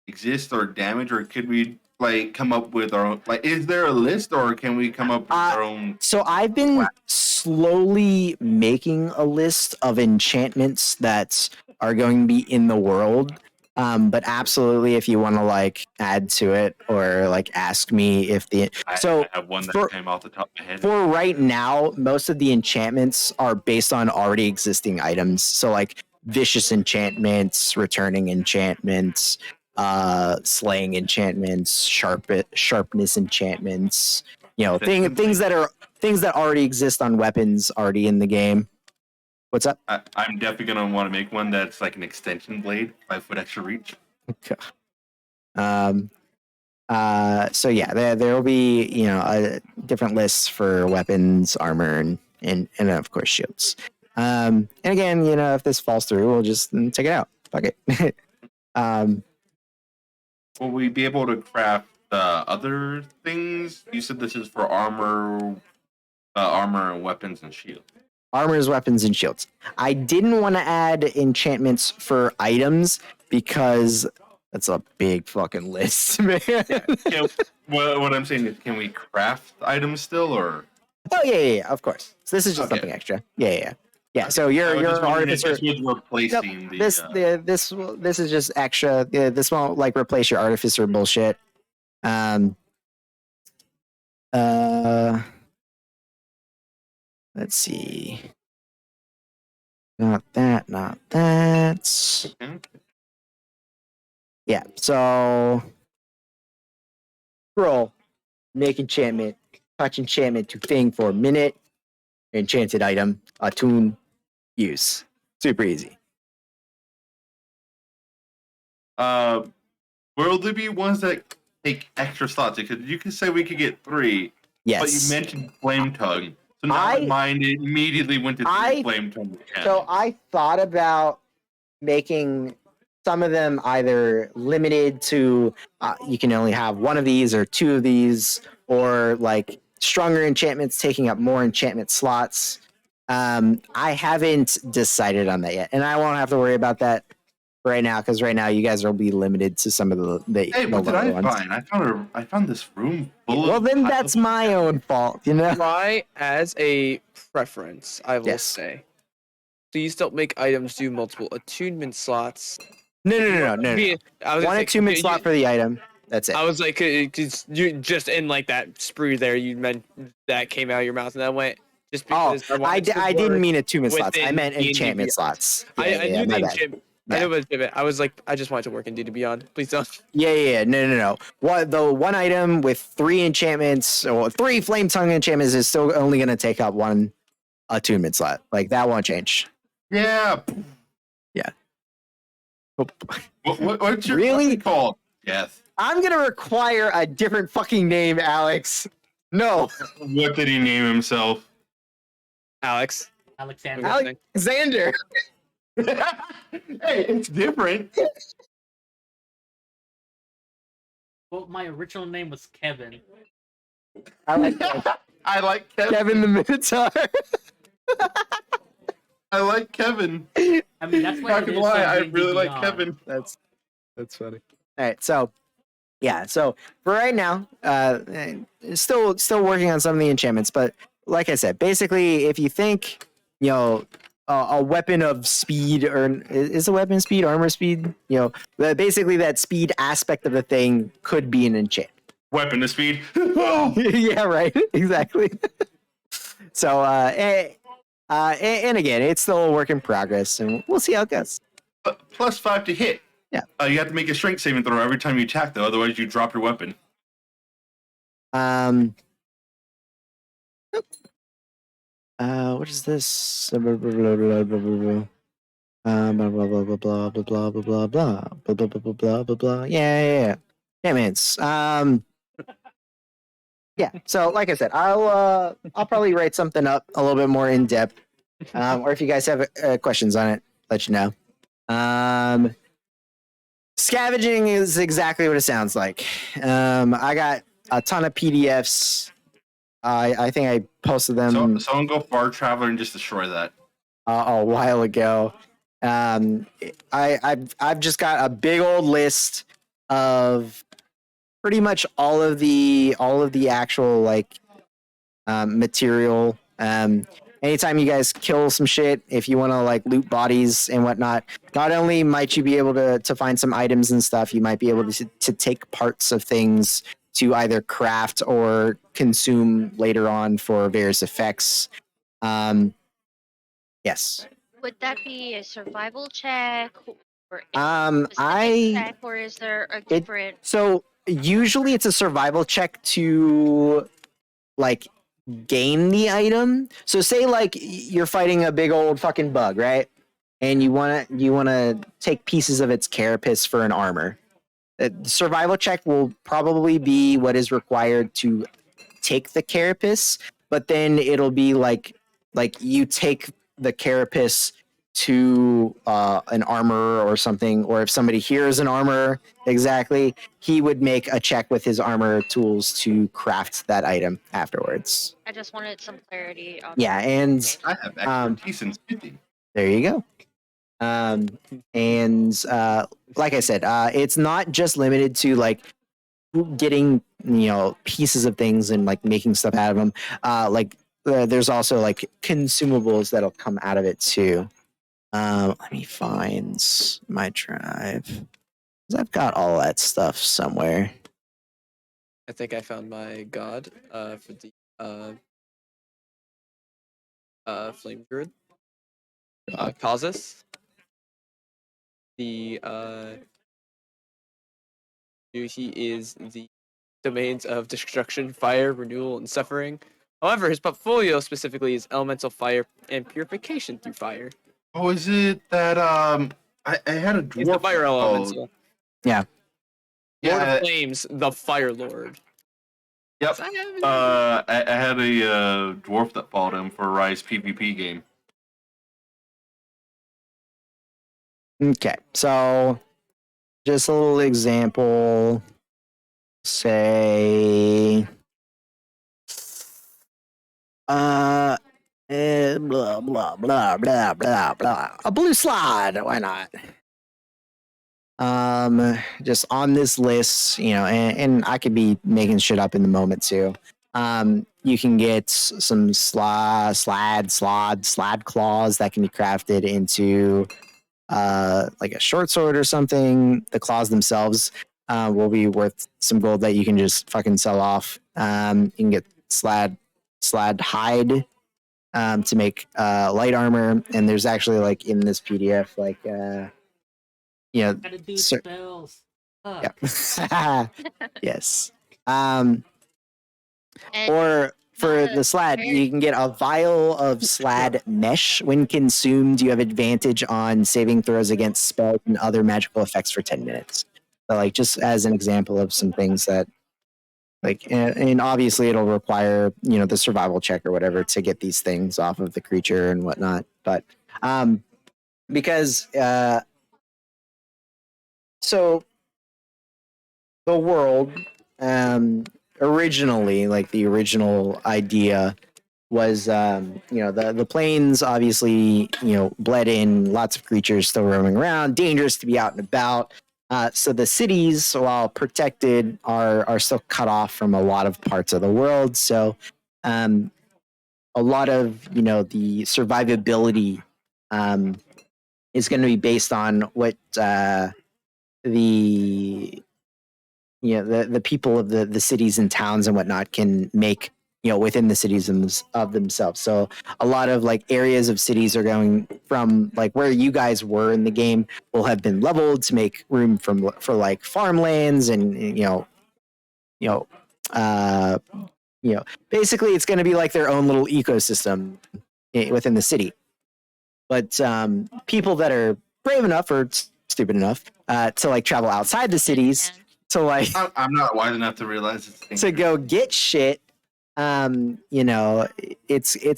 exist or damage, or could we like come up with our own? Like, is there a list, or can we come up with our own? So I've been slowly making a list of enchantments that are going to be in the world. But absolutely, if you want to like add to it or like ask me if I have one that came off the top of my head. For right now, most of the enchantments are based on already existing items. So like vicious enchantments, returning enchantments, slaying enchantments, sharpness enchantments. Things that already exist on weapons already in the game. What's up? I'm definitely gonna want to make one that's like an extension blade, 5 foot extra reach. Okay. So yeah, there will be different lists for weapons, armor, and of course shields. And again, if this falls through, we'll just take it out. Fuck it. Will we be able to craft other things? You said this is for armor, and weapons and shields. Armors, weapons, and shields. I didn't want to add enchantments for items because that's a big fucking list, man. What I'm saying is, can we craft items still, or? Oh yeah, of course. So this is just something extra. Yeah. Yeah, so I was your just wondering if artificer. this was replacing the. This is just extra. This won't like replace your artificer bullshit. Um. Let's see. Not that. Not that. Okay. Yeah. So. Scroll. Make enchantment. Touch enchantment to thing for a minute. Enchanted item. Attune. Use. Super easy. Will there be ones that take extra slots? Because you can say we could get 3, Yes. but you mentioned Flame Tongue. So now my mind immediately went to 3 Flame Tongue. So I thought about making some of them either limited to you can only have 1 of these or 2 of these, or like stronger enchantments taking up more enchantment slots. I haven't decided on that yet, and I won't have to worry about that right now because right now you guys will be limited to some of the Hey, what did lower I ones. find? I found this room full Well, of then piles that's of- my own fault, you know. Try as a preference, I will Yes. say. Please don't make items do multiple attunement slots. No. I was gonna 1 say, attunement slot for the item. That's it. I was like, 'cause you just in like that spree there, you meant that came out of your mouth, and I went just Oh, because I didn't work mean attunement slots. I within meant D&D enchantment Beyond. slots. I Yeah, knew my the bad. enchantment. Yeah. I knew it was. I was like, I just wanted to work in D&D Beyond. Please don't. Yeah. No. The 1 item with 3 enchantments or 3 flame tongue enchantments is still only going to take up 1 attunement slot. Like that won't change. Yeah. What's your Really? what's it called? Yes. I'm going to require a different fucking name, Alex. No, What did he name himself? Alex. Alexander. Alexander. Hey, it's different. Well, my original name was Kevin. I like that. I like Kevin. Kevin the Minotaur. I like Kevin. I mean, that's what Not it gonna is lie, on I D&D really like Beyond. Kevin. That's funny. All right, so yeah, so for right now, still working on some of the enchantments, but like I said, basically, if you think a weapon of speed, or is a weapon speed, armor speed, basically that speed aspect of the thing could be an enchantment. Weapon of speed. Yeah, right. Exactly. So, and again, it's still a work in progress, and we'll see how it goes. Plus 5 to hit. Yeah. You have to make a strength saving throw every time you attack, though. Otherwise, you drop your weapon. What is this? Blah blah blah blah blah blah blah blah blah blah blah blah blah blah blah blah blah blah blah. Yeah. Enchantments. Yeah. So, like I said, I'll probably write something up a little bit more in depth, or if you guys have questions on it, let you know. Scavenging is exactly what it sounds like. I got a ton of PDFs. I think I posted them So someone go Far Traveler and just destroy that. a while ago. I've just got a big old list of pretty much all of the actual like material. Anytime you guys kill some shit, if you want to like loot bodies and whatnot, not only might you be able to find some items and stuff, you might be able to take parts of things to either craft or consume later on for various effects. Yes. Would that be a survival check or a I check, or is there a different? So usually it's a survival check to like gain the item. So say like you're fighting a big old fucking bug, right? And you wanna take pieces of its carapace for an armor. The survival check will probably be what is required to take the carapace, but then it'll be like you take the carapace to an armor or something, or if somebody hears an armor, exactly, he would make a check with his armor tools to craft that item afterwards. I just wanted some clarity on. Yeah, and I have expertise in spitting. there you go. Like I said, it's not just limited to like getting pieces of things and like making stuff out of them. Like there's also like consumables that'll come out of it too. Let me find my drive. 'Cause I've got all that stuff somewhere. I think I found my god for the flame druid. Causus. The he is the domains of destruction, fire, renewal, and suffering. However, his portfolio specifically is elemental fire and purification through fire. Oh, is it that I had a dwarf He's the fire called- elemental. Yeah. Lord Yeah, of Flames, the Fire Lord. yep. I had a dwarf that followed him for a Rise PvP game. Okay, so just a little example. Say, blah blah blah blah blah blah. A blue slide. Why not? Just on this list, and I could be making shit up in the moment too. You can get some slad claws that can be crafted into like a short sword or something. The claws themselves will be worth some gold that you can just fucking sell off. You can get slad hide to make light armor, and there's actually like in this PDF like Gotta do Sir- spells. yeah. Yes. And Or for not the slad, very- you can get a vial of slad mesh. When consumed, you have advantage on saving throws against spells and other magical effects for 10 minutes. So, like, just as an example of some things that, like, and obviously it'll require, the survival check or whatever to get these things off of the creature and whatnot. But, because, so the world, originally, like the original idea was the plains obviously bled in, lots of creatures still roaming around, dangerous to be out and about, so the cities, while protected, are still cut off from a lot of parts of the world. So a lot of the survivability is going to be based on what the people of the cities and towns and whatnot can make within the cities of themselves. So a lot of like areas of cities are going from like where you guys were in the game will have been leveled to make room for like farmlands and basically it's going to be like their own little ecosystem within the city. But people that are brave enough or stupid enough to like travel outside the cities to like I'm not wise enough to realize it's to go get shit, it's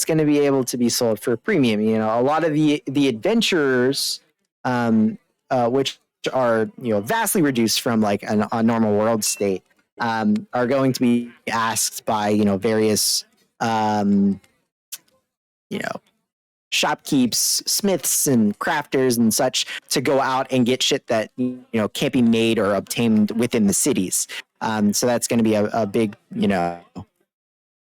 going to be able to be sold for a premium. A lot of the adventurers, which are vastly reduced from like a normal world state, are going to be asked by various shopkeepers, smiths, and crafters and such to go out and get shit that can't be made or obtained within the cities. So that's going to be a big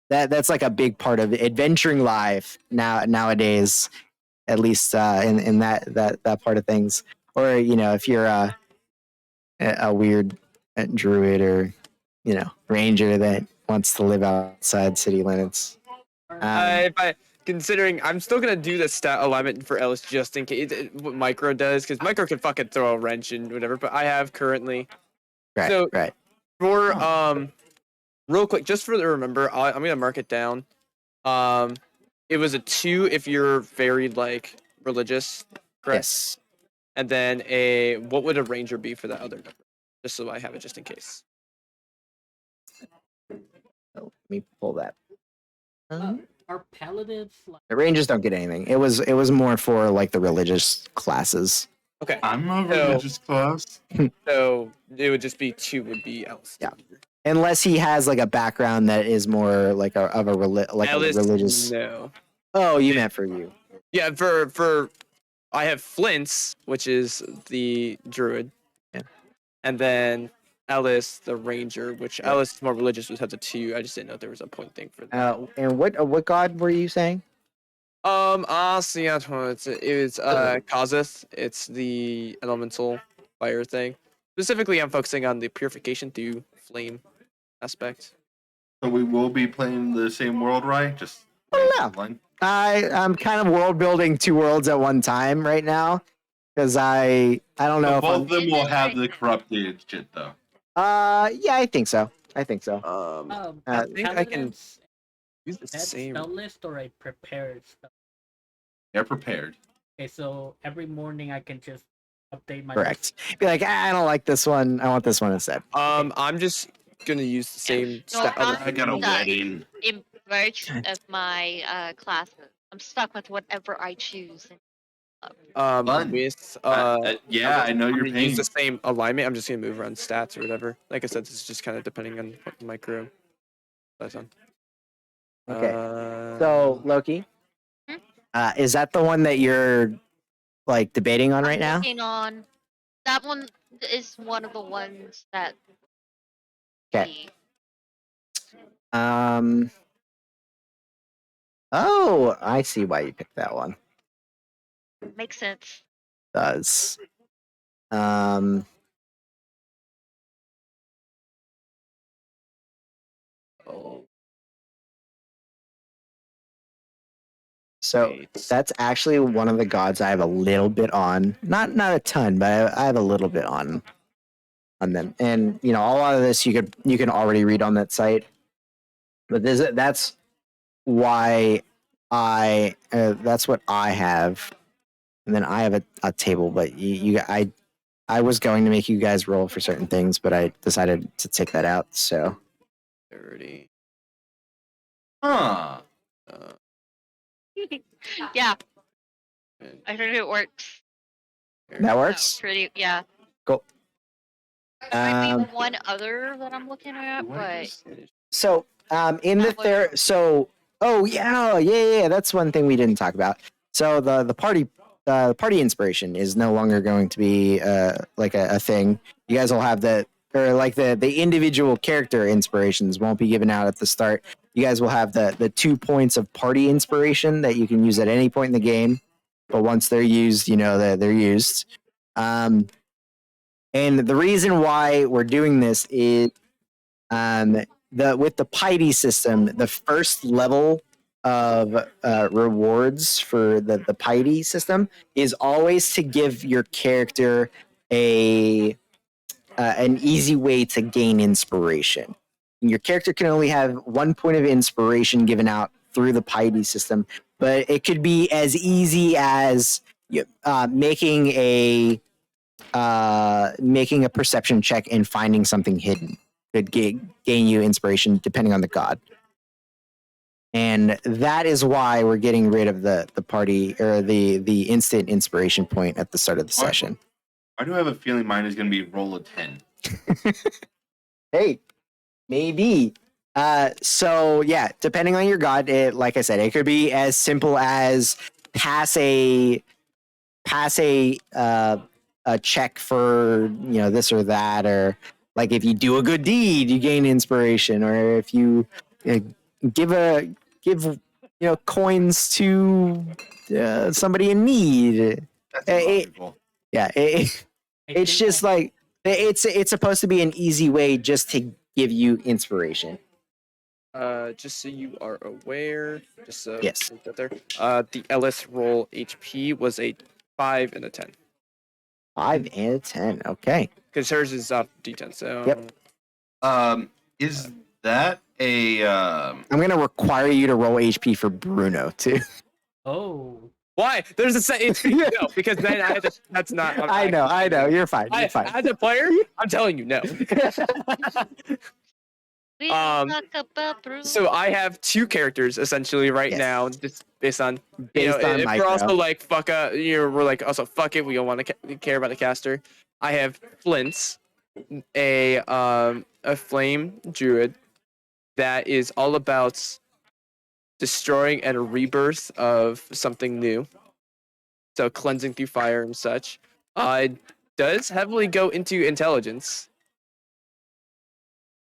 that's like a big part of adventuring life nowadays, at least in that part of things. Or if you're a weird druid or ranger that wants to live outside city limits. Considering I'm still gonna do the stat alignment for Ellis just in case what Micro does, because Micro can fucking throw a wrench and whatever. But I have currently Right. for real quick, just for the remember, I'm gonna mark it down. It was a 2 if you're very like religious, correct? Yes. And then what would a ranger be for that other number? Just so I have it just in case. So let me pull that. Are paladins like The rangers don't get anything. It was more for like the religious classes. Okay, I'm a So- religious class. so it would just be 2 would be Ellis. Yeah. Unless he has like a background that is more like a Ellis, religious. no. Oh, you meant for you. Yeah, for I have Flint's, which is the druid. Yeah. And then Ellis, the ranger, which Ellis is more religious, was has a 2. I just didn't know if there was a point thing for that. And what god were you saying? Honestly, it was Kazeth. It's the elemental fire thing. Specifically, I'm focusing on the purification through flame aspect. So we will be playing the same world, right? Just I don't line. I'm kind of world building 2 worlds at one time right now because I don't know So if both I'm. of them will have the corrupted shit, though. Yeah, I think so. I think so. I think I can Paladins, use the that same. spell list or a prepared spell. They're prepared. Okay, so every morning I can just update my Correct. Be like, I don't like this one. I want this one instead. I'm just gonna use the same. No, I got a Done. wedding. In merge of my classes, I'm stuck with whatever I choose. Fun. With Yeah, I know I'm your gonna use pain. the same alignment. I'm just gonna move around stats or whatever. Like I said, this is just kind of depending on what the micro that's on. Okay. So Loki, Hmm? is that the one that you're like debating on right I'm now? working on that one. Is one of the ones that. Okay. Oh, I see why you picked that one. Makes sense. Does. So Wait. that's actually one of the gods I have a little bit on. Not a ton, but I have a little bit on them. And a lot of this you can already read on that site. But that's why that's what I have. And then I have a table, but I was going to make you guys roll for certain things, but I decided to take that out. So 30. Huh. Yeah, and I think it works. that works. Pretty. Yeah. Cool. Might be one other that I'm looking at, but So in the That was- yeah, that's one thing we didn't talk about. So the party inspiration is no longer going to be like a thing. You guys will have the individual character inspirations won't be given out at the start. You guys will have the 2 points of party inspiration that you can use at any point in the game. But once they're used, they're used. And the reason why we're doing this is with the piety system, the first level of rewards for the piety system is always to give your character an easy way to gain inspiration. Your character can only have 1 point of inspiration given out through the piety system, but it could be as easy as making a perception check and finding something hidden could gain you inspiration depending on the god. And that is why we're getting rid of the party or the instant inspiration point at the start of the session. I do have a feeling mine is going to be roll a 10. Hey, maybe. So yeah, depending on your god, like I said, it could be as simple as pass a check for this or that, or like if you do a good deed, you gain inspiration, or if you give coins to somebody in need. It's just like it's supposed to be an easy way just to give you inspiration. Just so you are aware, just so Yes. we get there. The Ellis roll HP was a 5 and a 10. 5 and a 10. Okay. Because hers is D10. So Yep. Is that a I'm gonna require you to roll HP for Bruno too. Oh. Why? There's a set HP. No, because then I had to, that's not. I know. You're fine. You're fine. As a player, I'm telling you, no. We talk about Bruce. So I have 2 characters essentially right Yes. now, just based on Based on if we're micro. also like fuck we're like also fuck it, we don't want to care about the caster. I have Flint's, a flame druid that is all about destroying and a rebirth of something new. So cleansing through fire and such. It does heavily go into intelligence.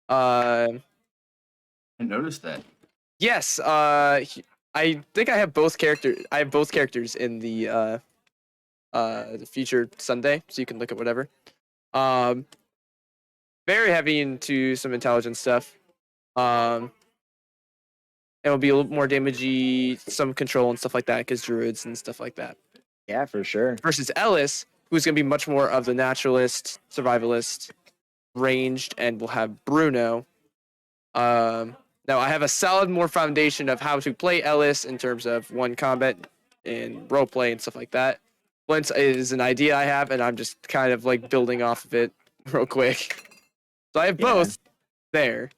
Uh, I noticed that. yes. I think I have both characters. I have both characters in the featured Sunday, so you can look at whatever. Um, very heavy into some intelligence stuff. It'll be a little more damagey, some control and stuff like that, because druids and stuff like that. Yeah, for sure. Versus Ellis, who's going to be much more of the naturalist, survivalist, ranged, and will have Bruno. Now, I have a solid more foundation of how to play Ellis in terms of one combat and roleplay and stuff like that. Blintz is an idea I have, and I'm just kind of like building off of it real quick. So I have both there.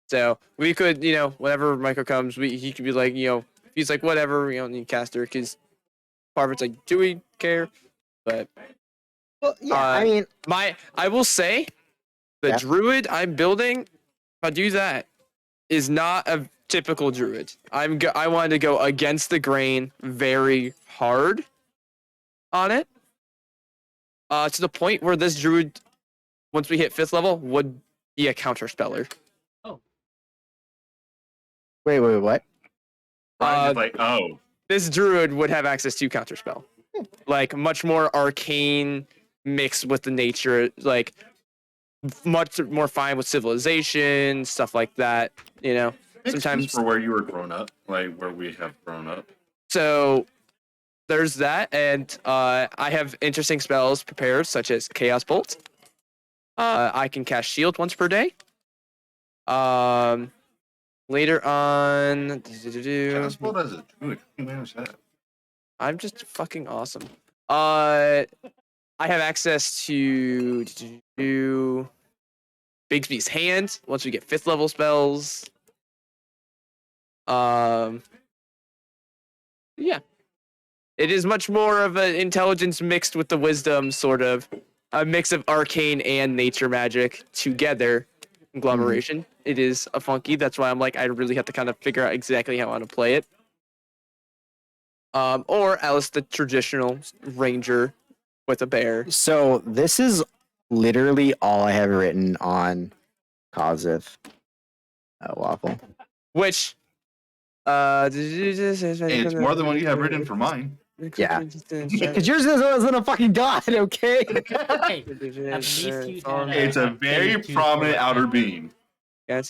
So we could, whenever Michael comes, he could be like, if he's like, whatever, we don't need caster, because part of it's like, do we care? But Well, yeah, I mean, I will say, the Yeah. druid I'm building, if I do that, is not a typical druid. I wanted to go against the grain very hard on it. To the point where this druid, once we hit 5th level, would be a counter speller. wait, what? I'm just like, oh, This druid would have access to counterspell, like much more arcane mixed with the nature, like much more fine with civilization, stuff like that. makes sense Sometimes. for where you were grown up, like where we have grown up. So there's that, and I have interesting spells prepared, such as Chaos Bolt. I can cast Shield once per day. Later on, Chaos Bolt as a druid. How do you manage that? I'm just fucking awesome. I have access to Bigsby's Hand once we get 5th level spells. Yeah. It is much more of an intelligence mixed with the wisdom, sort of. A mix of arcane and nature magic together. Conglomeration. It is a funky. That's why I'm like, I really have to kind of figure out exactly how I want to play it. Or Alice, the traditional ranger with a bear. So this is literally all I have written on Kazif Waffle. Which, It's more than what you have written for mine. Yeah. Because yours wasn't a fucking god, okay? Hey, at least you had It's a very ability to prominent select outer that. being. You're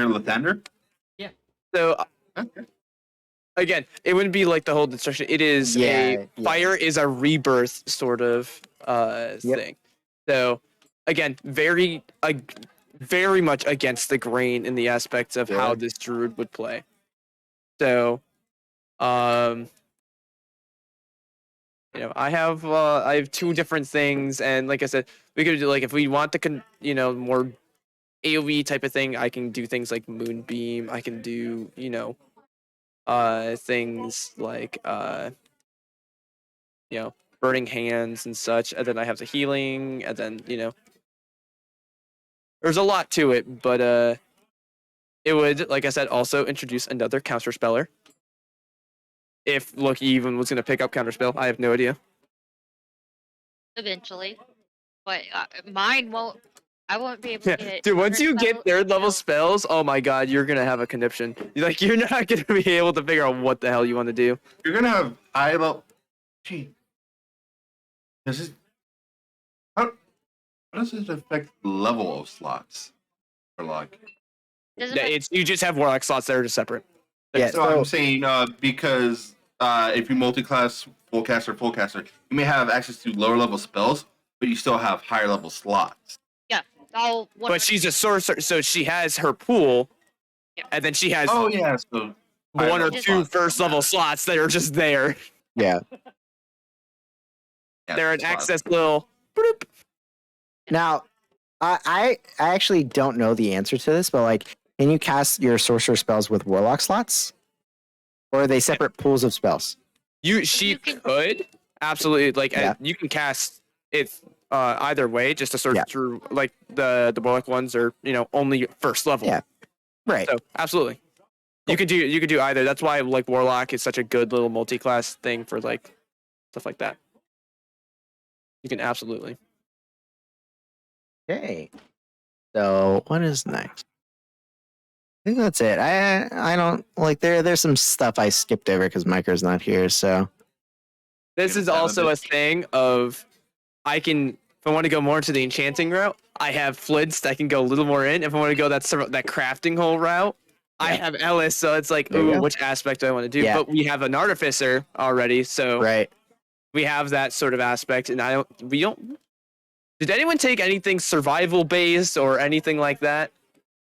Lathander? So Okay. again, it wouldn't be like the whole destruction. It is Yeah. fire is a rebirth sort of thing. So again, very much against the grain in the aspects of how this druid would play. So, I have 2 different things, and like I said, we could do, like, if we want the more AoE type of thing, I can do things like Moonbeam. I can do things like Burning Hands and such, and then I have the healing, and then there's a lot to it, but it would, like I said, also introduce another counter speller. If Loki even was going to pick up counterspell, I have no idea. Eventually, but mine won't. I won't be able to get. Dude, once you get 3rd level spell. spells, oh my god, you're gonna have a conniption. You're not gonna be able to figure out what the hell you want to do. You're gonna have high level. Gee. How does it affect the level of slots? Or like. Doesn't it? You just have warlock slots that are just separate. Yeah, So I'm saying because if you multi-class full caster, you may have access to lower level spells, but you still have higher level slots. All one. But she's a sorcerer, so she has her pool, and then she has Oh yeah, so 1 or higher 2 slots. first level slots that are just there. Yeah. Yeah, They're an slots. access little. Bloop. Now, I actually don't know the answer to this, but like, can you cast your sorcerer spells with warlock slots? Or are they separate pools of spells? She You can- could absolutely Yeah. you can cast it either way, just to search Yeah. through, like the warlock ones are only 1st level. Yeah. Right. So absolutely, you could do either. That's why like warlock is such a good little multi-class thing for like stuff like that. You can absolutely. Okay. So what is next? I think that's it. I don't like there's some stuff I skipped over because Micro's not here. So This Yeah, is that would also be- a thing of I can if I want to go more into the enchanting route, I have Flints that can go a little more in. If I want to go that crafting hole route, I Yeah. have Ellis. So it's like, There you ooh, go. which aspect do I want to do? Yeah. But we have an artificer already, so right. we have that sort of aspect. And we don't. Did anyone take anything survival based or anything like that?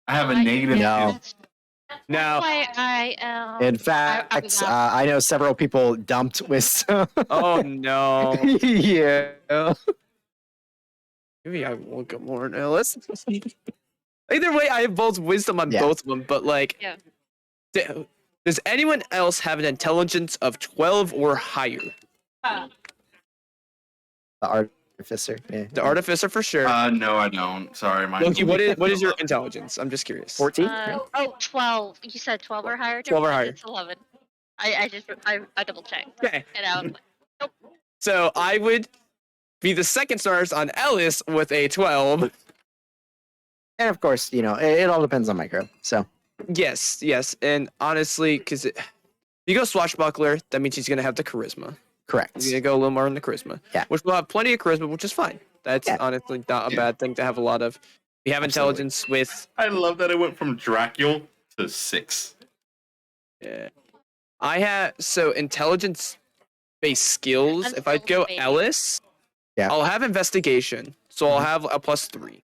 I have a Not negative yet. No. That's No. why I am. In fact, was I know several people dumped wisdom. Oh no. yeah. Maybe I will go more on Ellis. Either way, I have both wisdom on Yeah. both of them, but like, Yeah. does anyone else have an intelligence of 12 or higher? The artificer. Yeah. The artificer for sure. No, I don't. Sorry, my. Loki, what is your intelligence? I'm just curious. 14. 12. You said 12 or higher? 12 or Never mind, higher. It's 11. I double checked. Okay, And I was like, so I would be the second stars on Ellis with a 12. And of course, it all depends on Micro. So Yes, and honestly, because if you go swashbuckler, that means he's gonna have the charisma. correct. He's gonna go a little more in the charisma. Yeah. Which will have plenty of charisma, which is fine. That's Yeah. honestly not a Yeah. bad thing to have a lot of. We have Absolutely. intelligence with. I love that it went from Dracula to 6. Yeah. I have so intelligence based skills. I'm If I still go debating. Ellis, Yeah. I'll have investigation, so I'll have a +3.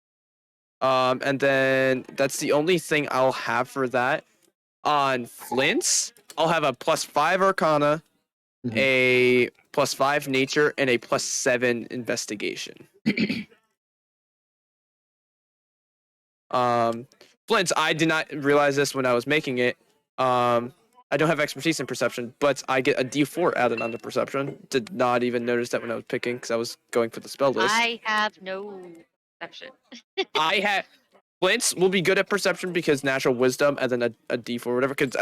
And then that's the only thing I'll have for that. On Flint's, I'll have a +5 Arcana, Mhm. a +5 Nature, and a +7 Investigation. Flint's, I did not realize this when I was making it. I don't have expertise in perception, but I get a D4 added onto perception. Did not even notice that when I was picking because I was going for the spell list. I have no perception. I had Flint's will be good at perception because natural wisdom and then a D4 or whatever. Because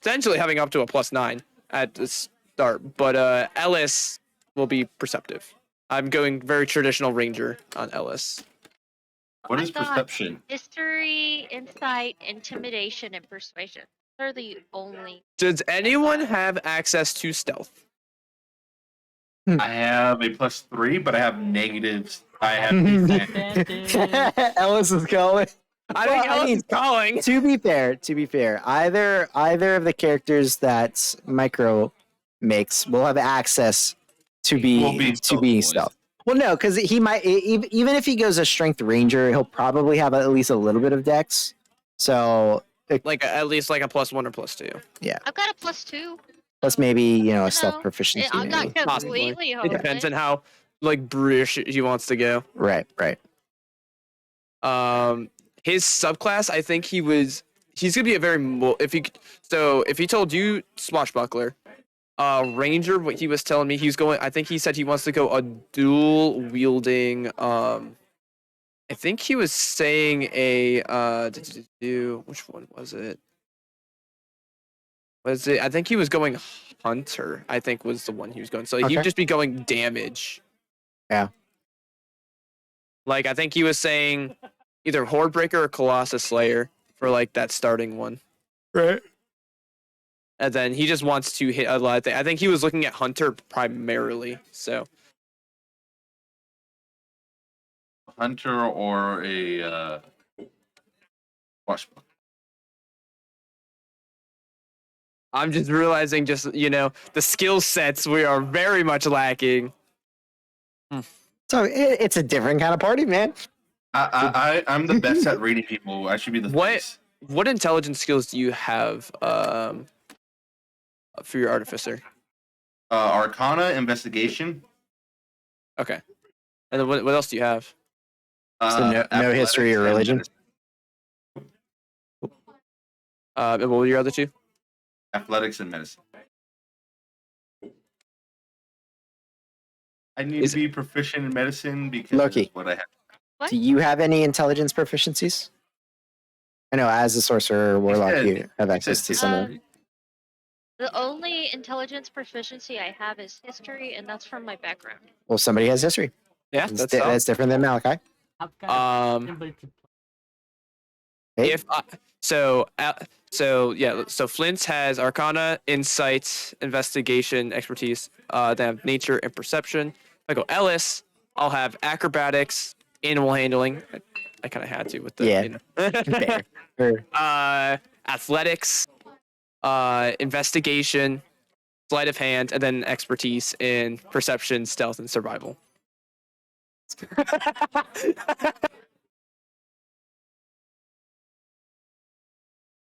potentially having up to a +9 at the start, but Ellis will be perceptive. I'm going very traditional ranger on Ellis. What I is thought perception? History, insight, intimidation, and persuasion. They're the only. Does anyone have access to stealth? I have a +3, but I have negatives. I have. Disadvantage. Ellis is calling. I think Well, I Ellis mean, is calling. To be fair, either of the characters that Micro makes will have access to Will be be to stealth being boys. stealth. Well, no, because he might even if he goes a strength ranger, he'll probably have at least a little bit of dex. So Like at least like a +1 or +2. I've got a +2. plus maybe a No, stealth proficiency. I'm not maybe. Possibly. completely It hopeless. depends on how like brutish he wants to go. Right. His subclass, I think he's gonna be a very if he told you swashbuckler, ranger, what he was telling me I think he said he wants to go a dual wielding. I think he was saying a which one was it? I think he was going hunter. I think was the one he was going. So Okay. he'd just be going damage. Yeah. Like I think he was saying either Hordebreaker or Colossus Slayer for like that starting one. Right. And then he just wants to hit a lot of things. I think he was looking at hunter primarily. So Hunter or a washbook. I'm just realizing the skill sets we are very much lacking. So it's a different kind of party, man. I'm the best at reading people. I should be the What? face. What intelligence skills do you have for your artificer? Arcana, investigation. Okay. And then what else do you have? So no history or athletics, and religion? medicine. And what were your other two? Athletics and medicine. I need Is- to be proficient in medicine because Loki. it's what I have. What? Do you have any intelligence proficiencies? I know as a sorcerer or warlock, said- you have access to some of them. The only intelligence proficiency I have is history, and that's from my background. Well, somebody has history. Yeah, That's different than Malachi. I've got Um, somebody to play. Hey, if I, so Flint's has Arcana, Insight, Investigation, Expertise. They have Nature and Perception. If I go Ellis, I'll have Acrobatics, Animal Handling. I kind of had to with the yeah, fair. Athletics, Investigation, Sleight of Hand, and then Expertise in Perception, Stealth, and Survival.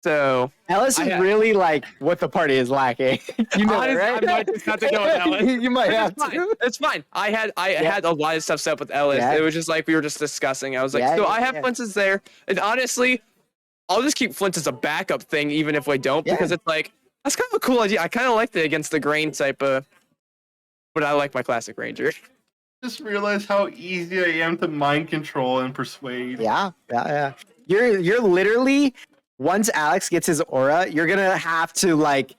So Alice I is ha- really like what the party is lacking. You know that, honestly, right? I might just have to go with Ellis. You might It's have fine. to. It's fine. I had a lot of stuff set up with Ellis. Yeah. It was just like we were just discussing. I was like, Yeah, so yeah, I have yeah. Flint's there, and honestly, I'll just keep Flint as a backup thing, even if we don't, Yeah. because it's like that's kind of a cool idea. I kind of liked it against the grain type of, but I like my classic ranger. Just realize how easy I am to mind control and persuade. Yeah. You're literally once Alex gets his aura, you're gonna have to like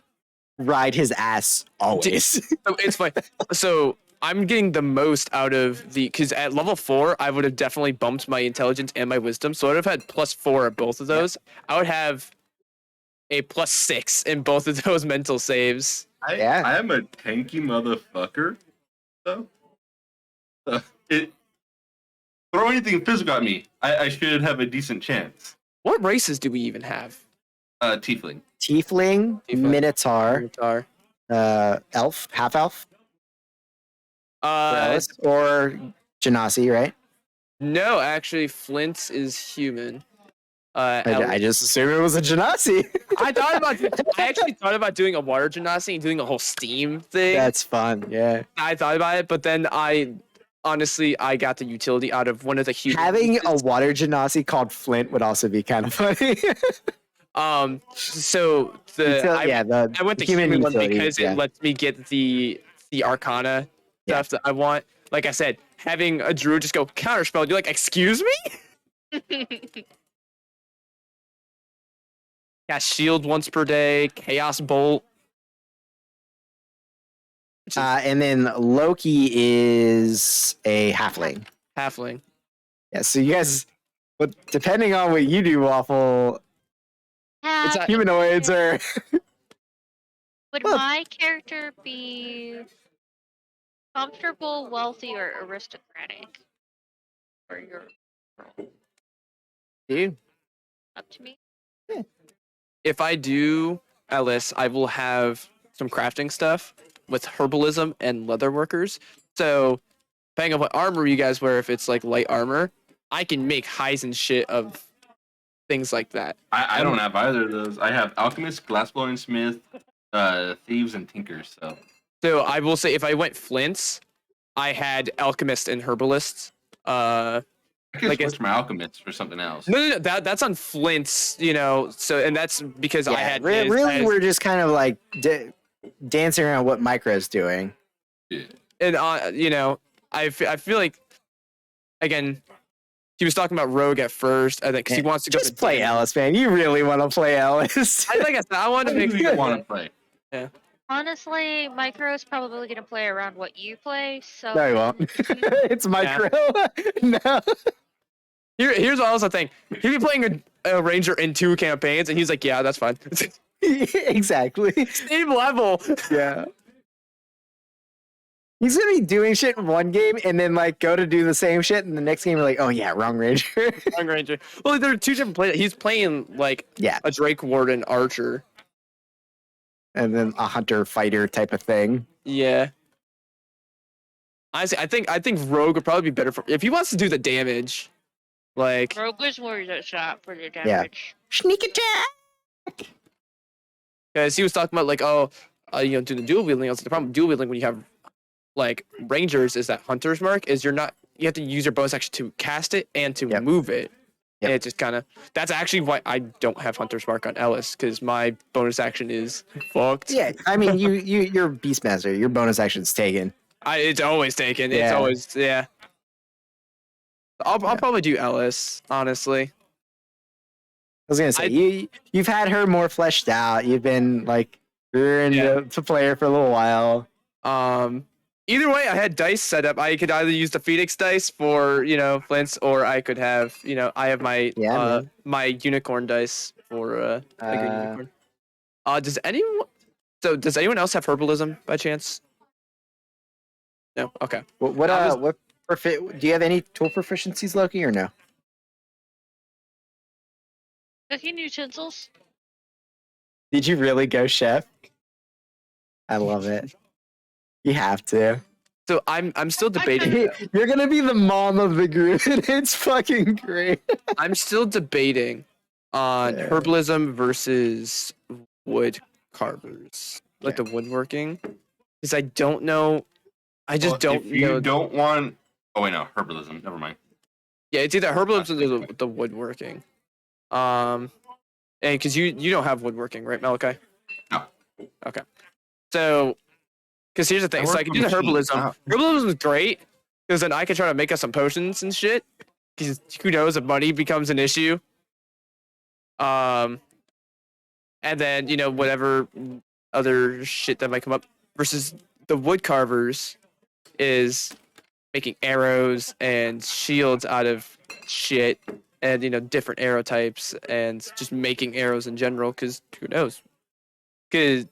ride his ass always. So it's fine. So I'm getting the most out of because at level 4, I would have definitely bumped my intelligence and my wisdom. So I would have had +4 at both of those. I would have a +6 in both of those mental saves. Yeah. I am a tanky motherfucker. So, throw anything physical at me. I should have a decent chance. What races do we even have? Tiefling. Tiefling, Tiefling. Minotaur, Minotaur. elf, half elf, Uh, or Genasi, right? no, actually, Flint is human. I just assumed it was a Genasi. I actually thought about doing a water genasi and doing a whole steam thing. That's fun. Yeah. I thought about it, but then I got the utility out of one of the human. Having a races. water Genasi called Flint would also be kind of funny. So I went the human one utility, because yeah. it lets me get the Arcana Yeah. stuff that I want. Like I said, having a druid just go counterspell, you're like, excuse me? Cast shield once per day, chaos bolt. Which is And then Loki is a halfling. halfling. Yeah, so you guys, but depending on what you do, Waffle, It's a- humanoids are. Would Well- my character be comfortable, wealthy, or aristocratic? For your role? Dude. Up to me. If I do Ellis, I will have some crafting stuff with herbalism and leather workers. So, depending on what armor you guys wear, if it's like light armor, I can make highs and shit of things like that. I don't have either of those. I have alchemist, glassblowing smith, thieves, and tinkers. So I will say, if I went Flint's, I had alchemist and herbalist. I could Like switch my alchemist for something else. No, that's on Flint's. So and that's because I Yeah, had really, we're just kind of like dancing around what Micro's doing. and I feel like again. He was talking about Rogue at first, I think, because he wants to go Just to play Damage. Alice, man. You really want to play Alice. Like I said, I wanted to make Who do you want to play? Honestly, Micro's probably gonna play around what you play. So No, he won't. It's Micro. No. Here's also the thing. He'd be playing a ranger in 2 campaigns, and he's like, "Yeah, that's fine." Exactly. Same level. Yeah. He's gonna be doing shit in one game and then like go to do the same shit in the next game. You're like, oh yeah, wrong ranger. Wrong ranger. Well, there are 2 different plays. He's playing like Yeah, a Drake Warden archer. and then a hunter fighter type of thing. Yeah. Honestly, I think Rogue would probably be better for if he wants to do the damage. Like, Rogue is more that shot for the Yeah. damage. Sneak attack. because he was talking about like, do the dual wielding. I was like, the problem with dual wielding when you have like rangers is that hunter's mark is you have to use your bonus action to cast it and to Yep. move it. Yep. And it just kind of that's actually why I don't have hunter's mark on Ellis because my bonus action is fucked. Yeah, I mean, you're Beastmaster. Your bonus action's taken. It's always taken. It's Yeah. always I'll probably do Ellis honestly. I was gonna say you've had her more fleshed out. You've been like you're into to play her for a little while. Either way, I had dice set up. I could either use the Phoenix dice for flints, or I could have I have my man. my unicorn dice for like a Uh, unicorn. Does anyone else have herbalism by chance? No. Okay. what do you have any tool proficiencies, Loki, or no? Cooking utensils. Did you really go chef? I love it. You have to. So I'm still debating. You're gonna be the mom of the group. It's fucking great. I'm still debating on Yeah. herbalism versus wood carvers, like the woodworking, because I don't know. I just don't If you know. don't want. Oh wait, no, herbalism. Never mind. Yeah, it's either herbalism or the woodworking. And because you don't have woodworking, right, Malachi? No. Okay. So, because here's the thing, so I work can with do the machines. herbalism. Herbalism is great because then I can try to make us some potions and shit. Because who knows if money becomes an issue. And then whatever other shit that might come up. Versus the wood carvers is making arrows and shields out of shit, and different arrow types, and just making arrows in general. Because who knows? Because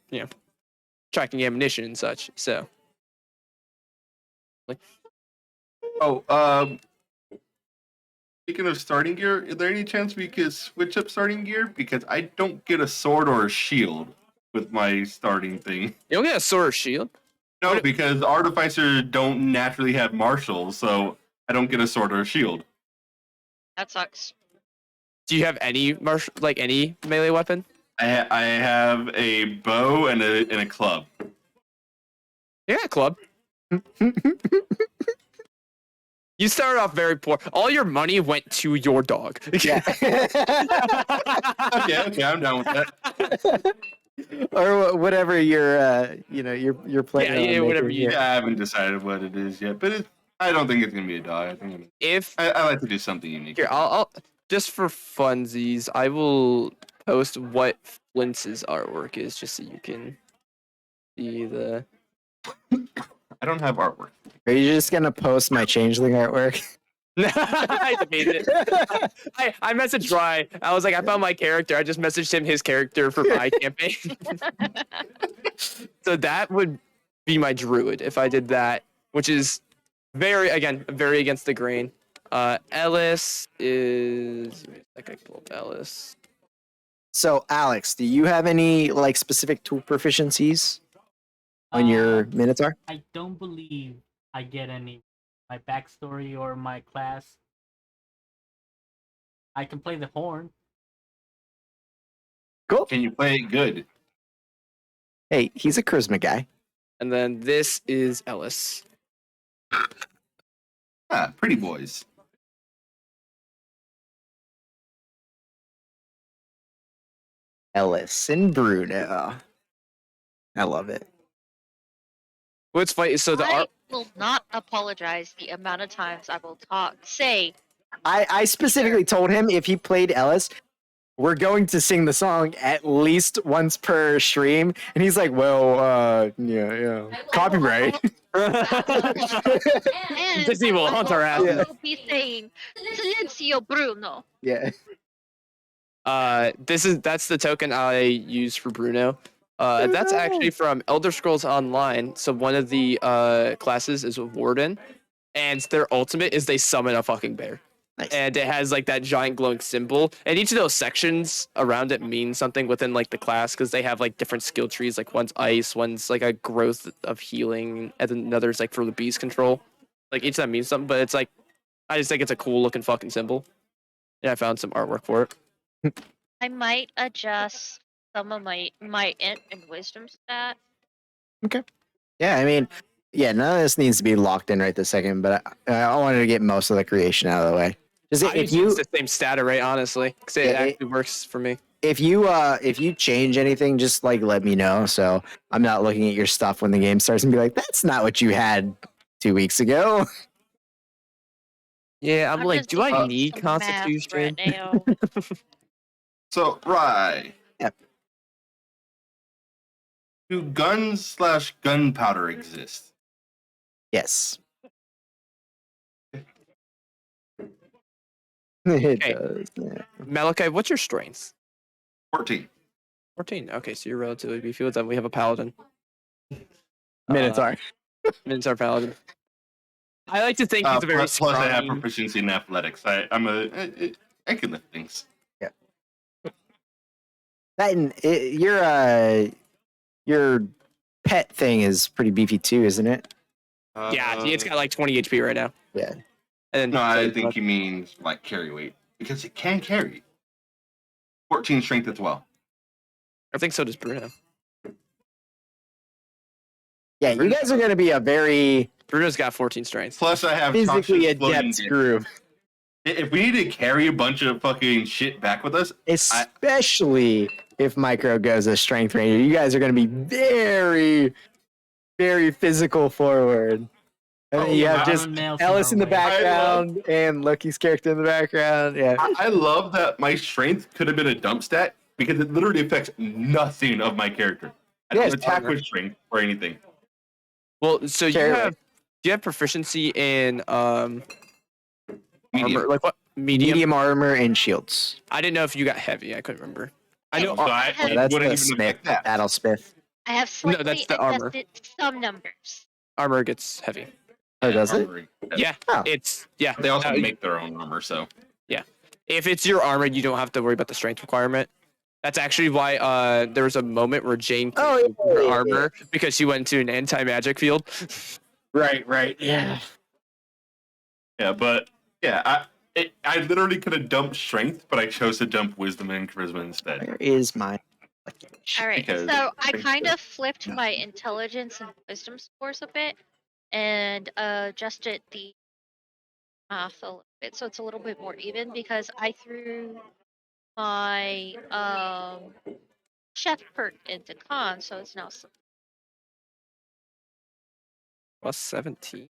tracking ammunition and such. So. Oh, speaking of starting gear, is there any chance we could switch up starting gear? Because I don't get a sword or a shield with my starting thing. You don't get a sword or shield? No, because artificers don't naturally have martials, so I don't get a sword or a shield. That sucks. Do you have any any melee weapon? I have a bow and a club. Yeah, club. You started off very poor. All your money went to your dog. Yeah. Okay, I'm down with that. Or whatever you're playing. Yeah, on whatever making you- here. Yeah, I haven't decided what it is yet, but I don't think it's gonna be a dog. I think If I like to do something unique. here, I'll just for funsies, I will post what Flint's artwork is, just so you can see the. I don't have artwork. Are you just gonna post my changeling artwork? I debated it. I messaged Rye. I was like, I found my character. I just messaged him his character for my campaign. So that would be my druid if I did that, which is very against the grain. Ellis is. I can pull up Ellis. So, Alex, do you have any specific tool proficiencies on your Minotaur? I don't believe I get any. My backstory or my class. I can play the horn. Cool. Can you play it good? Hey, he's a charisma guy. And then this is Ellis. Ah, pretty boys. Ellis and Bruno. I love it. What's funny? So the I art. will not apologize the amount of times I will say I specifically told him if he played Ellis, we're going to sing the song at least once per stream. And he's like, well, yeah. Copyright. and Disney will hunt our I will asses. also be saying Silenzio Bruno. Yeah. That's the token I use for Bruno. That's actually from Elder Scrolls Online. So one of the classes is a Warden, and their ultimate is they summon a fucking bear. Nice. And it has that giant glowing symbol, and each of those sections around it means something within the class, because they have different skill trees. One's ice, one's a growth of healing, and then another's for the beast control. Each of them means something, but it's I just think it's a cool looking fucking symbol. And I found some artwork for it. I might adjust some of my int and wisdom stat. Yeah, I mean, none of this needs to be locked in right this second, but I wanted to get most of the creation out of the way. Just I use the same stat array, honestly, because it actually works for me. if you change anything, just let me know, so I'm not looking at your stuff when the game starts and be like, that's not what you had 2 weeks ago. Yeah, I'm just do I doing need some math Constitution? right now. So, right. Yep. Do guns/gunpowder exist? Yes. It Okay. does. Yeah. Malachi, what's your strength? 14. 14. Okay, so you're relatively beefy with that. We have a paladin. Minotaur. Minotaur paladin. I like to think he's a very Plus I have scrawny. proficiency in athletics. I can lift things. That and your pet thing is pretty beefy too, isn't it? Yeah, it's got like 20 HP right now. Yeah. And No, I think he means like carry weight because it can carry. 14 strength as well. I think so does Bruno. Yeah, you guys are gonna be a very Bruno's got 14 strength. Plus I have physically Tasha's floating adept dick. group. If we need to carry a bunch of fucking shit back with us, Especially if Micro goes a strength ranger. You guys are gonna be very, very physical forward. And then you have just nails Ellis in the way. background and Loki's character in the background. Yeah. I love that my strength could have been a dump stat because it literally affects nothing of my character. I don't Yes, attack armor. with strength or anything. Well, so do you have proficiency in armor? Medium. Like what? Medium? Armor and shields. I didn't know if you got heavy. I couldn't remember. I know. So I Yeah, That's wouldn't the even Smith, affect that. Battle Smith. I have slightly that's the armor. adjusted some numbers. Armor gets heavy. Oh, does it? Armory. Yeah, Oh. it's yeah. They also Uh, make their own armor, so If it's your armor, you don't have to worry about the strength requirement. That's actually why there was a moment where Jane Oh, couldn't yeah, wear yeah, yeah. armor because she went to an anti-magic field. Right. Yeah. yeah. But yeah, I literally could have dumped strength, but I chose to dump wisdom and charisma instead. Where is my All right, Because so I strength kind is- of flipped my intelligence and wisdom scores a bit, and adjusted the math a little bit, so it's a little bit more even because I threw my chef perk into con, so it's now Plus 17.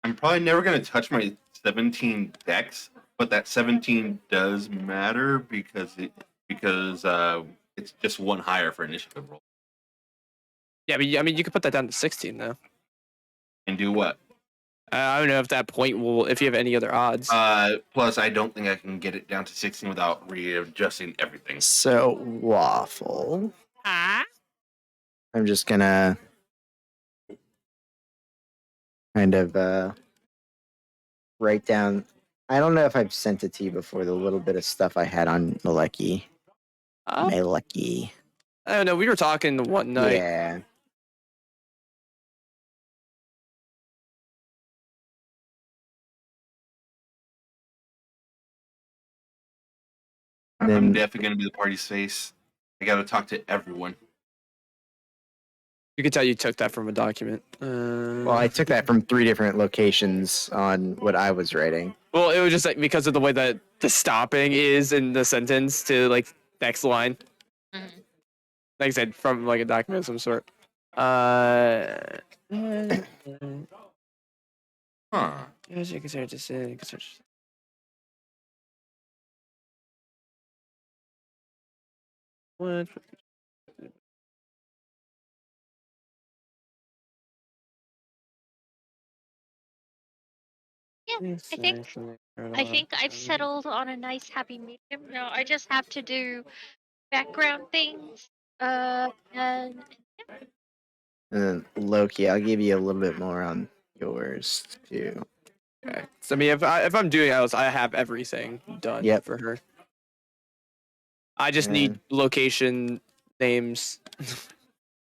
I'm probably never gonna touch my 17 dex, but that 17 does matter because it's just one higher for initiative roll. Yeah, but I mean, you could put that down to 16 though. And do what? I don't know if that point will, if you have any other odds. Plus, I don't think I can get it down to 16 without readjusting everything. So waffle. I'm just gonna kind of write down. I don't know if I've sent it to you before. The little bit of stuff I had on Maleki. Maleki. I don't know. We were talking one night. Yeah. I'm Then definitely gonna be the party's face. I gotta talk to everyone. You could tell you took that from a document. well, I took that from 3 different locations on what I was writing. Well, it was just like because of the way that the stopping is in the sentence to like next line. Mhm. Like I said, from like a document of some sort. Huh. What? Yeah, I think I've settled on a nice happy medium. Now I just have to do background things. And And then Loki, I'll give you a little bit more on yours too. Okay. So I mean, if I'm doing else, I have everything done Yep. for her. I just need location names,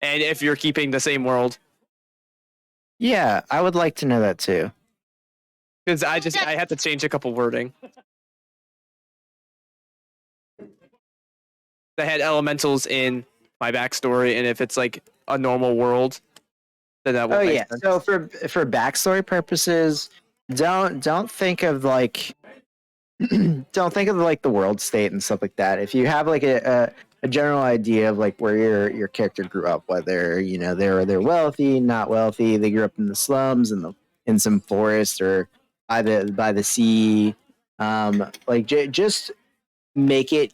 and if you're keeping the same world, Yeah, I would like to know that too. because I had to change a couple wording. I had elementals in my backstory, and if it's like a normal world, then that will. Oh make yeah. sense. So for backstory purposes, don't think of like don't think of like the world state and stuff like that. If you have like a general idea of like where your character grew up, whether you know they're wealthy, not wealthy, they grew up in the slums in some forest or by the sea, like just make it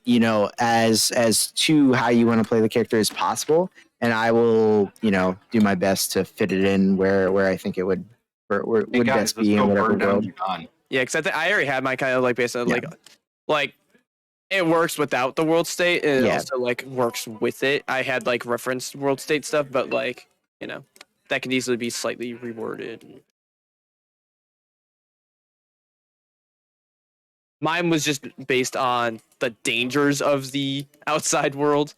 as to how you want to play the character as possible. and I will, do my best to fit it in where I think it would Hey would guys, best let's be in go whatever burn down world. Bhutan. Yeah, because I already had my kind of like based on Yeah. like it works without the world state, and it Yeah. also like works with it. I had like referenced world state stuff, but like that can easily be slightly reworded. Mine was just based on the dangers of the outside world.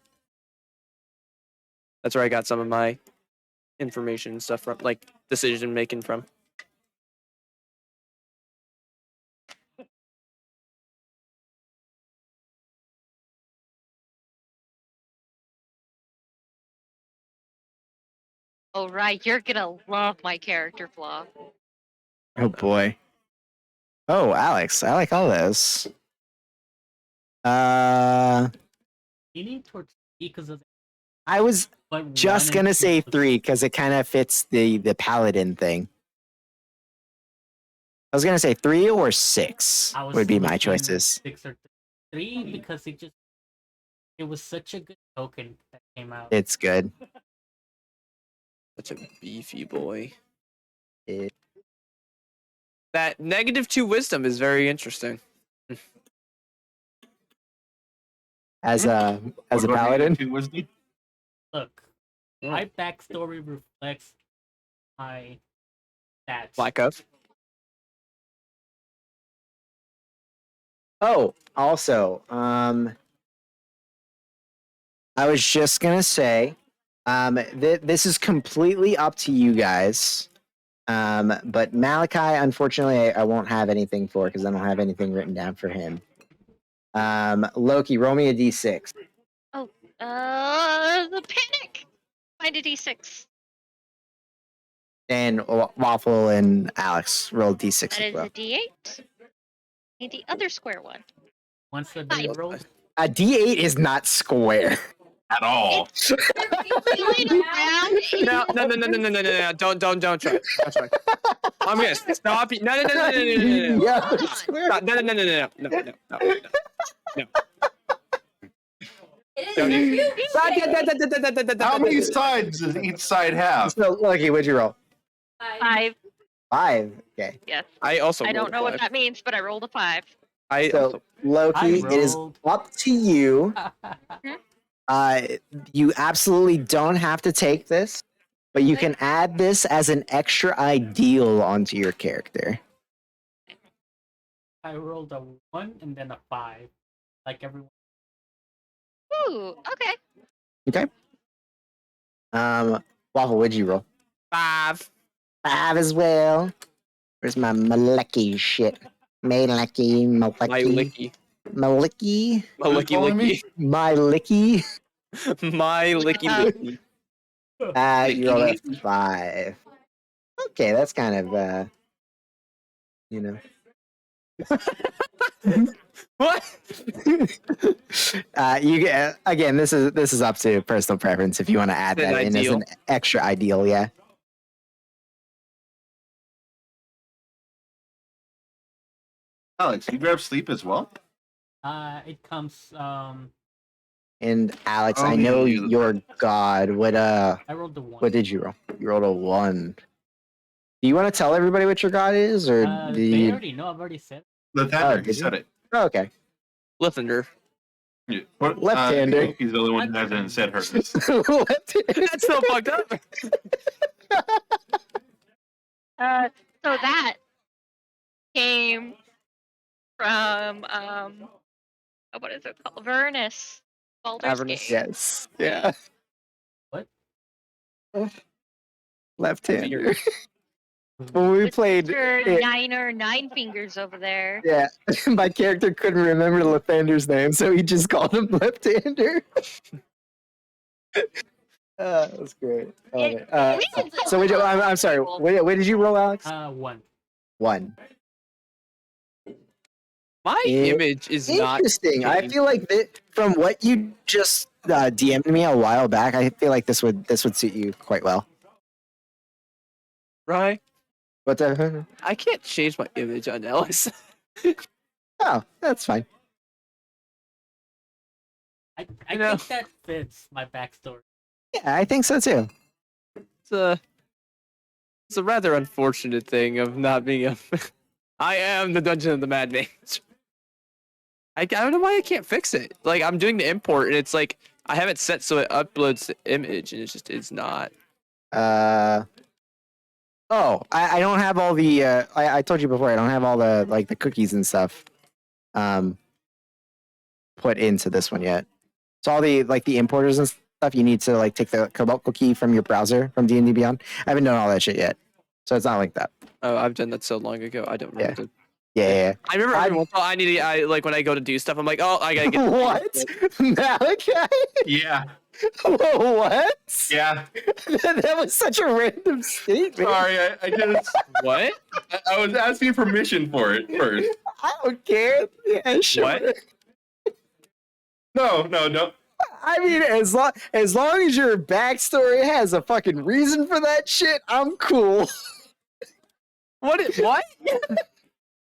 That's where I got some of my information and stuff from, like decision making from. Oh right, you're gonna love my character flaw. Oh boy. Oh, Alex, I like all those. Leaning towards because of I was but just 1 and gonna 2 say was- 3 because it kind of fits the paladin thing. I was gonna say 3 or 6 I was would be my between choices. 6 or 3 because it was such a good token that came out. It's good. Such a beefy boy. It- That -2 wisdom is very interesting. As a What about paladin. -2 wisdom? Look, Oh. my backstory reflects my stats. Lack of. Oh, also, I was just gonna say, this is completely up to you guys. But Malachi, unfortunately, I won't have anything for because I don't have anything written down for him. Loki, roll me a d6. The panic. Find a d6. And Waffle and Alex roll d6 That as is well. a d8. Need the other square one. Once the Fine. day rolled, A d8 is not square. At all. Feeling around No. Don't try. Don't try. I'm gonna stop you. No. Yeah, Hold on. square. Stop. No. Don't How many sides does each side have? So, Loki, what'd you roll? 5. 5. Okay. Yes. I also. I don't rolled know what five. that means, but I rolled a 5. I So, also. Loki, it is rolled. up to you. You absolutely don't have to take this, but you can add this as an extra ideal onto your character. I rolled a 1 and then a 5. Like everyone. Ooh, okay. Okay. Waffle, what'd you roll? 5. 5 as well. Where's my lucky shit? Maleki, My Maleki, licky. Maliki, My licky calling me? licky. my licky. My licky licky. You rolled a 5. Okay, that's kind of What? You get again. This is up to personal preference. If you want to add An that in as ideal. an extra ideal, yeah. Alex, you grab sleep as well? It comes. And Alex, Oh, I know you- you're God. I rolled the 1. What did you roll? You rolled a 1. Do you want to tell everybody what your God is, or do They you? already know. I've already said. The Thunder, did he you? said it. Oh, okay. Liftander. Yeah. What- Left-hander. He's the only one who hasn't said hers. That's so fucked up. So that came from what is it called? Avernus. Baldur's Avernus, Gate. Yes. Yeah. What? Left-hander. When we With played, Mr. it, Nine Fingers over there. yeah, my character couldn't remember Lathander's name, so he just called him Left-hander. That's great. I love it. So I'm sorry. What did you roll, Alex? 1. 1. My image is not Interesting. I changed. feel like from what you just DM'd me a while back, I feel like this would suit you quite well. right. What the? I can't change my image on Ellis. Oh, that's fine. I You know- think that fits my backstory. Yeah, I think so too. It's a rather unfortunate thing of not being a. I am the Dungeon of the Mad Mage. I don't know why I can't fix it. Like I'm doing the import and it's like I have it set so it uploads the image and it's not. Oh, I don't have all the. I told you before I don't have all the like the cookies and stuff. Put into this one yet. So all the like the importers and stuff you need to like take the Cobalt cookie from your browser from D&D Beyond. I haven't done all that shit yet, so it's not like that. Oh, I've done that so long ago. I don't remember. Yeah. I remember every once in a while I need to, like when I go to do stuff, I'm like, oh, I gotta get What? Malachi? Yeah. What? Yeah. That was such a random statement. Sorry, I just what? I was asking permission for it first. I don't care. Yeah, sure. What? No. I mean, as long as your backstory has a fucking reason for that shit, I'm cool. What? What?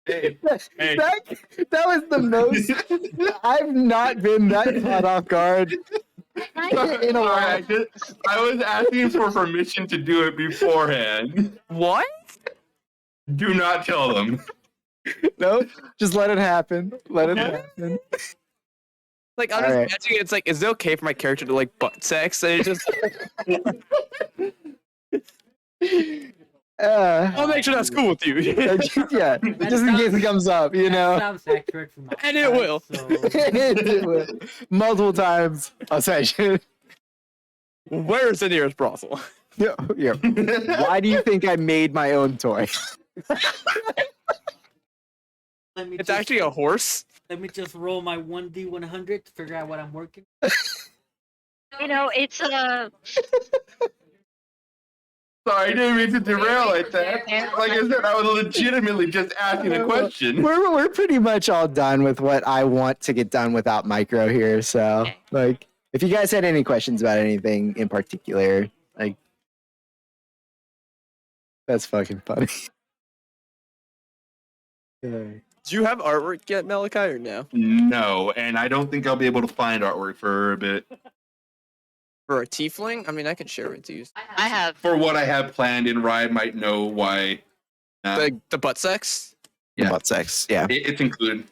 Hey, hey. That was the most. I've not been that caught off guard in a while. I was asking for permission to do it beforehand. What? Do not tell them. No, just let it happen. Let it happen. Like I'm All just right. imagining it's like, is it okay for my character to like butt sex? And it just I'll make sure that's cool with you. yeah, just in case it comes up, you know. Sounds accurate from my And it side, will. So Multiple times a session. Where is the nearest brothel? Yeah. Why do you think I made my own toy? let me It's just, actually a horse. let me just roll my 1d100 to figure out what I'm working. You know, it's Sorry, I didn't mean to derail like that. Like I said, I was legitimately just asking a question. We're pretty much all done with what I want to get done without micro here. So, Okay. like, if you guys had any questions about anything in particular, like, that's fucking funny. Do you have artwork yet, Malachi, or no? No, and I don't think I'll be able to find artwork for a bit. For a tiefling? I mean, I can share it to you. I have. For what I have planned, and Ryan might know why. The butt sex? Yeah. Butt sex. Yeah. It's included.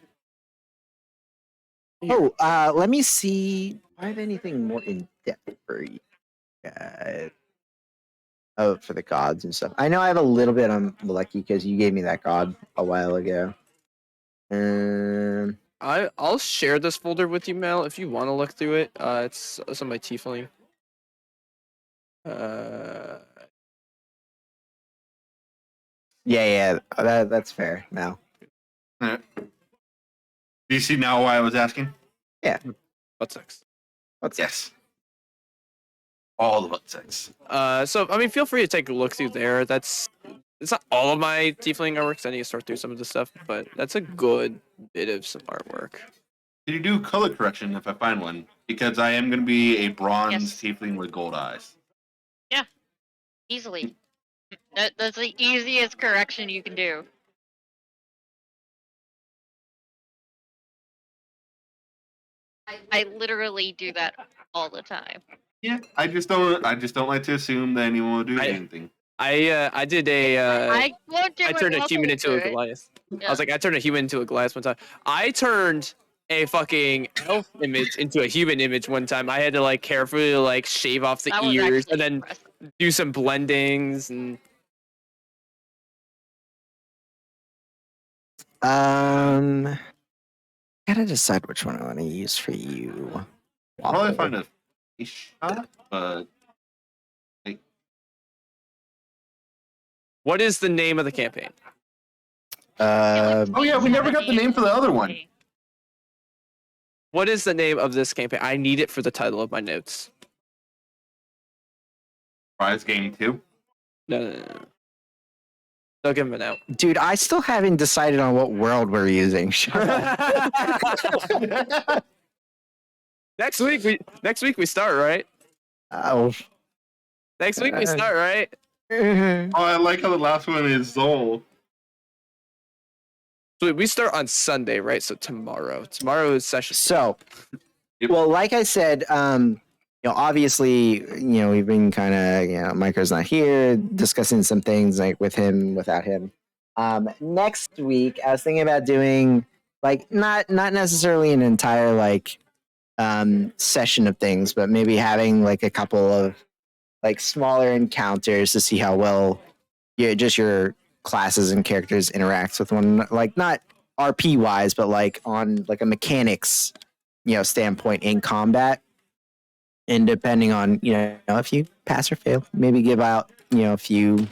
Oh, let me see. Do I have anything more in depth for you guys? Oh, for the gods and stuff. I know I have a little bit on Lucky because you gave me that god a while ago. I'll share this folder with you, Mel, if you want to look through it. It's some of my tiefling. Yeah, that's fair. Now, Do you see now why I was asking? butt sex. what's Yes. All the butt sex. So I mean, feel free to take a look through there. It's not all of my tiefling artworks. I need to sort through some of the stuff, but that's a good bit of some artwork. Can you do color correction if I find one? Because I am going to be a bronze Yes. tiefling with gold eyes. Easily. That's the easiest correction you can do. I literally do that all the time. Yeah, I just don't like to assume that anyone will do anything. I did a. I won't do I it. turned a I'll human do into a it. Goliath. I Yeah. was like, I turned a human into a Goliath one time. I turned a fucking elf image into a human image one time. I had to like carefully like shave off the That was ears actually and then impressive. do some blendings and gotta decide which one I want to use for you. I'll probably find a face shot, but what is the name of the campaign? Uh, oh yeah, we never got the name for the other one. What is the name of this campaign? I need it for the title of my notes. Prize game 2. No. They'll give him an out. dude, I still haven't decided on what world we're using. Shut up. Next week we start, right? Oh. Next week we start, right? Oh, I like how the last one is Zol. So we start on Sunday, right? So tomorrow. Tomorrow is session. So, Yep. well, like I said, obviously, we've been kind of, Micro's not here, discussing some things like with him, without him. Next week, I was thinking about doing like not necessarily an entire like session of things, but maybe having like a couple of like smaller encounters to see how well your classes and characters interacts with one, like not RP wise, but like on like a mechanics, standpoint in combat. And depending on, if you pass or fail, maybe give out, a few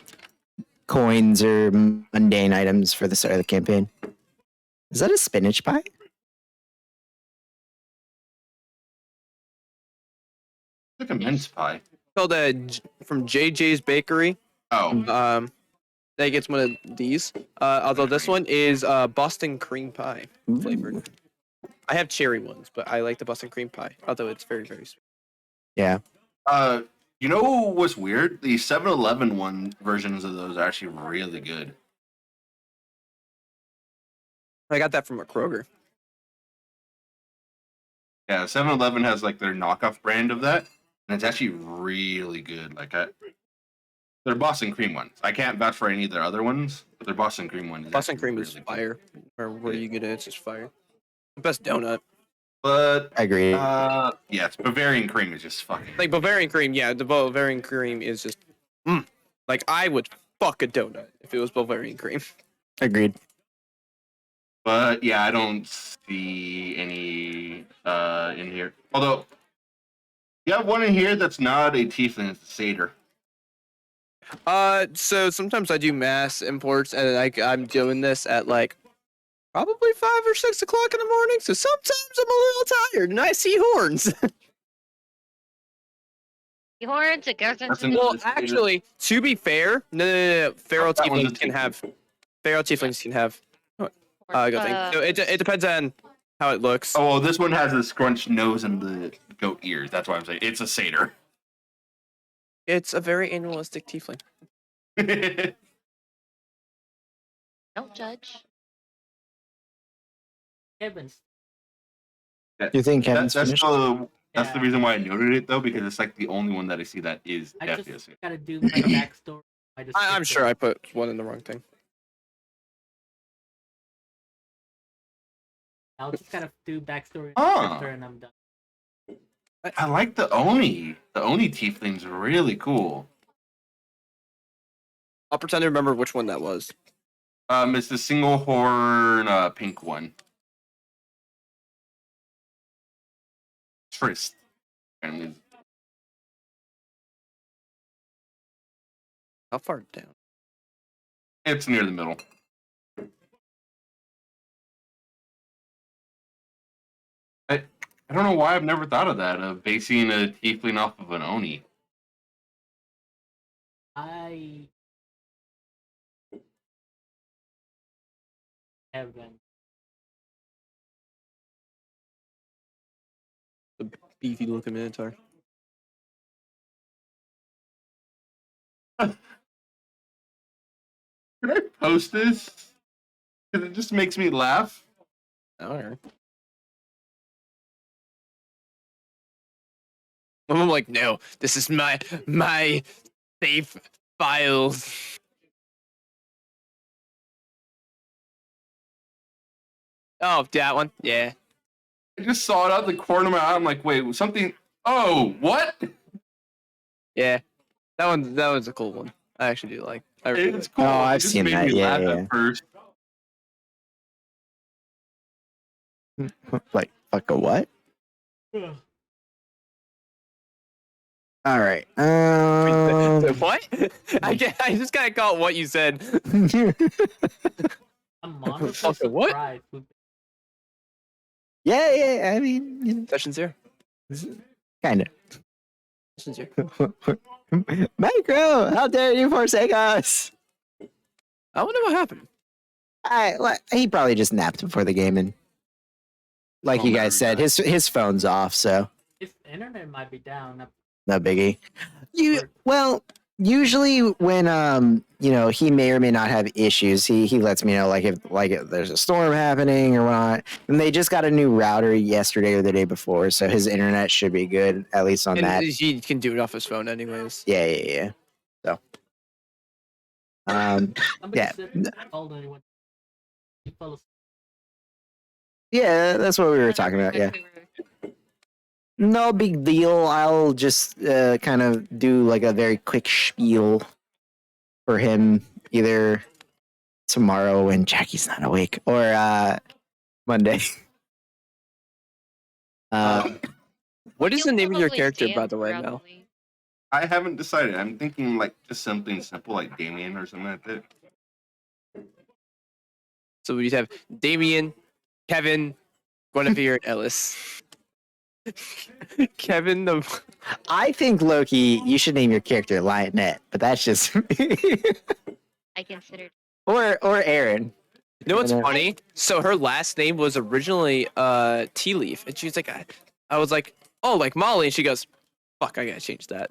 coins or mundane items for the start of the campaign. Is that a spinach pie? It's like a mince pie. Called from JJ's Bakery. Oh, That gets one of these. Although this one is Boston cream pie flavored. I have cherry ones, but I like the Boston cream pie. Although it's very, very sweet. Yeah. you know what's weird? The 7-Eleven one versions of those are actually really good. I got that from a Kroger. Yeah, 7-Eleven has like their knockoff brand of that, and it's actually really good. They're Boston cream ones. I can't vouch for any of their other ones, but their Boston cream one is Boston actually cream is really good. fire. Or where you get it, it's just fire. The best donut. But Agreed. yes, Bavarian cream is just fucking. Like Bavarian cream, yeah, the Bavarian cream is just like I would fuck a donut if it was Bavarian cream. Agreed. But yeah, I don't see any in here. Although you have one in here that's not a tiefling, it's a satyr. So sometimes I do mass imports, and I'm doing this at like probably 5 or 6 o'clock in the morning. So sometimes I'm a little tired, and I see horns. The horns, it goes That's into an- the Well, It's- actually, to be fair, no. Feral That one's a tieflings can tiefling. have. Feral tieflings can have. horns. Good thing. So it depends on how it looks. Oh, well, this one has a scrunched nose and the goat ears. That's why I'm saying it's a satyr. It's a very animalistic tiefling. Don't judge. Kevin's. You think Kevin's that's finished? the Yeah. reason why I noted it though, because it's like the only one that I see that is I definitely a just satyr. gotta do my backstory. I'm sure I put one in the wrong thing. I'll just gotta do backstory Ah. after and I'm done. I like the Oni. The Oni tiefling's really cool. I'll pretend to remember which one that was. It's the single horn pink one. Trist. And How far down? it's near the middle. I don't know why I've never thought of that, of basing a tiefling off of an Oni. I haven't. The beefy looking minotaur. Can I post this? Because it just makes me laugh. Alright. I'm like, no, this is my safe files. Oh, that one? Yeah. I just saw it out the corner of my eye. I'm like, wait, something. Oh, what? Yeah. That one's a cool one. I actually do like. I really It's cool. Oh, It I've just seen made that. me Yeah, laugh yeah, at first. Like, fuck a what? All right. What? I just got caught what you said. I'm honestly Fuck a what? surprised. yeah. I mean, Session 0. kind Session 0. of. Micro, how dare you forsake us? I wonder what happened. He probably just napped before the game, and like Oh, you there guys we said, go. his phone's off, so His internet might be down. no biggie. Well, usually when he may or may not have issues, he lets me know if there's a storm happening or not. And they just got a new router yesterday or the day before, so his internet should be good at least on And that. he can do it off his phone anyways. Yeah. So Somebody yeah. said called anyone. He fell asleep. Yeah, that's what we were Another talking about. Yeah. perspective. No big deal. I'll just kind of do like a very quick spiel for him either tomorrow when Jackie's not awake or Monday. What is He'll the name of your probably character, stay by up the way, throughout Mel? week. I haven't decided. I'm thinking like just something simple like Damien or something like that. So we'd have Damien, Kevin, Guinevere, and Ellis. Kevin the I think Loki, you should name your character Lionette, but that's just I considered. or Aaron. You know what's And, funny? So her last name was originally Tea Leaf, and she was like, I was like, oh, like Molly, and she goes, fuck, I gotta change that.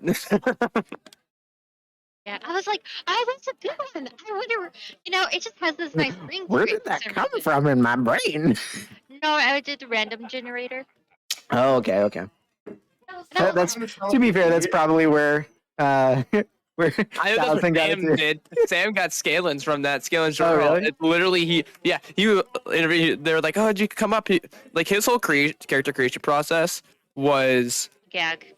Yeah, I was like, oh, that's a good one. I wonder, it just has this nice ring to Where it did for that some come reason. from in my brain? No, I did the random generator. Oh, okay. No, That's to be fair, that's probably where I know that's what Allison got it Sam too. did. Sam got Scalens from that. Scalens. Oh, really? It's literally he interviewed. They're like, oh, did you come up? Like his whole character creation process was, gag.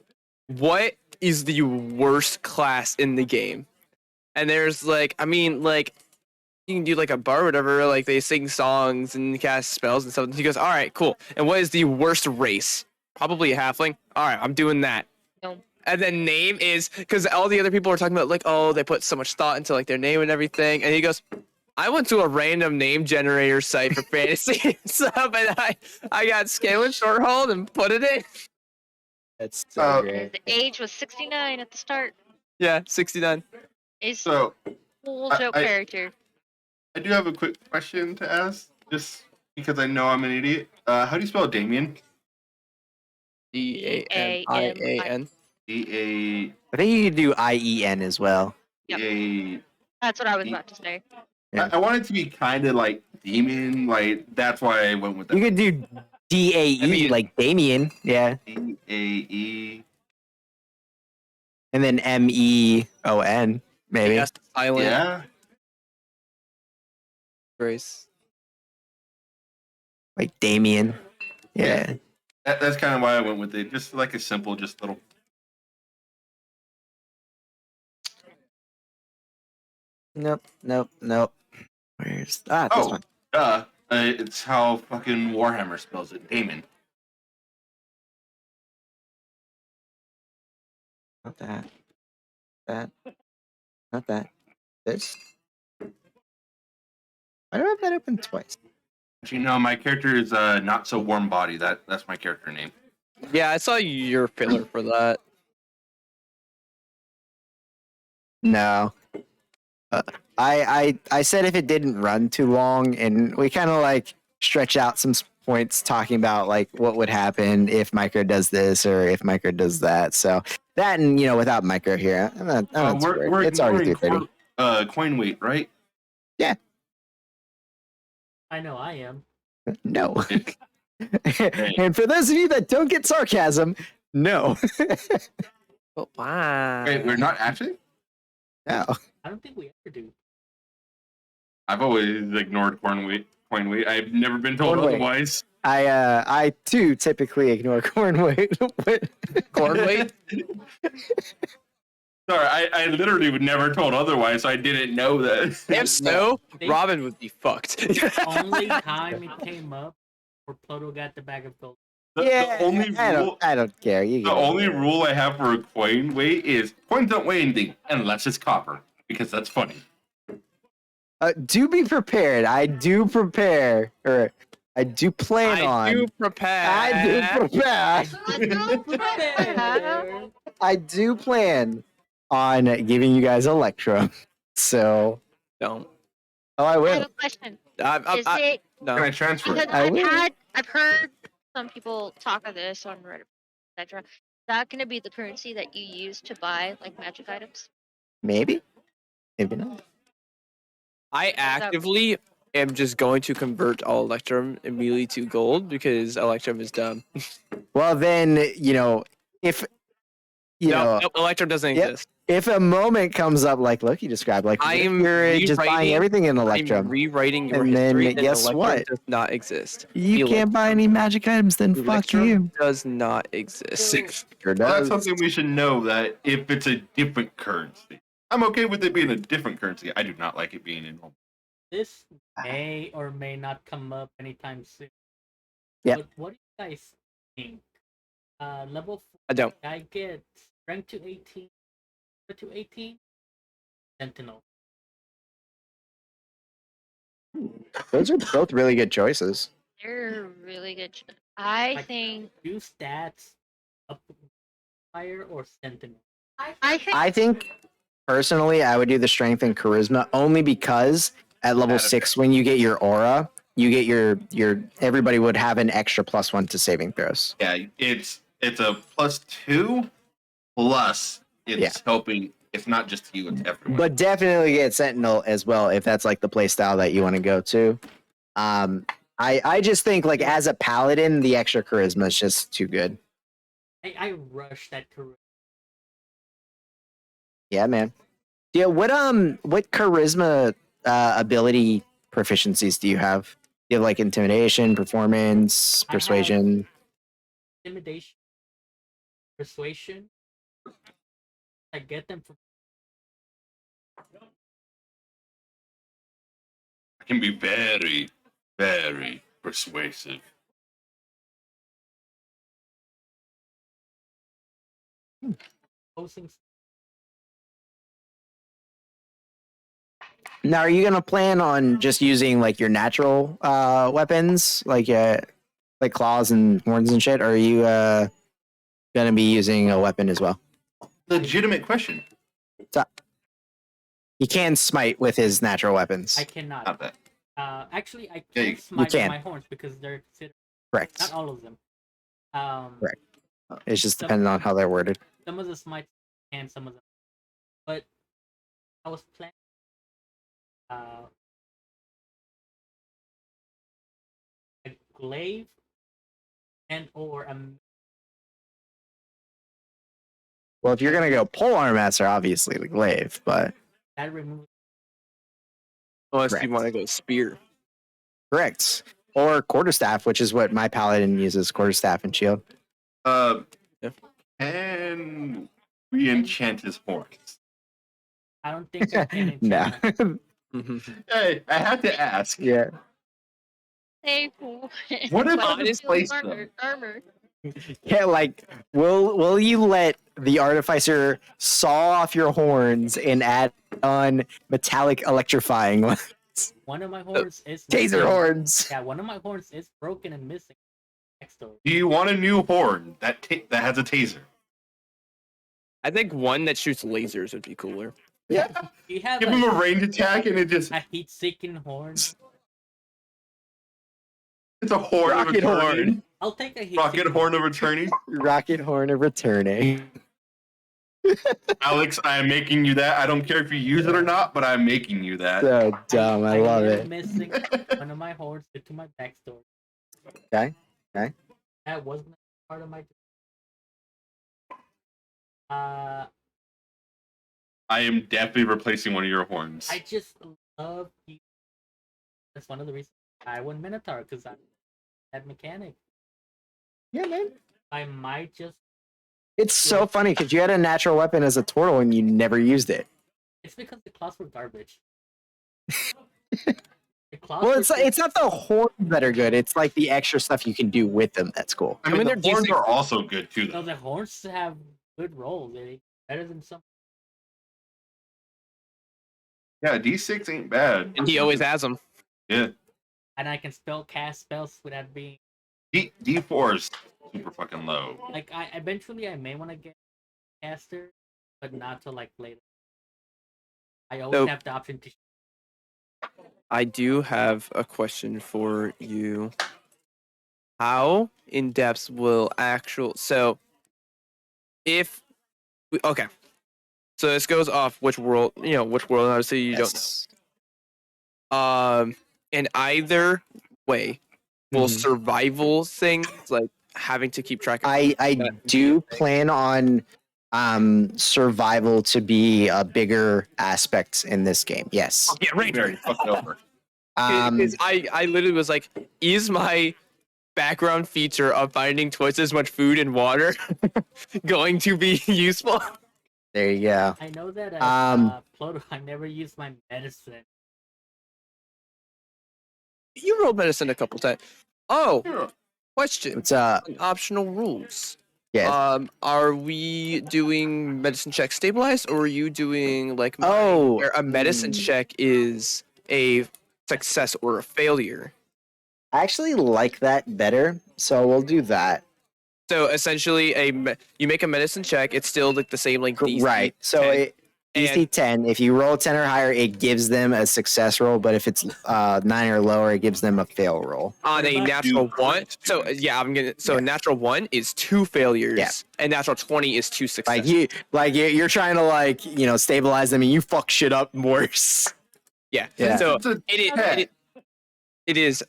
what is the worst class in the game? And there's like, I mean, like, you can do like a bar or whatever, like they sing songs and cast spells and stuff. And he goes, all right, cool. And what is the worst race? Probably a halfling. All right, I'm doing that. No. And then name is, because all the other people are talking about like, oh, they put so much thought into like their name and everything. And he goes, I went to a random name generator site for fantasy and stuff, and I got Scalen Shorthold and put it in. That's so His age was 69 at the start. Yeah, 69. He's So a cool I- joke I- character. I do have a quick question to ask, just because I know I'm an idiot. How do you spell Damien? Damian. D I think you could do IEN as well. A. That's what I was about to say. I want it to be kind of like demon, like that's why I went with that. You could do DAE I mean- like Damien, yeah, DAE. and then MEON maybe. Yes, silent Yeah. Grace. Like Damien. Yeah. That's kind of why I went with it. Just like a simple, just little. Nope. Where's this Oh, one? it's how fucking Warhammer spells it. Damon. Not that. Not that. This. Why do I have that open twice? But you know, my character is not so warm body. That's my character name. Yeah, I saw your filler for that. No. I said if it didn't run too long, and we kind of like stretch out some points talking about like what would happen if Micro does this or if Micro does that. So that, and without Micro here, I'm not too worried. It's already 3:30. Coin weight, right? I know I am. No. And for those of you that don't get sarcasm, no. Oh, wow. Wait, we're not actually. No. I don't think we ever do. I've always ignored coin weight. I've never been told Corn weight. otherwise. I too typically ignore corn weight. But Corn weight? Sorry, I literally would never told otherwise. So I didn't know that. If so, They- Robin would be fucked. The only time it came up where Pluto got the bag of gold. The only rule. I don't care. You The get it. only rule I have for a coin weight is coins don't weigh anything unless it's copper, because that's funny. Do be prepared. I do prepare, or I do plan on. I do prepare. I do prepare. I do plan on giving you guys Electrum. So, Don't. I I have will. a question. I, Is I, it no. Can I transfer because it? I will. I've heard some people talk of this on Reddit, etc. Is that going to be the currency that you use to buy like magic items? Maybe, maybe not. I actively am just going to convert all Electrum immediately to gold because Electrum is dumb. Well, then if Nope, Electrum doesn't Yep. exist. if a moment comes up like Loki described, like what if you're just buying everything in I'm Electrum, rewriting your and then history. guess Electrum what? does not exist. You can't buy any magic items. Then fuck Electrum you. does not exist. Sure Well, that's does. something we should know, that if it's a different currency, I'm okay with it being a different currency. I do not like it being in home. This may or may not come up anytime soon. Yep. But what do you guys think? Level 4, I don't. I get strength to 18, to 18, Sentinel. Those are both really good choices. They're really good. I Like, think. Do stats up fire or Sentinel? I think personally, I would do the strength and charisma only because at level 6, when you get your aura, you get your everybody would have an extra +1 to saving throws. Yeah, it's a +2 plus it's helping. It's not just you, it's everyone. But definitely get Sentinel as well if that's like the play style that you want to go to. I just think like as a paladin, the extra charisma is just too good. I rush that charisma. Yeah, man. Yeah, what charisma ability proficiencies do you have? Do you have like intimidation, performance, I have- persuasion? Intimidation, persuasion. I get them from I can be very, very persuasive. posting. Now, are you gonna plan on just using like your natural weapons, like claws and horns and shit? Or are you gonna be using a weapon as well? Legitimate question. He can smite with his natural weapons. I cannot. Not that. Actually, I Yeah, can smite with can. my horns because they're considered. Correct. Not all of them. Correct. It's just depending on how they're worded. Some of the smites and some of them. But I was planning. A glaive and or a Well, if you're gonna go polearm master, obviously the glaive, but that removes. Unless Correct. you want to go spear. correct. Or quarterstaff, which is what my paladin uses, quarterstaff and shield. Uh, Yeah. Can we enchant his horns? I don't think I can No. enchant them. Hey, I had to ask. Yeah. Hey, cool. What if But I it's still displace armor. Yeah, like will you let the artificer saw off your horns and add on metallic electrifying ones? One of my horns is Taser missing. horns. Yeah, one of my horns is broken and missing. Next door. Do you want a new horn that has a taser? I think one that shoots lasers would be cooler. Yeah. Do you have Give him a range attack and it just a heat-seeking horn? it's a horn of Rocket returning. horn. I'll take a heat. Rocket horn of returning. Rocket horn of returning. Alex, I am making you that. I don't care if you use it or not, but I'm making you that. So dumb. I love am it. Missing one of my horns due to my backstory. Okay. Okay. That wasn't part of my. Uh, I am definitely replacing one of your horns. I just love. That's one of the reasons I won Minotaur because I that mechanic. Yeah, man. I might just. It's so funny because you had a natural weapon as a turtle and you never used it. It's because the claws were garbage. The claws Well, were it's not the horns that are good. It's like the extra stuff you can do with them that's cool. I mean, I mean, the horns they're are also good too, No, though. the horns have good rolls. They're better than some. Yeah, D6 ain't bad. And he always has them. Yeah. And I can cast spells without being D4 is super fucking low. like. I eventually I may want to get caster, but not till like later. I always So- have the option to. I do have a question for you. How in depth will actual so if we, okay. So this goes off which world, which world. Obviously, you Yes. don't. In either way, will Mhm. survival things like having to keep track of I that do plan on survival to be a bigger aspect in this game. Yes. Yeah, Right, very fucked over. Because I literally was like, is my background feature of finding twice as much food and water going to be useful? There you go. I know that as Pluto, I never use my medicine. You rolled medicine a couple times. Oh, Yeah. question. It's Optional rules. yeah. Are we doing medicine check stabilized, or are you doing like Oh, where a medicine check is a success or a failure? I actually like that better, so we'll do that. So essentially, you make a medicine check. It's still like the same like DC. Right. So 10, it, DC 10, if you roll 10 or higher, it gives them a success roll, but if it's 9 or lower, it gives them a fail roll. on a What about natural you, one. So Chris? yeah, I'm gonna. So Yeah. a natural one is 2 failures, Yeah. and natural 20 is 2 successes. You're trying to stabilize them and you fuck shit up worse. Yeah. Yeah. So It's a it is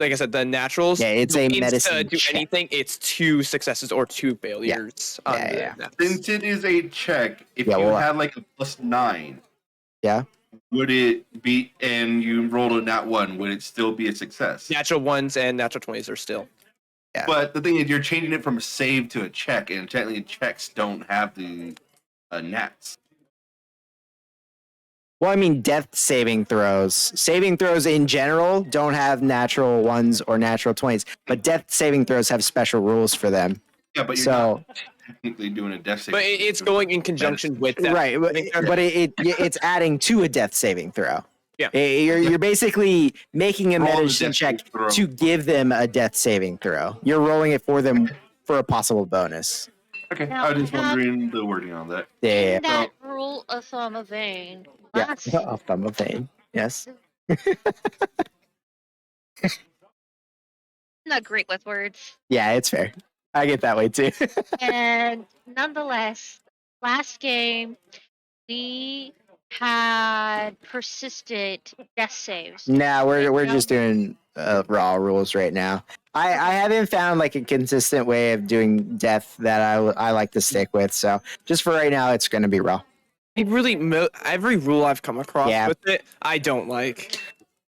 like I said, the naturals. Yeah, it's a medicine do check. anything. It's 2 successes or 2 failures. on Yeah, the yeah. nats. Since it is a check, if Yeah, you well, had like a +9, Yeah. would it be, and you rolled a nat 1, would it still be a success? Natural ones and natural 20s are still. Yeah. But the thing is, you're changing it from a save to a check, and technically checks don't have the nats. Well, I mean, death saving throws. Saving throws in general don't have natural ones or natural 20s, but death saving throws have special rules for them. Yeah, but you're So, not technically doing a death save. But it's going in conjunction with that. right, but it's adding to a death saving throw. Yeah. You're basically making a Roll the medicine death check saving throw. to give them a death saving throw. You're rolling it for them for a possible bonus. Okay, Now, I was just now- wondering the wording on that. Yeah. In that rule of thumb of vein, Yeah. last Off thumb of pain. Yes. not great with words. Yeah, it's fair. I get that way too. And nonetheless, last game we had persistent death saves. Nah, we're No. just doing raw rules right now. I haven't found like a consistent way of doing death that I like to stick with. So just for right now, it's gonna be raw. It really every rule I've come across Yeah. with it, I don't like.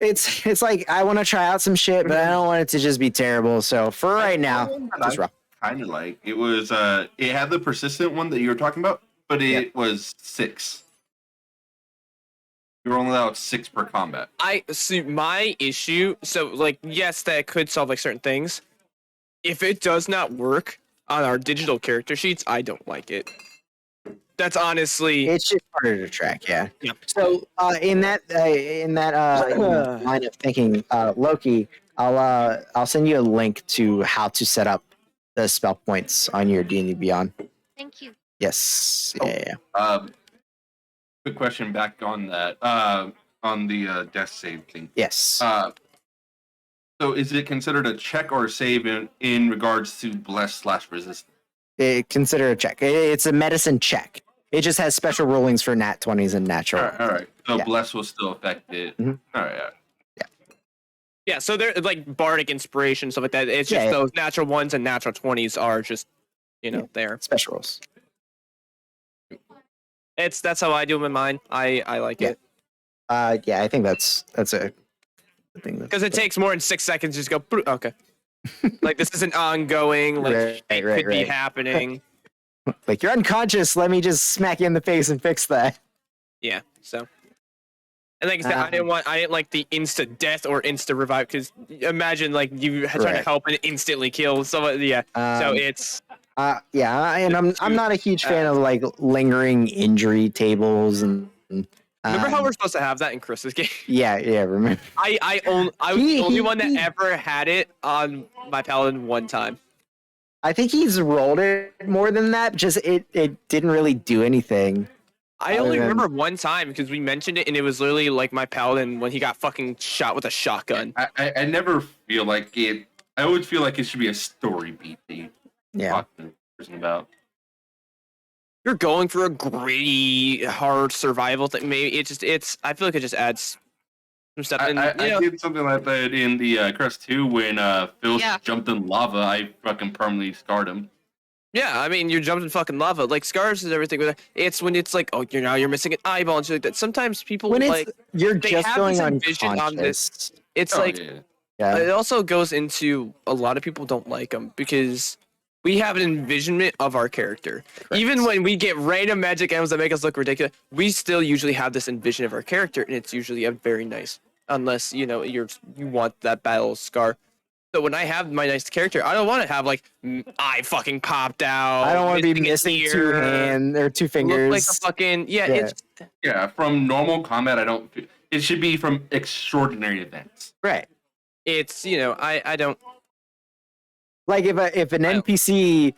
It's like I want to try out some shit, but I don't want it to just be terrible. So for right now, just raw. Kind of like it was. It had the persistent one that you were talking about, but it was 6. You were only allowed 6 per combat. I see my issue. So like, yes, that could solve like certain things. If it does not work on our digital character sheets, I don't like it. That's honestly. It's just harder to track. Yeah. Yeah. So in that line of thinking, Loki, I'll send you a link to how to set up the spell points on your D&D Beyond. Thank you. Yes. Oh. Yeah. Quick question back on that. On the death save thing. Yes. So is it considered a check or a save in regards to bless/resist? Consider a check. It's a medicine check. It just has special rulings for nat 20s and natural. All right. So Yeah. bless will still affect it. Mhm. All right. Yeah, so they're like bardic inspiration, stuff like that. It's just Yeah, yeah. those natural ones and natural 20s are just, there. Special rules. That's how I do them in mine. I like Yeah. it Yeah, I think that's a thing. because it takes more than 6 seconds to just go. "Boop," Okay, like this isn't ongoing. Like Right, it right, could be right. happening. Like you're unconscious. Let me just smack you in the face and fix that. Yeah. So, and like I said, I didn't like the insta death or insta revive because imagine like you trying to Right. help and instantly kill someone. Yeah. So Um, it's yeah, and I'm not a huge fan of like lingering injury tables and. remember how um, we're supposed to have that in Chris's game? Yeah, remember. I was the only one that ever had it on my paladin one time. I think he's rolled it more than that. Just it didn't really do anything. I Other only than- remember one time because we mentioned it and it was literally like my paladin when he got fucking shot with a shotgun. I never feel like it. I always feel like it should be a story beat that you Yeah. talk to the person about. you're going for a gritty, hard survival thing, maybe I feel like it just adds some stuff. And, I did something like that in the Crest 2 when Phil Yeah. jumped in lava. I fucking permanently scarred him. yeah, I mean, you're jumping fucking lava. Like scars is everything. But it's when it's like, oh, you're missing an eyeball and shit like that. Sometimes people When like it's you're they just have going this envision on unconscious. it's Oh, like yeah. Yeah. it also goes into a lot of people don't like them because we have an envisionment of our character. Even when we get random magic items that make us look ridiculous, we still usually have this envision of our character, and it's usually a very nice. Unless you want that battle scar. So when I have my nice character, I don't want to have like eye fucking popped out. I don't want to be a missing two ear, hands or two look fingers. like a fucking Yeah. It's Yeah, from normal combat, I don't. It should be from extraordinary events. Right. I don't. Like if an NPC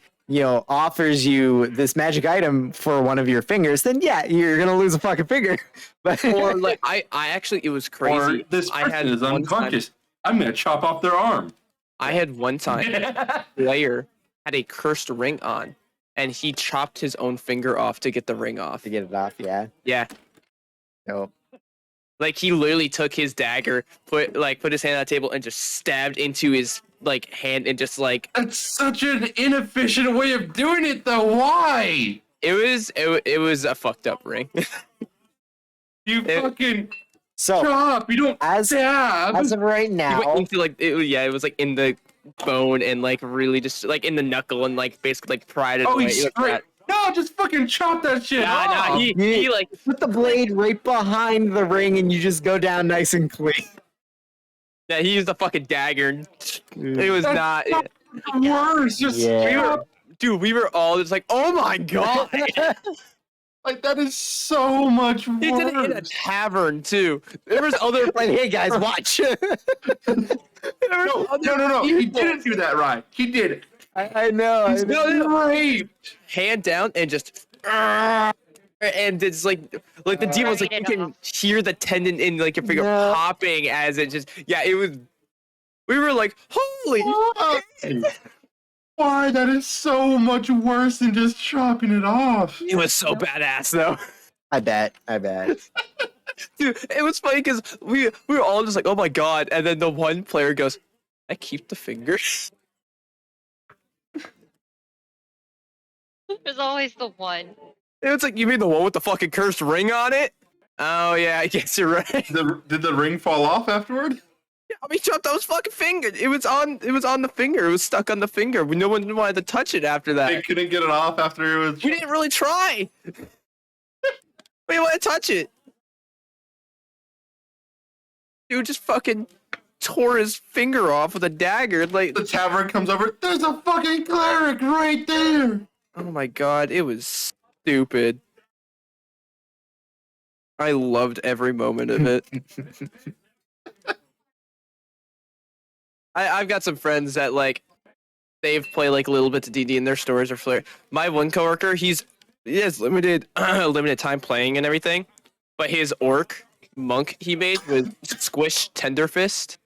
offers you this magic item for one of your fingers, then yeah, you're gonna lose a fucking finger. But Or like I actually it was crazy. Or this I person had is one time- unconscious. I'm gonna chop off their arm. I had one time player had a cursed ring on, and he chopped his own finger off to get the ring off. to get it off, yeah. Yeah, So like he literally took his dagger, put his hand on the table, and just stabbed into his like hand, and just like That's such an inefficient way of doing it, though. Why? it was a fucked up ring. You It- fucking so chop. You don't as stab. as of right He now, went into like it was like in the bone and like really just like in the knuckle and like basically like pried it Oh, away. he's It was straight. bad. No, just fucking chop that shit Nah, off. he like put the blade right behind the ring and you just go down nice and clean. yeah, he used a fucking dagger. And it was That's not. worse. Just Yeah. chop. Dude, we were all just like, oh my god. Like that is so much worse. He did it in a tavern too. There was other Like, hey guys, watch. No. He didn't do that right. He did it. I know. He's raped. hand down and just and it's like the demon was like you Right it can hear the tendon in like your finger No. popping as it just it was we were like holy Why? That is so much worse than just chopping it off. it was so badass though. I bet. Dude, it was funny because we were all just like oh my god and then the one player goes I keep the fingers. There's always the one. It was like you mean the one with the fucking cursed ring on it? Oh yeah, I guess you're right. Did the ring fall off afterward? I mean, chopped out his fucking finger. It was on the finger. It was stuck on the finger. No one wanted to touch it after They that. couldn't get it off after it was. We didn't really try. We didn't want to touch it. Dude just fucking tore his finger off with a dagger. Like, The tavern comes over. There's a fucking cleric right there. oh my god, it was stupid. I loved every moment of it. I've got some friends that like they've played like little bits of DD in their stores or flare. My one coworker, he has limited time playing and everything, but his orc monk he made was Squish Tenderfist.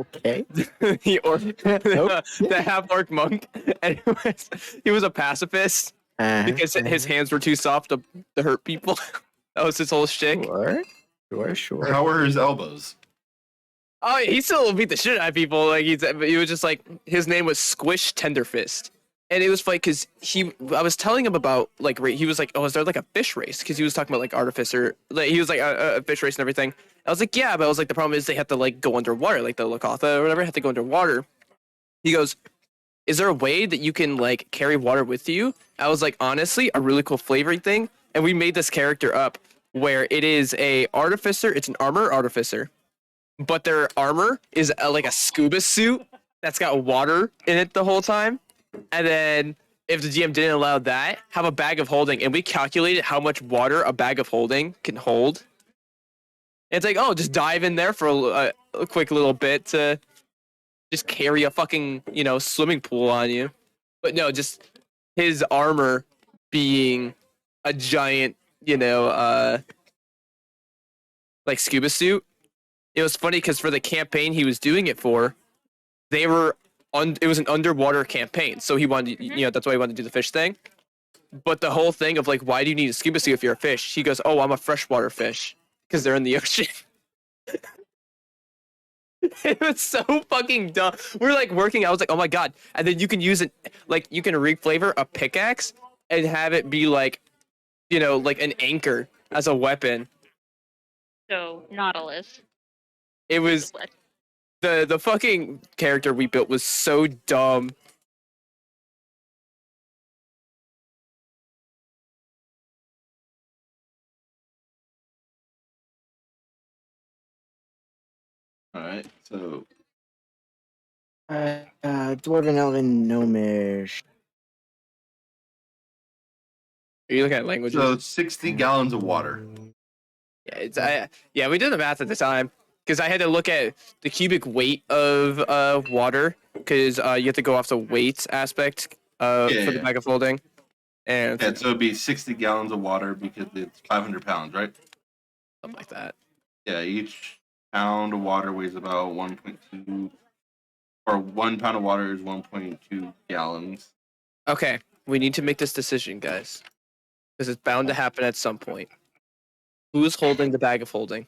Okay. He orc Nope. the half orc monk, and he was a pacifist because his hands were too soft to hurt people. That was his whole shtick. Sure. How were his elbows? Oh, he still beat the shit out of people. Like he was just like his name was Squish Tenderfist, and it was funny because I was telling him about like he was like, oh, is there like a fish race? Because he was talking about like artificer, like he was like a fish race and everything. I was like, yeah, but I was like, the problem is they have to like go underwater, like the Lakotha or whatever have to go underwater. He goes, is there a way that you can like carry water with you? I was like, honestly, a really cool flavoring thing, and we made this character up where it is a artificer. It's an armor artificer. But their armor is like a scuba suit that's got water in it the whole time. And then if the GM didn't allow that, have a bag of holding. And we calculated how much water a bag of holding can hold. And it's like, oh, just dive in there for a quick little bit to just carry a fucking, swimming pool on you. But no, just his armor being a giant, like scuba suit. It was funny because for the campaign he was doing it for, it was an underwater campaign. So he wanted, that's why he wanted to do the fish thing. But the whole thing of like, why do you need a scuba suit if you're a fish? He goes, oh, I'm a freshwater fish because they're in the ocean. It was so fucking dumb. We were like working. I was like, oh my god! And then you can use it, like you can reflavor a pickaxe and have it be like, you know, like an anchor as a weapon. So Nautilus. It was the fucking character we built was so dumb. All right, so Dwarven, Elven, Gnomish. Are you looking at languages? 60 gallons of water. Yeah, yeah, we did the math at the time because I had to look at the cubic weight of water because you have to go off the weight aspect for the bag of folding. And Yeah, so it'd be 60 gallons of water because it's 500 pounds, right? something like that. Yeah, each pound of water weighs about 1.2, or 1 pound of water is 1.2 gallons. Okay, we need to make this decision, guys, because it's bound to happen at some point. Who's holding the bag of holding?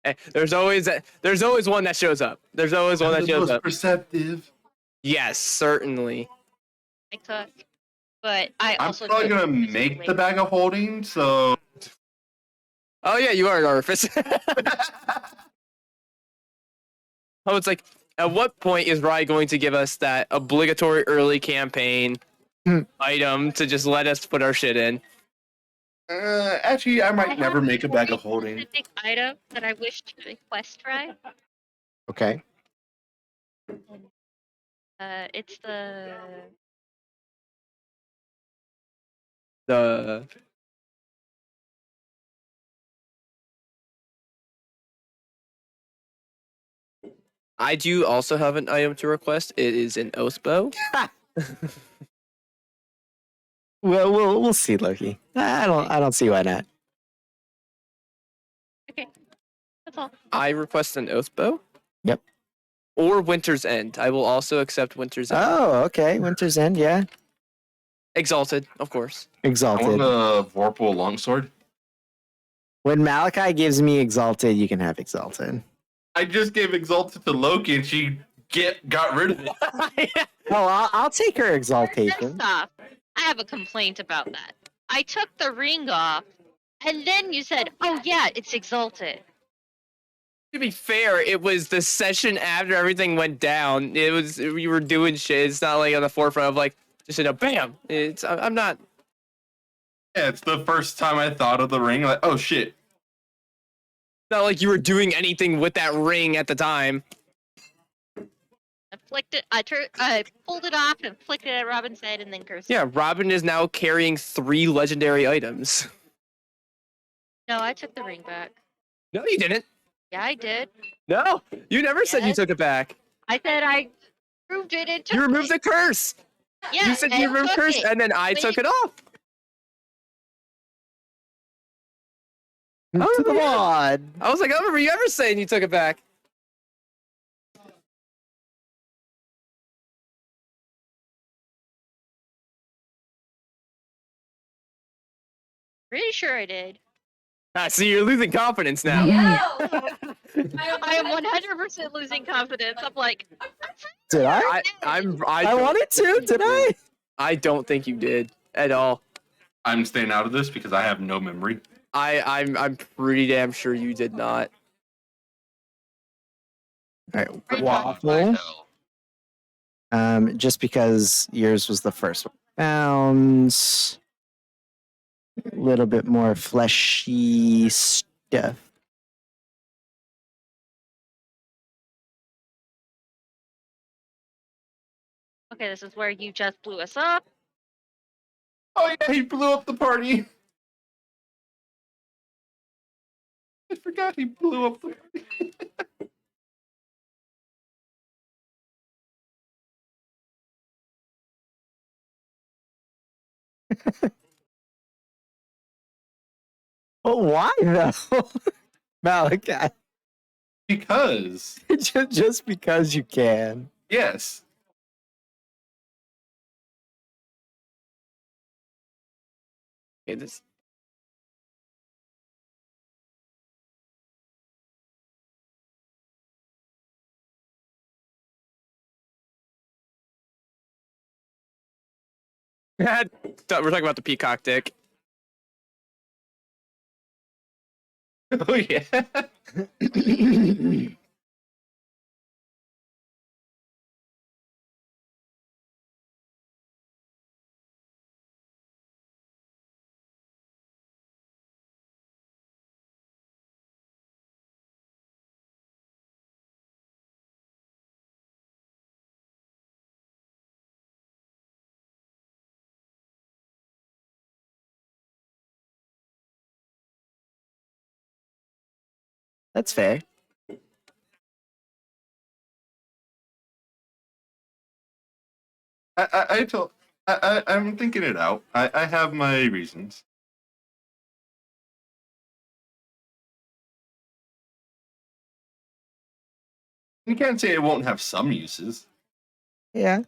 Hey, there's always one that shows up. There's always one that shows up. Perceptive. Yes, certainly. I took, but I I'm also probably took gonna make the bag of holding, so Oh yeah, you are an orifice. Oh, it's like, at what point is Rye going to give us that obligatory early campaign item to just let us put our shit in? actually, I might have never make a bag of holding. specific item that I wish to request try. Okay. It's the The I do also have an item to request. It is an oath bow. Well, we'll see, Loki. I don't see why not. okay. That's all. I request an oath bow. Yep. Or Winter's End. I will also accept Winter's End. Oh, okay. Winter's End, yeah. Exalted, of course. I want Exalted. a Vorpal longsword. When Malachi gives me Exalted, you can have Exalted. I just gave Exalted to Loki and she got rid of it. Oh, I'll take her First Exaltation. off, I have a complaint about that. I took the ring off, and then you said, "Oh yeah, it's exalted." To be fair, it was the session after everything went down. It was we were doing shit. It's not like on the forefront of like just bam. It's I'm not. Yeah, it's the first time I thought of the ring. Like, oh shit. Not like you were doing anything with that ring at the time. I flicked it. I pulled it off and flicked it at Robin's head, and then cursed. Yeah, Robin is now carrying 3 legendary items. No, I took the ring back. No, you didn't. Yeah, I did. No, you never said you Yes. took it back. I said I proved it and took You removed it. the curse. Yeah, You said and you removed took curse, it. and then I But took you- it off. Come on. I was like, I don't remember you ever saying you took it back. Pretty sure I did. Ah, see, you're losing confidence now. I am 100% losing confidence. I'm like, Did I? I I wanted to. Did I? I don't think you did at all. I'm staying out of this because I have no memory. I'm pretty damn sure you did not. All right. Right. Waffle. Just because yours was the first one. Bounds. A little bit more fleshy stuff. okay, this is where you just blew us up. Oh yeah, he blew up the party. I forgot he blew up the party. Oh, why though? Malachi. Because Just because you can. yes. Okay, this. We're talking about the peacock dick. Oh yeah. That's fair. I'm thinking it out. I have my reasons. You can't say it won't have some uses. Yeah.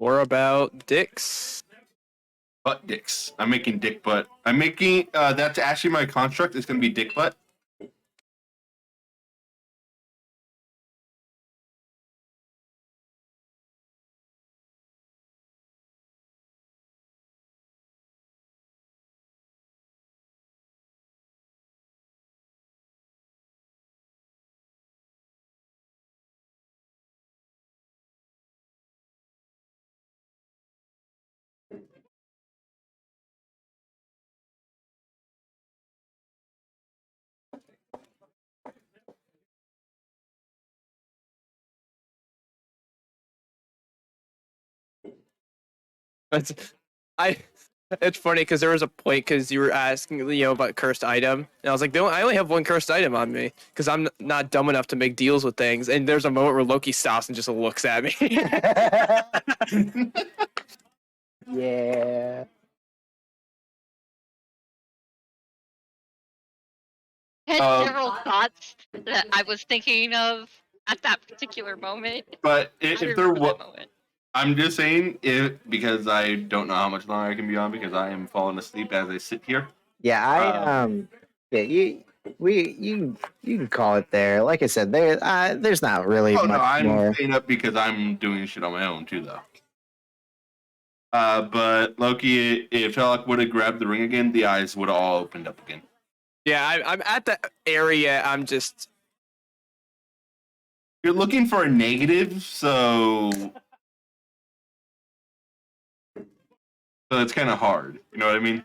Or about dicks. Butt dicks. I'm making dick butt. I'm making that's actually my construct. It's gonna be dick butt. It's, I. It's funny because there was a point because you were asking, about cursed item, and I was like, I only have one cursed item on me because I'm not dumb enough to make deals with things. And there's a moment where Loki stops and just looks at me. Yeah. Had Um, several thoughts that I was thinking of at that particular moment. But I if there remember was, that moment. I'm just saying if because I don't know how much longer I can be on because I am falling asleep as I sit here. Yeah, yeah, you can call it there. Like I said, there's not really Oh no, much I'm more. staying up because I'm doing shit on my own too, though. But Loki, if Sherlock would have grabbed the ring again, the eyes would have all opened up again. Yeah, I'm at the area. I'm just. You're looking for a negative, so it's kind of hard. You know what I mean?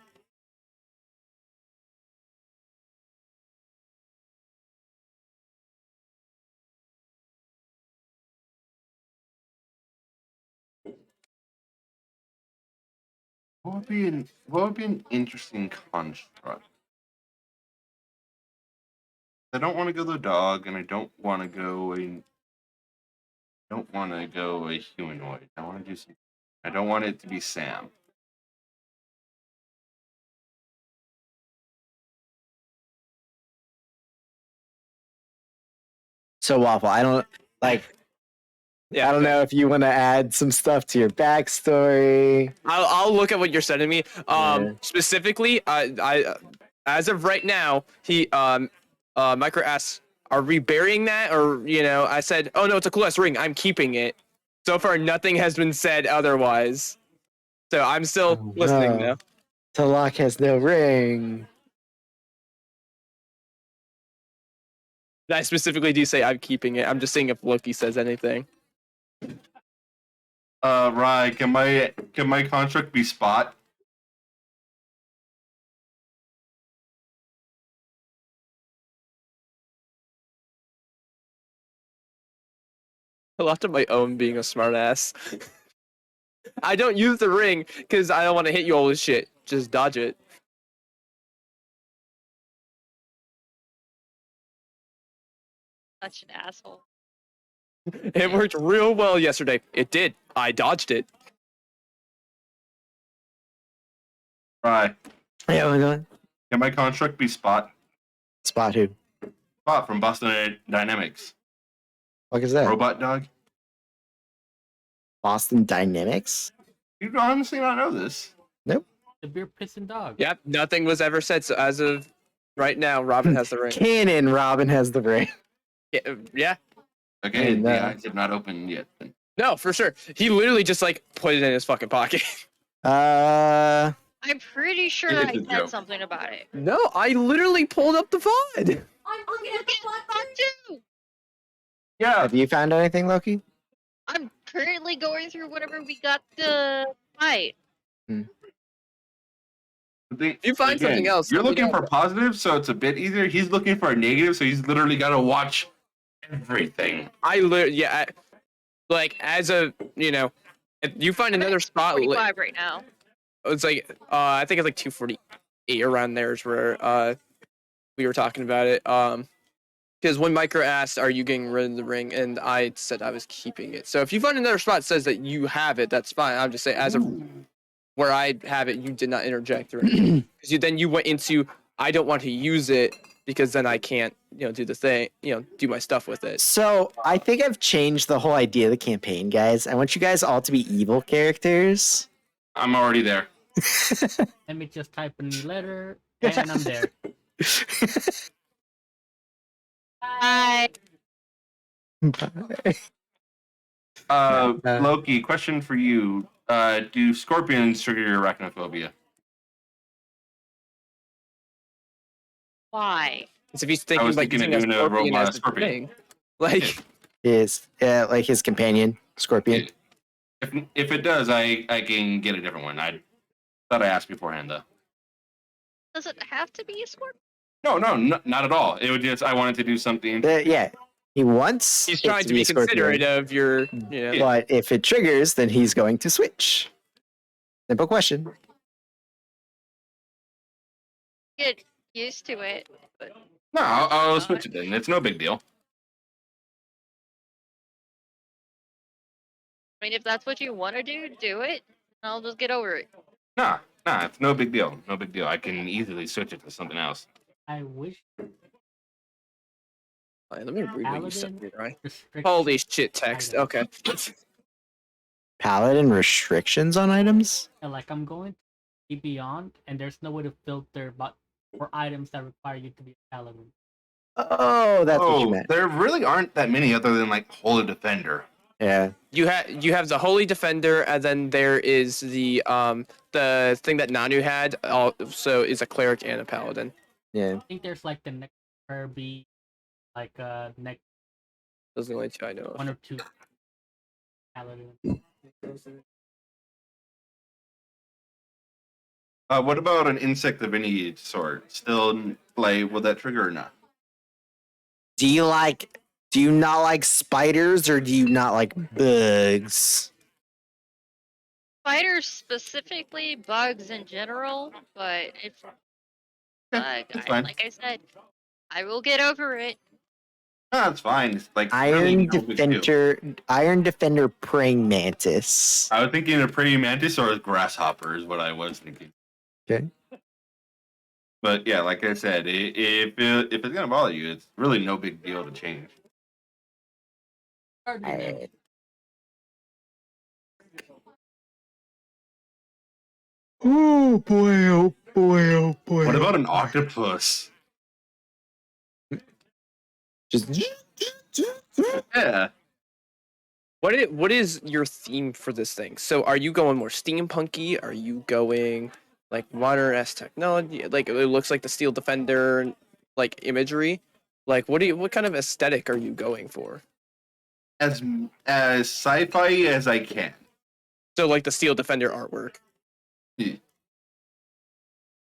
What would be an interesting construct? I don't want to go the dog, and I don't want to go a humanoid. I want to do some. I don't want it to be Sam. So Waffle, I don't like. Yeah, I don't know if you want to add some stuff to your backstory. I'll look at what you're sending me. Yeah. Specifically, I as of right now, Micro asks, "Are we burying that?" Or I said, "Oh no, it's a cool ass ring. I'm keeping it." So far, nothing has been said otherwise. So I'm still listening no. now. Talak has no ring. I specifically do say I'm keeping it. I'm just seeing if Loki says anything. Right. Can my construct be Spot? I left on my own being a smartass. I don't use the ring because I don't want to hit you all with shit. Just dodge it. Such an asshole. It worked real well yesterday. It did. I dodged it. Right. Yeah, we're going. Can my construct be Spot? Spot who? Spot from Boston Dynamics. What is that? Robot dog. Boston Dynamics? You honestly not know this. The beer pissing dog. Yep, nothing was ever said. So as of right now, Robin has the ring. Canon Robin has the ring. Yeah, Okay, And, the eyes have not opened yet. no, for sure. He literally just like put it in his fucking pocket. I'm pretty sure It is I a said joke. something about it. No, I literally pulled up the VOD. I'm looking at the too. Yeah. Have you found anything, Loki? I'm currently going through whatever we got to fight. If you find something else, you're let me looking know. for positive, so it's a bit easier. He's looking for a negative, so he's literally got to watch everything. I literally, yeah, like as a, you know, if you find another spot, 45 right now. it's like, I think it's like 248 around there is where we were talking about it. Because when Micro asked, "Are you getting rid of the ring?" and I said I was keeping it. So if you find another spot that says that you have it, that's fine. I'm just saying, as of where I have it, you did not interject or anything. Because then you went into, I don't want to use it because then I can't, you know, do the thing, you know, do my stuff with it. So I think I've changed the whole idea of the campaign, guys. I want you guys all to be evil characters. I'm already there. Let me just type a new letter, and I'm there. I Loki, question for you. Do scorpions trigger your arachnophobia? why? It's if he's I thinking was about thinking of using a doing a scorpion robot as the scorpion. thing. Like, Is like his companion, Scorpion. If it does, I can get a different one. I thought I asked beforehand though. Does it have to be a scorpion? No, not at all. It would just I wanted to do something. Yeah, he wants. he's it trying to be be a Scorpion, considerate of your, you know. Yeah. but if it triggers, then he's going to switch. Simple question. Get used to it. But No, I'll switch it then. It's no big deal. I mean, if that's what you want to do it. I'll just get over it. Nah, it's no big deal. No big deal. I can easily switch it to something else. I wish Let me read what you said Paladin here, right? restriction Holy shit, text. Okay. Paladin restrictions on items. like I'm going to be beyond, and there's no way to filter but for items that require you to be a paladin. Oh, that's what you meant. There really aren't that many other than like Holy Defender. Yeah. You have the Holy Defender, and then there is the thing that Nanu had. Also, is a cleric and a paladin. Yeah. I think there's like the next Kirby, like next Those are the only two I know of. one or two paladin. What about an insect of any sort? Still in play? Will that trigger or not? Do you not like spiders or do you not like bugs? Spiders specifically, bugs in general, but if bug, that's fine. like I said, I will get over it. No, it's fine. It's like Iron really no big deal. Defender praying mantis. I was thinking of praying mantis or grasshopper is what I was thinking. Okay. But yeah, like I said, if it's gonna bother you, it's really no big deal to change. Cardinal. Oh boy, oh boy, oh boy. What about an octopus? just Yeah. What is your theme for this thing? So, are you going more steampunky? Are you going like modern S technology? Like it looks like the Steel Defender, like imagery. Like what kind of aesthetic are you going for? As sci-fi as I can. So like the Steel Defender artwork. Yeah.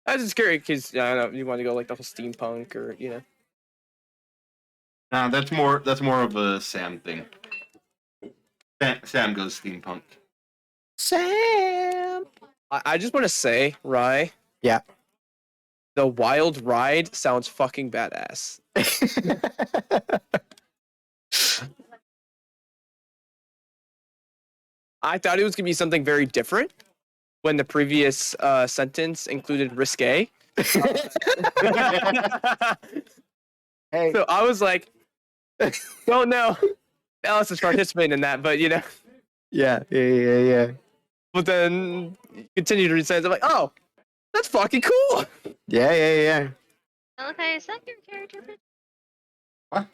I was just curious because I don't know you want to go like the whole steampunk or you know. Nah, that's more of a Sam thing. Sam goes steampunk. Sam. I just want to say, Rye. Yeah. The Wild Ride sounds fucking badass. I thought it was gonna be something very different when the previous sentence included risque. Hey, So I was like, don't know. Alice is participating in that, but you know, Yeah. but then continue to read. I'm like, oh, that's fucking cool. Yeah. Okay, is that your character picture? What?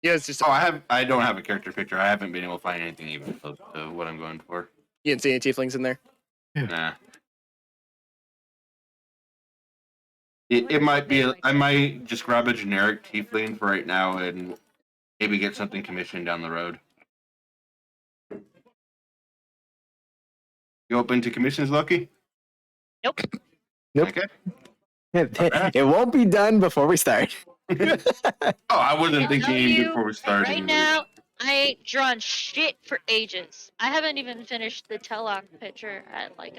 Yeah, it's just Oh, I don't have a character picture. I haven't been able to find anything even close to what I'm going for. you didn't see any tieflings in there. Nah. It might be. I might just grab a generic tiefling for right now and maybe get something commissioned down the road. You open to commissions, Lucky? Nope. Nope. Okay. It won't be done before we start. Oh, I wasn't I'll thinking tell even you before we started. right now, I ain't drawn shit for ages. I haven't even finished the Tellock picture at like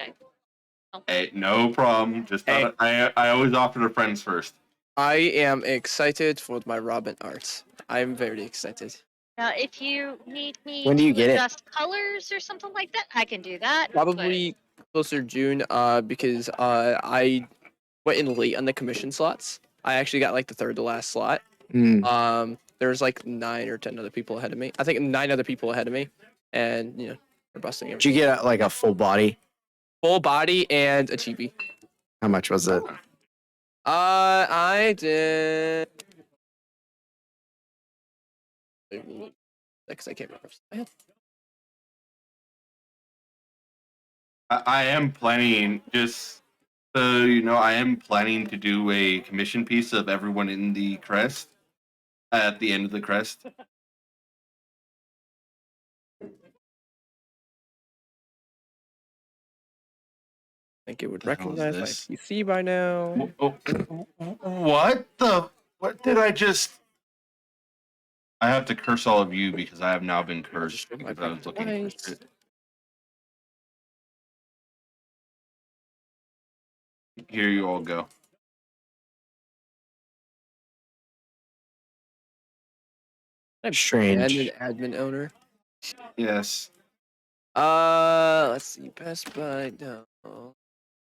Hey, no problem. Just Hey. thought I always offer to friends first. I am excited for my Robin art. I'm very excited. Now, if you need me When do you to get it? adjust colors or something like that, I can do that. Probably closer to June, because I went in late on the commission slots. I actually got like the third to last slot. There's like 9 or 10 other people ahead of me. I think 9 other people ahead of me, and you know, we're busting Did everything. you get like a full body? Full body and a chibi. How much was it? I did. Because I can't remember. I am planning just so you know. I am planning to do a commission piece of everyone in the crest at the end of the crest. I think it would The hell is recognize my this? PC by now. What the? What did I just? I have to curse all of you because I have now been cursed My because I was looking for device. shit. Here you all go. Strange. And an admin owner. Yes. Let's see. Best Buy. No.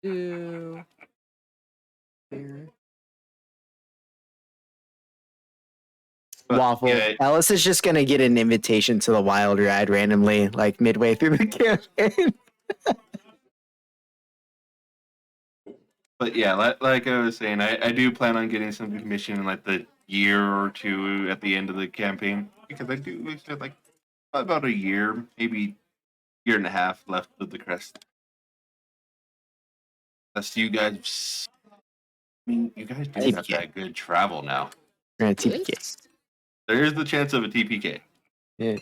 Do. Here. But, Waffle. yeah, Ellis is just gonna get an invitation to the Wild Ride randomly, like midway through the campaign. but yeah, like I was saying, I do plan on getting some commission in like the year or two at the end of the campaign because I do have like about a year, maybe year and a half left of the crest. That's you guys. I mean, you guys do have TPK. that good travel now. We're gonna TPK. This? There is the chance of a TPK. Yeah.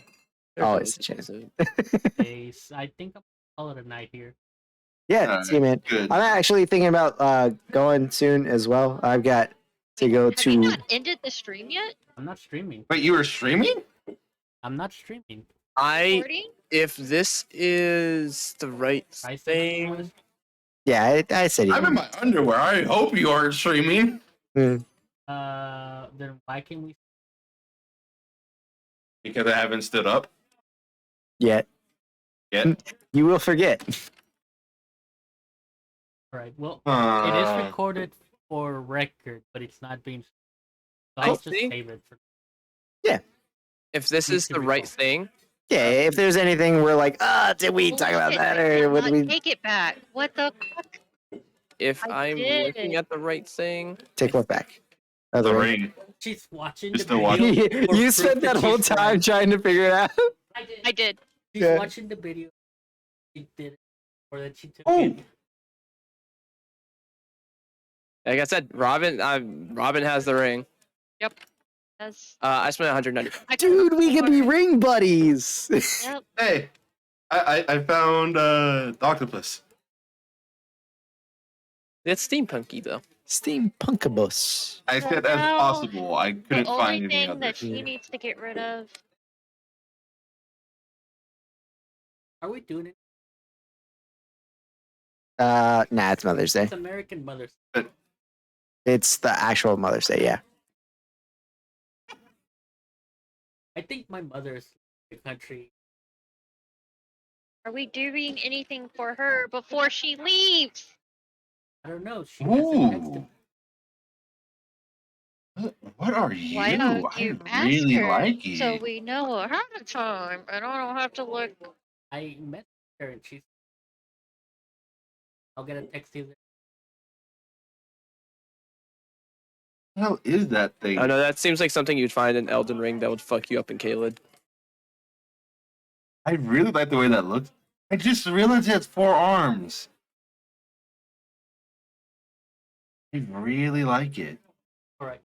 There Always goes. a chance. Ace. I think I'm gonna call it a night here. Yeah, Alright, see, man. good. I'm actually thinking about going soon as well. I've got to go Have you to. not ended the stream yet? I'm not streaming. Wait, you were streaming? I'm not streaming. Recording? If this is the right I said you wanna thing, Yeah, I said I'm in you. my underwear. I hope you aren't streaming. then why can we? Because I haven't stood up Yet. yet. You will forget. All right. Well, it is Uh, recorded for record, but it's not being. So I I'll just think- save it for. if this You is can the right record. thing, Yeah, if there's anything we're like, did we talk about Bullshit, that I or would cannot we take it back? What the fuck? if I I'm did looking it. at the right thing, take what back? the Other ring. She's watching Just the to watch. video. for You proof spent that whole she's time right. trying to figure it out. I did. She's Yeah. watching the video. She did it, or that she took Oh. it. like I said, Robin has the ring. That's, I spent 190. I Dude, we could be could've ring buddies. sworn- Yep. Hey, I found the octopus. It's steampunky though. Steampunkabus. I said as No, possible. I The couldn't only find any thing that others. she needs to get rid of. Are we doing it? Nah, it's Mother's Day. It's American Mother's. It's the actual Mother's Day, yeah. I think my mother's the country. Are we doing anything for her before she leaves? I don't know. She hasn't texted Ooh. me. What are you? Why don't you I ask really her like it. so we know ahead of time and I don't have to look? I met her and she's. I'll get a text either. What the hell is that thing? I know that seems like something you'd find in Elden Ring that would fuck you up in Caelid. I really like the way that looks. I just realized it has 4 arms. I really like it. All right.